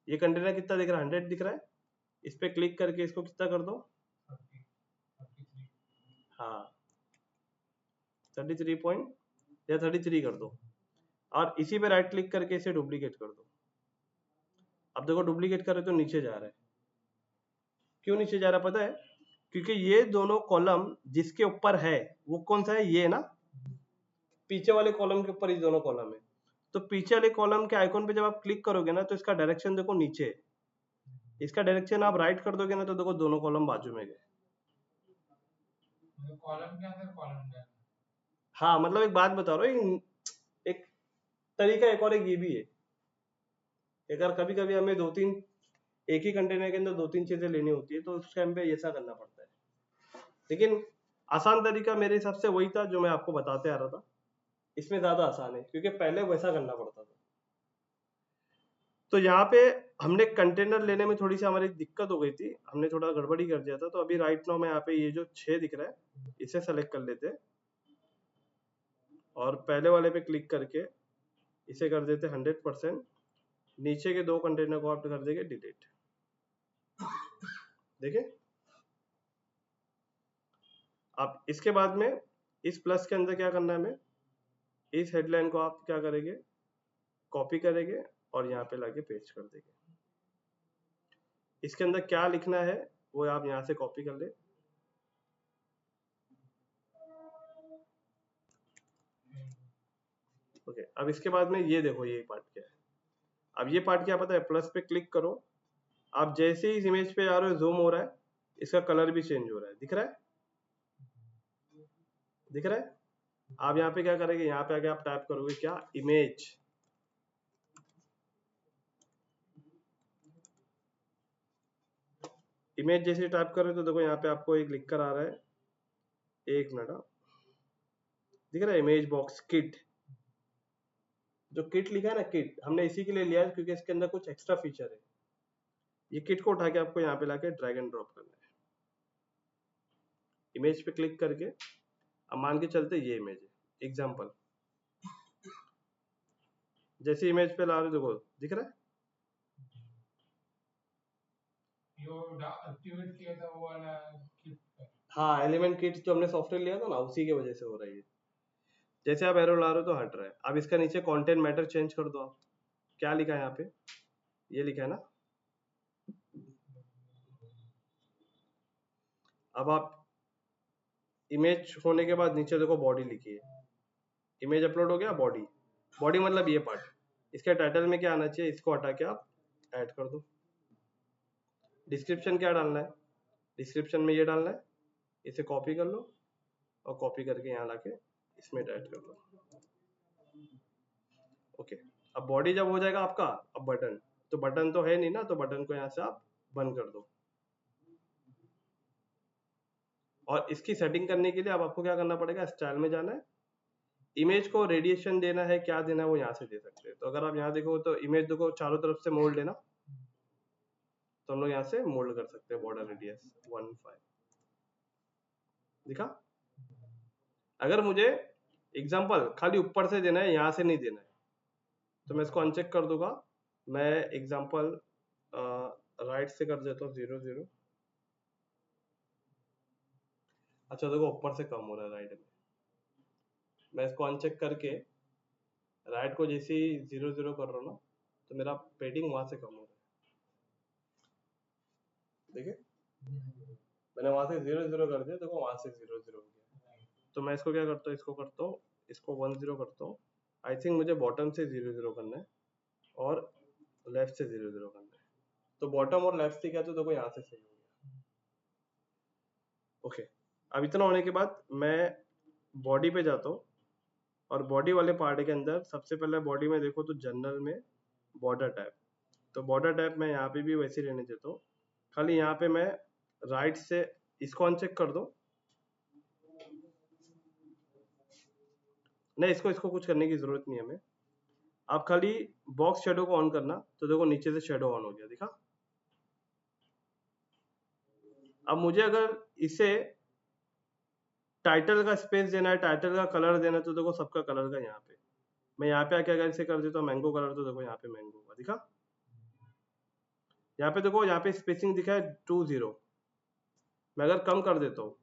ये कंटेनर कितना दिख रहा है, 100 दिख रहा है, इस पे क्लिक करके इसको कितना कर दो, 33। हाँ 33 पॉइंट या 33 कर दो, और इसी पे राइट क्लिक करके इसे डुप्लीकेट कर दो। अब देखो डुप्लीकेट कर रहे तो नीचे जा रहा है, क्यों नीचे जा रहा है पता है, क्योंकि ये दोनों कॉलम जिसके ऊपर है वो कौन सा है, ये ना, पीछे वाले कॉलम के ऊपर ये दोनों कॉलम है। तो पीछे वाले कॉलम के आइकॉन पे जब आप क्लिक करोगे ना तो इसका डायरेक्शन देखो नीचे है, इसका डायरेक्शन आप राइट कर दोगे ना तो देखो दोनों कॉलम बाजू में गए। कॉलम के अंदर कॉलम के अंदर। हाँ मतलब एक बात बता रहा हूँ, एक तरीका एक और एक ये भी है, अगर कभी कभी हमें 2-3 एक ही कंटेनर के अंदर 2-3 चीजें लेनी होती है तो उस टाइम पे ऐसा करना पड़ता है। लेकिन आसान तरीका मेरे हिसाब से वही था जो मैं आपको बताते आ रहा था, इसमें ज्यादा आसान है क्योंकि पहले वैसा करना पड़ता था। तो यहाँ पे हमने कंटेनर लेने में थोड़ी सी हमारी दिक्कत हो गई थी, हमने थोड़ा गड़बड़ी कर दिया था। तो अभी राइट नाउ में यहाँ पे ये जो 6 दिख रहा है इसे सेलेक्ट कर लेते हैं, और पहले वाले पे क्लिक करके इसे कर देते 100%, नीचे के 2 कंटेनर को आप कर देंगे डिलीट। देखिए अब इसके बाद में इस प्लस के अंदर क्या करना है हमें, इस हेडलाइन को आप क्या करेंगे, कॉपी करेंगे और यहाँ पे लाके पेस्ट कर देंगे। इसके अंदर क्या लिखना है वो आप यहाँ से कॉपी कर ले। ओके, अब इसके बाद में ये देखो ये पार्ट क्या है। अब ये पार्ट क्या पता है, प्लस पे क्लिक करो, आप जैसे ही इस इमेज पे आ रहे हो जूम हो रहा है, इसका कलर भी चेंज हो रहा है, दिख रहा है, दिख रहा है। आप यहाँ पे क्या करेंगे, यहाँ पे आके आप टाइप करोगे क्या, इमेज, इमेज जैसे टाइप कर रहे हो तो देखो यहाँ पे आपको एक लिख कर आ रहा है, एक मिनट, दिख रहा है इमेज बॉक्स किट। जो किट लिखा है ना, किट हमने इसी के लिए लिया है क्योंकि इसके अंदर कुछ एक्स्ट्रा फीचर है। ये किट को उठा के आपको यहाँ पे लाके ड्रैग एंड ड्रॉप करना है। इमेज पे क्लिक करके अब मान के चलते ये इमेज है एग्जाम्पल, जैसे इमेज पे ला रहे हो देखो दिख रहा है। जो एक्टिवेट किया था वो वाला किट का। हाँ, एलिमेंट किट जो हमने सॉफ्टवेयर लिया था ना, उसी की वजह से हो रहा है ये। जैसे आप एरो ला रहे हो तो हट रहा है। अब इसका नीचे कंटेंट मैटर चेंज कर दो आप। क्या लिखा है यहाँ पे, ये लिखा है ना। अब आप इमेज होने के बाद नीचे देखो बॉडी लिखी है, इमेज अपलोड हो गया, बॉडी, बॉडी मतलब ये पार्ट। इसके टाइटल में क्या आना चाहिए, इसको हटा के आप ऐड कर दो। डिस्क्रिप्शन क्या डालना है, डिस्क्रिप्शन में ये डालना है, इसे कॉपी कर लो और कॉपी करके यहाँ लाके इसमें ऐड कर दो। ओके, अब बॉडी जब हो जाएगा आपका, अब बटन, तो बटन तो है नहीं ना, तो बटन को यहाँ से आप बंद कर दो। और इसकी सेटिंग करने के लिए अब आपको क्या करना पड़ेगा, स्टाइल में जाना है, इमेज को रेडिएशन देना है, क्या देना है वो यहाँ से दे सकते हैं। तो अगर आप यहाँ देखो तो इमेज देखो चारों तरफ से मोल्ड है ना, तो हम लोग यहाँ से मोल्ड कर सकते हैं बॉर्डर रेडियस 1.5 दिखा। अगर मुझे एग्जांपल खाली ऊपर से देना है, यहाँ से नहीं देना है, तो मैं इसको अनचेक कर दूंगा। मैं एग्जांपल राइट से कर देता हूँ 0 0। अच्छा देखो ऊपर से कम हो रहा है राइट में, मैं इसको अनचेक करके राइट को जैसे ही 0 0 कर रहा हूँ ना, तो मेरा पेडिंग वहां से कम हो रहा है। देखिए मैंने वहां से 0 0 कर दिया, देखो वहां से 0 0 हो गया। तो मैं इसको क्या करता हूँ, इसको करता हूँ, इसको 1 0 करता हूँ। आई थिंक मुझे बॉटम से 0 0 करना है और लेफ्ट से 0 0 करना है। तो बॉटम और लेफ्ट से क्या, तो देखो यहाँ से सही हो गया। ओके, अब इतना होने के बाद मैं बॉडी पे जाता हूँ और बॉडी वाले पार्ट के अंदर सबसे पहले बॉडी में देखो तो जनरल में बॉर्डर टाइप, तो बॉर्डर टाइप मैं यहाँ पे भी वैसे ही रहने देता हूँ। खाली यहाँ पे मैं राइट से इसको अनचेक कर दो, नहीं इसको कुछ करने की जरूरत नहीं है हमें। आप खाली बॉक्स शेडो को ऑन करना, तो देखो नीचे से शेडो ऑन हो गया, दिखा। अब मुझे अगर इसे टाइटल का स्पेस देना है, टाइटल का कलर देना है, तो देखो सबका कलर का यहाँ पे मैं यहाँ पे आके अगर इसे कर देता हूँ मैंगो कलर, तो देखो यहाँ पे मैंगो का दिखा। यहाँ पे देखो यहाँ पे स्पेसिंग दिखा है 2 0। मैं अगर कम कर देता हूँ,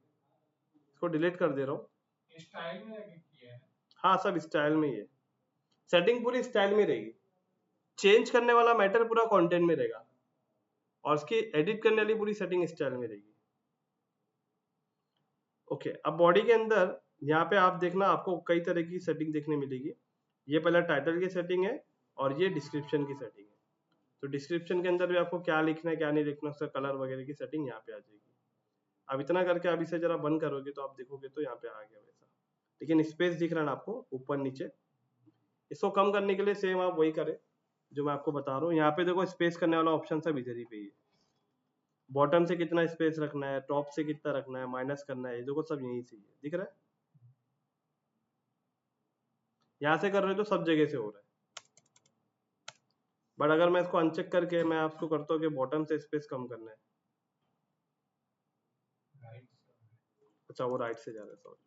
इसको डिलीट कर दे रहा हूँ। स्टाइल में आगे किया है। हाँ सब स्टाइल में ही है, सेटिंग पूरी स्टाइल में रहेगी, चेंज करने वाला मैटर पूरा कंटेंट में रहेगा और उसकी एडिट करने वाली पूरी सेटिंग स्टाइल में रहेगी। ओके, अब बॉडी के अंदर यहाँ पे आप देखना, आपको कई तरह की सेटिंग देखने मिलेगी। ये पहला टाइटल की सेटिंग है और ये डिस्क्रिप्शन की सेटिंग है। तो डिस्क्रिप्शन के अंदर भी आपको क्या लिखना है क्या नहीं लिखना, उसका कलर वगैरह की सेटिंग यहाँ पे आ जाएगी। अब इतना करके आप इसे जरा बंद करोगे तो आप देखोगे तो यहाँ पे आ गया वैसा, लेकिन स्पेस दिख रहा है ना आपको ऊपर नीचे। इसको कम करने के लिए सेम आप वही करें जो मैं आपको बता रहा हूँ। यहाँ पे देखो स्पेस करने वाला ऑप्शन सब इधर ही पे ही है। बॉटम से कितना स्पेस रखना है, टॉप से कितना रखना है, माइनस करना है, ये देखो सब यहीं से ही है, दिख रहा है। यहाँ से कर रहे हो तो सब जगह से हो रहा है, बट अगर मैं इसको अनचेक करके मैं आपको करता हूँ कि बॉटम से स्पेस कम करना है, अच्छा वो राइट से जा रहा है, सॉरी।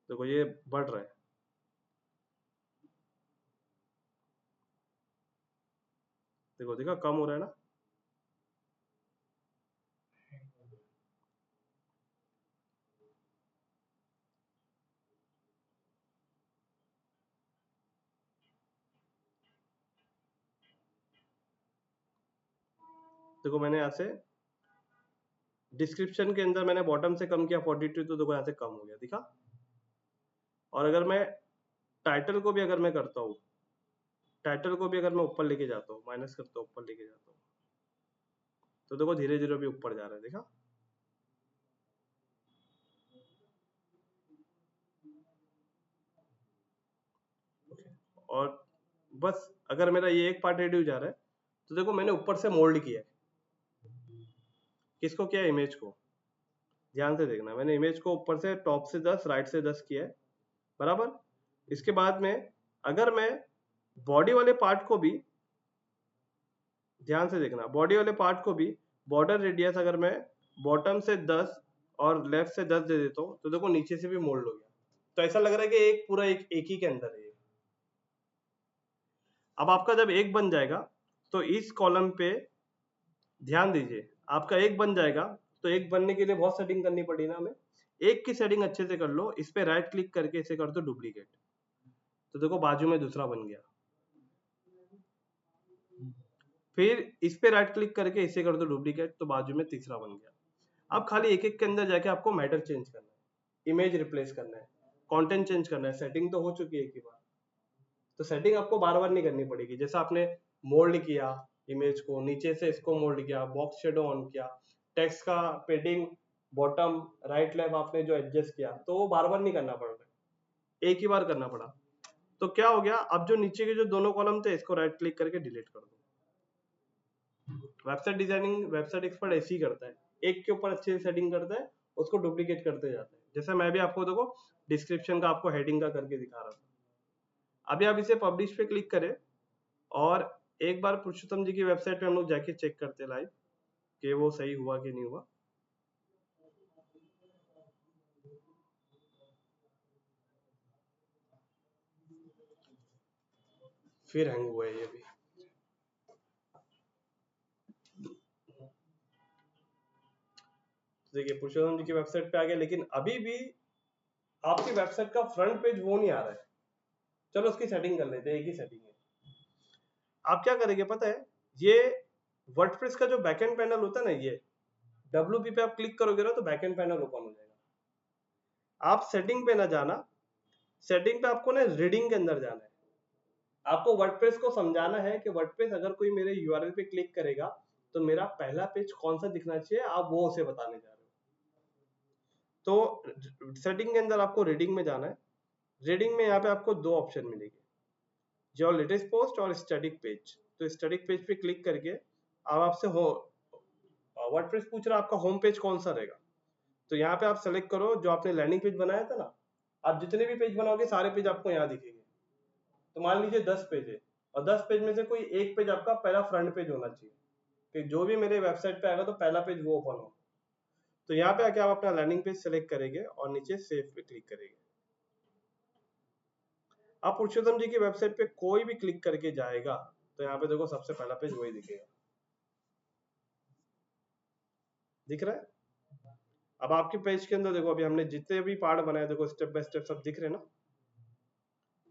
देखो ये बढ़ रहा है, देखो देखा कम हो रहा है ना। देखो मैंने यहाँ से डिस्क्रिप्शन के अंदर मैंने बॉटम से कम किया 42, तो देखो यहाँ से कम हो गया, दिखा। और अगर मैं टाइटल को भी अगर मैं करता हूँ, टाइटल को भी अगर मैं ऊपर लेके जाता हूँ, माइनस करता हूँ, ऊपर लेके जाता हूँ, तो देखो धीरे धीरे भी ऊपर जा रहा है, देखा। और बस अगर मेरा ये एक पार्ट रेडी हो जा रहा है, तो देखो मैंने ऊपर से मोल्ड किया है, किसको किया, इमेज को। ध्यान से देखना, मैंने इमेज को ऊपर से टॉप से 10 राइट से 10 किया है, बराबर। इसके बाद में अगर मैं बॉडी वाले पार्ट को भी, ध्यान से देखना, बॉडी वाले पार्ट को भी बॉर्डर रेडियस अगर मैं बॉटम से 10 और लेफ्ट से 10 दे देता हूँ, तो देखो नीचे से भी मोल्ड हो गया। तो ऐसा लग रहा है कि एक पूरा एक ही के अंदर है। अब आपका जब एक बन जाएगा तो इस कॉलम पे ध्यान दीजिए, आपका एक बन जाएगा तो एक बनने के लिए बहुत सेटिंग करनी पड़ी ना हमें। एक की सेटिंग अच्छे से कर लो, इस पे राइट क्लिक करके इसे कर दो डुप्लीकेट, तो देखो बाजू में दूसरा बन गया। फिर इस पे राइट क्लिक करके इसे कर दो डुप्लीकेट, तो बाजू में तीसरा बन गया। अब खाली एक एक के अंदर जाके आपको मैटर चेंज करना है, इमेज रिप्लेस करना है, कंटेंट चेंज करना है। सेटिंग तो हो चुकी है एक ही बार, तो सेटिंग आपको बार बार नहीं करनी पड़ेगी। जैसा आपने मोल्ड किया इमेज को, नीचे से इसको मोल्ड किया, बॉक्स शेडो ऑन किया, टेक्स्ट का पेडिंग बॉटम राइट लेफ्ट आपने जो एडजस्ट किया, तो वो बार बार नहीं करना पड़ रहा है, एक ही बार करना पड़ा। तो क्या हो गया, अब जो नीचे के जो दोनों कॉलम थे इसको राइट क्लिक करके डिलीट कर दो। वेबसाइट डिजाइनिंग, वेबसाइट एक्सपर्ट ऐसे ही करता है, एक के ऊपर अच्छे से सेटिंग करता है, उसको डुप्लीकेट करते जाता है। जैसे मैं भी आपको देखो डिस्क्रिप्शन का आपको हेडिंग का करके दिखा रहा था। अभी आप इसे पब्लिश पे क्लिक करें और एक बार पुरुषोत्तम जी की वेबसाइट पे हम लोग जाके चेक करते हैं लाइव कि वो सही हुआ कि नहीं हुआ। फिर हैंग हुआ है ये भी। देखिए पुरुषोत्तम जी की वेबसाइट पे आ गया, लेकिन अभी भी आपकी वेबसाइट का फ्रंट पेज वो नहीं आ रहा है। चलो उसकी सेटिंग कर लेते हैं, एक ही सेटिंग है। आप क्या करेंगे पता है, ये वर्डप्रेस का जो बैकएंड पैनल होता है ना, ये WP पे आप क्लिक करोगे ना तो बैकएंड पैनल ओपन हो जाएगा। आप सेटिंग पे ना जाना, सेटिंग पे आपको ना रीडिंग के अंदर जाना है। आपको वर्डप्रेस को समझाना है कि वर्डप्रेस अगर कोई मेरे यूआरएल पे क्लिक करेगा तो मेरा पहला पेज कौन सा दिखना चाहिए, आप वो उसे बताने जा रहे हो। तो सेटिंग के अंदर आपको रीडिंग में जाना है। रीडिंग में यहाँ पे आपको दो ऑप्शन मिलेगी, जो लेटेस्ट पोस्ट और स्टैटिक पेज। तो स्टैटिक पेज पे क्लिक करके अब आपसे हो वर्डप्रेस पूछ रहा है आपका होम पेज कौन सा रहेगा, तो यहाँ पे आप सेलेक्ट करो जो आपने लैंडिंग पेज बनाया था ना। आप जितने भी पेज बनाओगे सारे पेज आपको यहाँ दिखेंगे। तो मान लीजिए 10 पेज है और 10 पेज में से कोई एक पेज आपका पहला फ्रंट पेज होना चाहिए कि जो भी मेरे वेबसाइट पे आएगा तो पहला पेज वो ओपन हो। तो यहाँ पे आके आप अपना लैंडिंग पेज सेलेक्ट करेंगे और नीचे सेव पे क्लिक करेंगे। आप पुरुषोत्तम जी की वेबसाइट पे कोई भी क्लिक करके जाएगा तो यहाँ पे देखो सबसे पहला पेज वही दिखेगा, दिख रहा है। अब आपके पेज के अंदर देखो, अभी हमने जितने भी पार्ट बनाए देखो स्टेप बाय स्टेप सब दिख रहे हैं ना।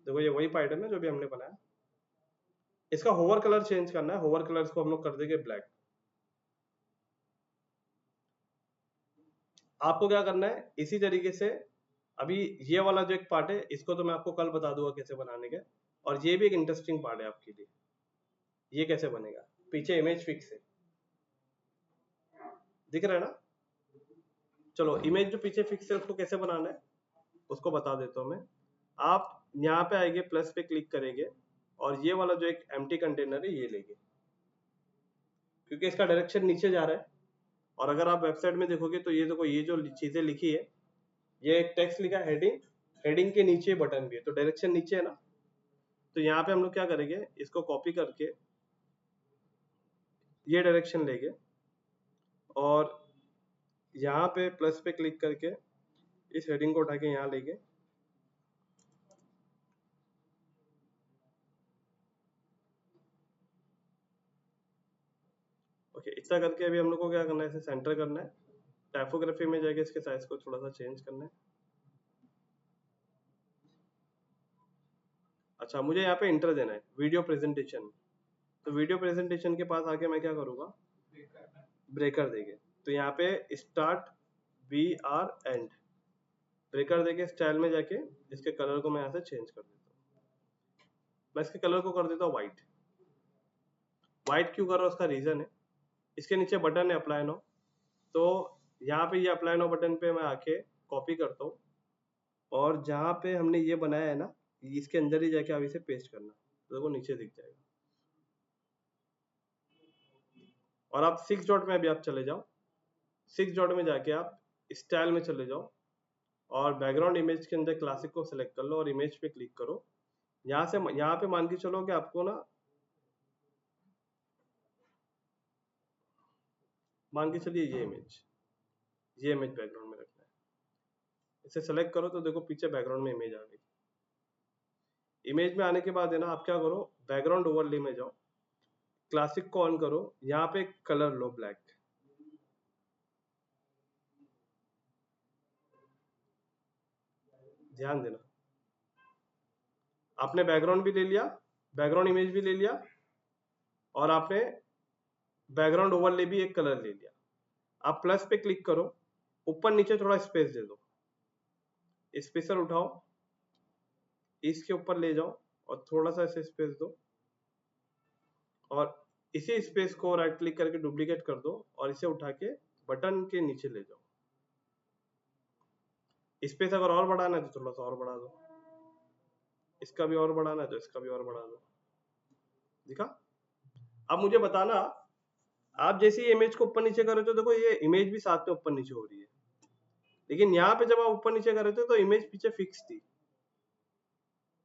देखो ये वही पार्ट है ना जो भी हमने बनाया। इसका होवर कलर चेंज करना है, होवर कलर को हम लोग कर देंगे ब्लैक। आपको क्या करना है इसी तरीके से, अभी ये वाला जो एक पार्ट है इसको तो मैं आपको कल बता दूंगा कैसे बनाने के, और ये भी एक इंटरेस्टिंग पार्ट है आपके लिए। ये कैसे बनेगा, पीछे इमेज फिक्स है, दिख रहा है ना। चलो इमेज जो पीछे फिक्स है उसको कैसे बनाना है उसको बता देता हूँ मैं। आप यहाँ पे आएंगे, प्लस पे क्लिक करेंगे और ये वाला जो एक एम्प्टी कंटेनर है ये लेंगे, क्योंकि इसका डायरेक्शन नीचे जा रहा है। और अगर आप वेबसाइट में देखोगे तो ये देखो, ये जो चीजें लिखी है, ये एक टेक्स्ट लिखा है हेडिंग, हेडिंग के नीचे बटन भी है, तो डायरेक्शन नीचे है ना। तो यहाँ पे हम लोग क्या करेंगे, इसको कॉपी करके ये डायरेक्शन लेंगे और यहाँ पे प्लस पे क्लिक करके इस हेडिंग को उठा के यहाँ लेंगे। ओके, इतना करके अभी हम लोग को क्या करना है, इसे सेंटर करना है। टाइपोग्राफी में जाके इसके साइज को थोड़ा सा चेंज करना है। अच्छा, मुझे यहाँ पे इंटर देना है वीडियो प्रेजेंटेशन। तो वीडियो प्रेजेंटेशन के पास आके मैं क्या करूँगा, ब्रेकर देंगे। तो यहाँ पे स्टार्ट BR एंड ब्रेकर देके स्टाइल में जाके इसके कलर को मैं यहाँ से चेंज कर देता हूँ। मैं इसके कलर को कर देता हूँ व्हाइट। व्हाइट क्यों कर रहा हूँ उसका रीजन है, इसके नीचे बटन है अप्लाई नो, तो यहाँ पे ये अप्लाई नो बटन पे मैं आके कॉपी करता हूँ और जहाँ पे हमने ये बनाया है ना इसके अंदर ही जाके आप इसे पेस्ट करना, तो देखो नीचे दिख जाएगा। और आप 6 डॉट में अभी आप चले जाओ, 6 डॉट में जाके आप स्टाइल में चले जाओ और बैकग्राउंड इमेज के अंदर क्लासिक को सिलेक्ट कर लो और इमेज पे क्लिक करो। यहाँ पे मान के चलो कि आपको ना, मान के चलिए ये इमेज बैकग्राउंड में रखना है। इसे सेलेक्ट करो तो देखो पीछे बैकग्राउंड में इमेज आ गई। इमेज में आने के बाद है ना, आप क्या करो, बैकग्राउंड ओवरले में जाओ, क्लासिक को ऑन करो, यहाँ पे कलर लो ब्लैक। ध्यान देना, आपने बैकग्राउंड भी ले लिया, बैकग्राउंड इमेज भी ले लिया और आपने बैकग्राउंड ओवरले भी एक कलर ले लिया। आप प्लस पे क्लिक करो, ऊपर नीचे थोड़ा स्पेस दे दो, स्पेसर उठाओ, इसके ऊपर ले जाओ और थोड़ा सा ऐसे स्पेस दो और इसी स्पेस को राइट क्लिक करके डुप्लीकेट कर दो और इसे उठा के बटन के नीचे ले जाओ। स्पेस अगर और बढ़ाना है तो थोड़ा सा और बढ़ा दो, इसका भी और बढ़ाना है तो इसका भी और बढ़ा दो। दिखा? अब मुझे बताना, आप जैसे ही इमेज को ऊपर नीचे कर रहे हो तो देखो ये इमेज भी साथ में ऊपर नीचे हो रही है, लेकिन यहाँ पे जब आप ऊपर नीचे कर रहे थे तो इमेज पीछे फिक्स थी।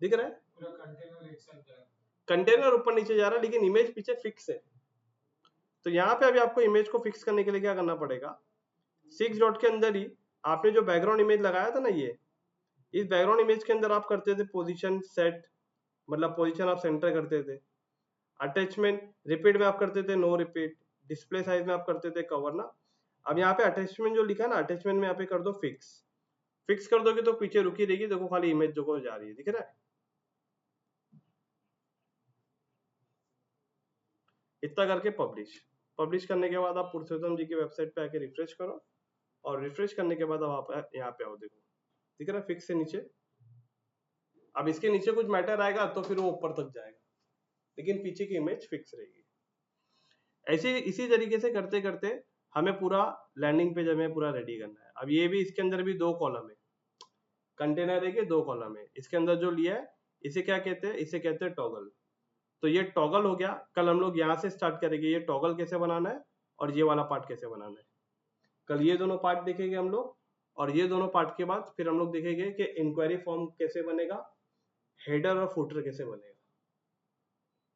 दिख रहा है? पूरा कंटेनर एक साथ जा रहा है। कंटेनर ऊपर नीचे जा रहा है लेकिन इमेज पीछे फिक्स है। तो यहाँ पे अभी आपको इमेज को फिक्स करने के लिए क्या करना पड़ेगा, 6 डॉट के अंदर ही आपने जो बैकग्राउंड इमेज लगाया था ना, ये इस बैकग्राउंड इमेज के अंदर आप करते थे पोजीशन सेट, मतलब पोजीशन आप सेंटर करते थे। अटैचमेंट रिपीट में आप करते थे नो रिपीट, डिस्प्ले साइज में आप करते थे कवर ना। अब यहाँ पे अटैचमेंट जो लिखा है ना, अटैचमेंट में यहाँ पे कर दो फिक्स कर दोगे तो पीछे रुकी रहेगी, देखो खाली इमेज जो जा रही है। दिख रहा है? इतना करके पब्लिश करने के बाद आप पुरुषोत्तम जी की वेबसाइट पे आके रिफ्रेश करो और रिफ्रेश करने के बाद अब आप यहाँ पे आओ, देखो दिख रहा है फिक्स से नीचे। अब इसके नीचे कुछ मैटर आएगा तो फिर वो ऊपर तक जाएगा, लेकिन पीछे की इमेज फिक्स रहेगी। ऐसे इसी तरीके से करते करते हमें पूरा लैंडिंग पेज हमें पूरा रेडी करना है। अब ये भी इसके अंदर भी 2 कॉलम है, कंटेनर है के 2 कॉलम है। इसके अंदर जो लिया है इसे क्या कहते हैं, इसे कहते हैं टॉगल। तो ये टॉगल हो गया। कल हम लोग यहाँ से स्टार्ट करेंगे, ये टॉगल कैसे बनाना है और ये वाला पार्ट कैसे बनाना है। कल ये दोनों पार्ट देखेंगे हम लोग, और ये दोनों पार्ट के बाद फिर हम लोग देखेंगे कि इंक्वायरी फॉर्म कैसे बनेगा, हेडर और फुटर कैसे बनेगा।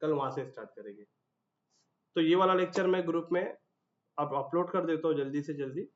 कल वहां से स्टार्ट करेंगे। तो ये वाला लेक्चर मैं ग्रुप में अब अपलोड कर देता हूँ जल्दी से जल्दी।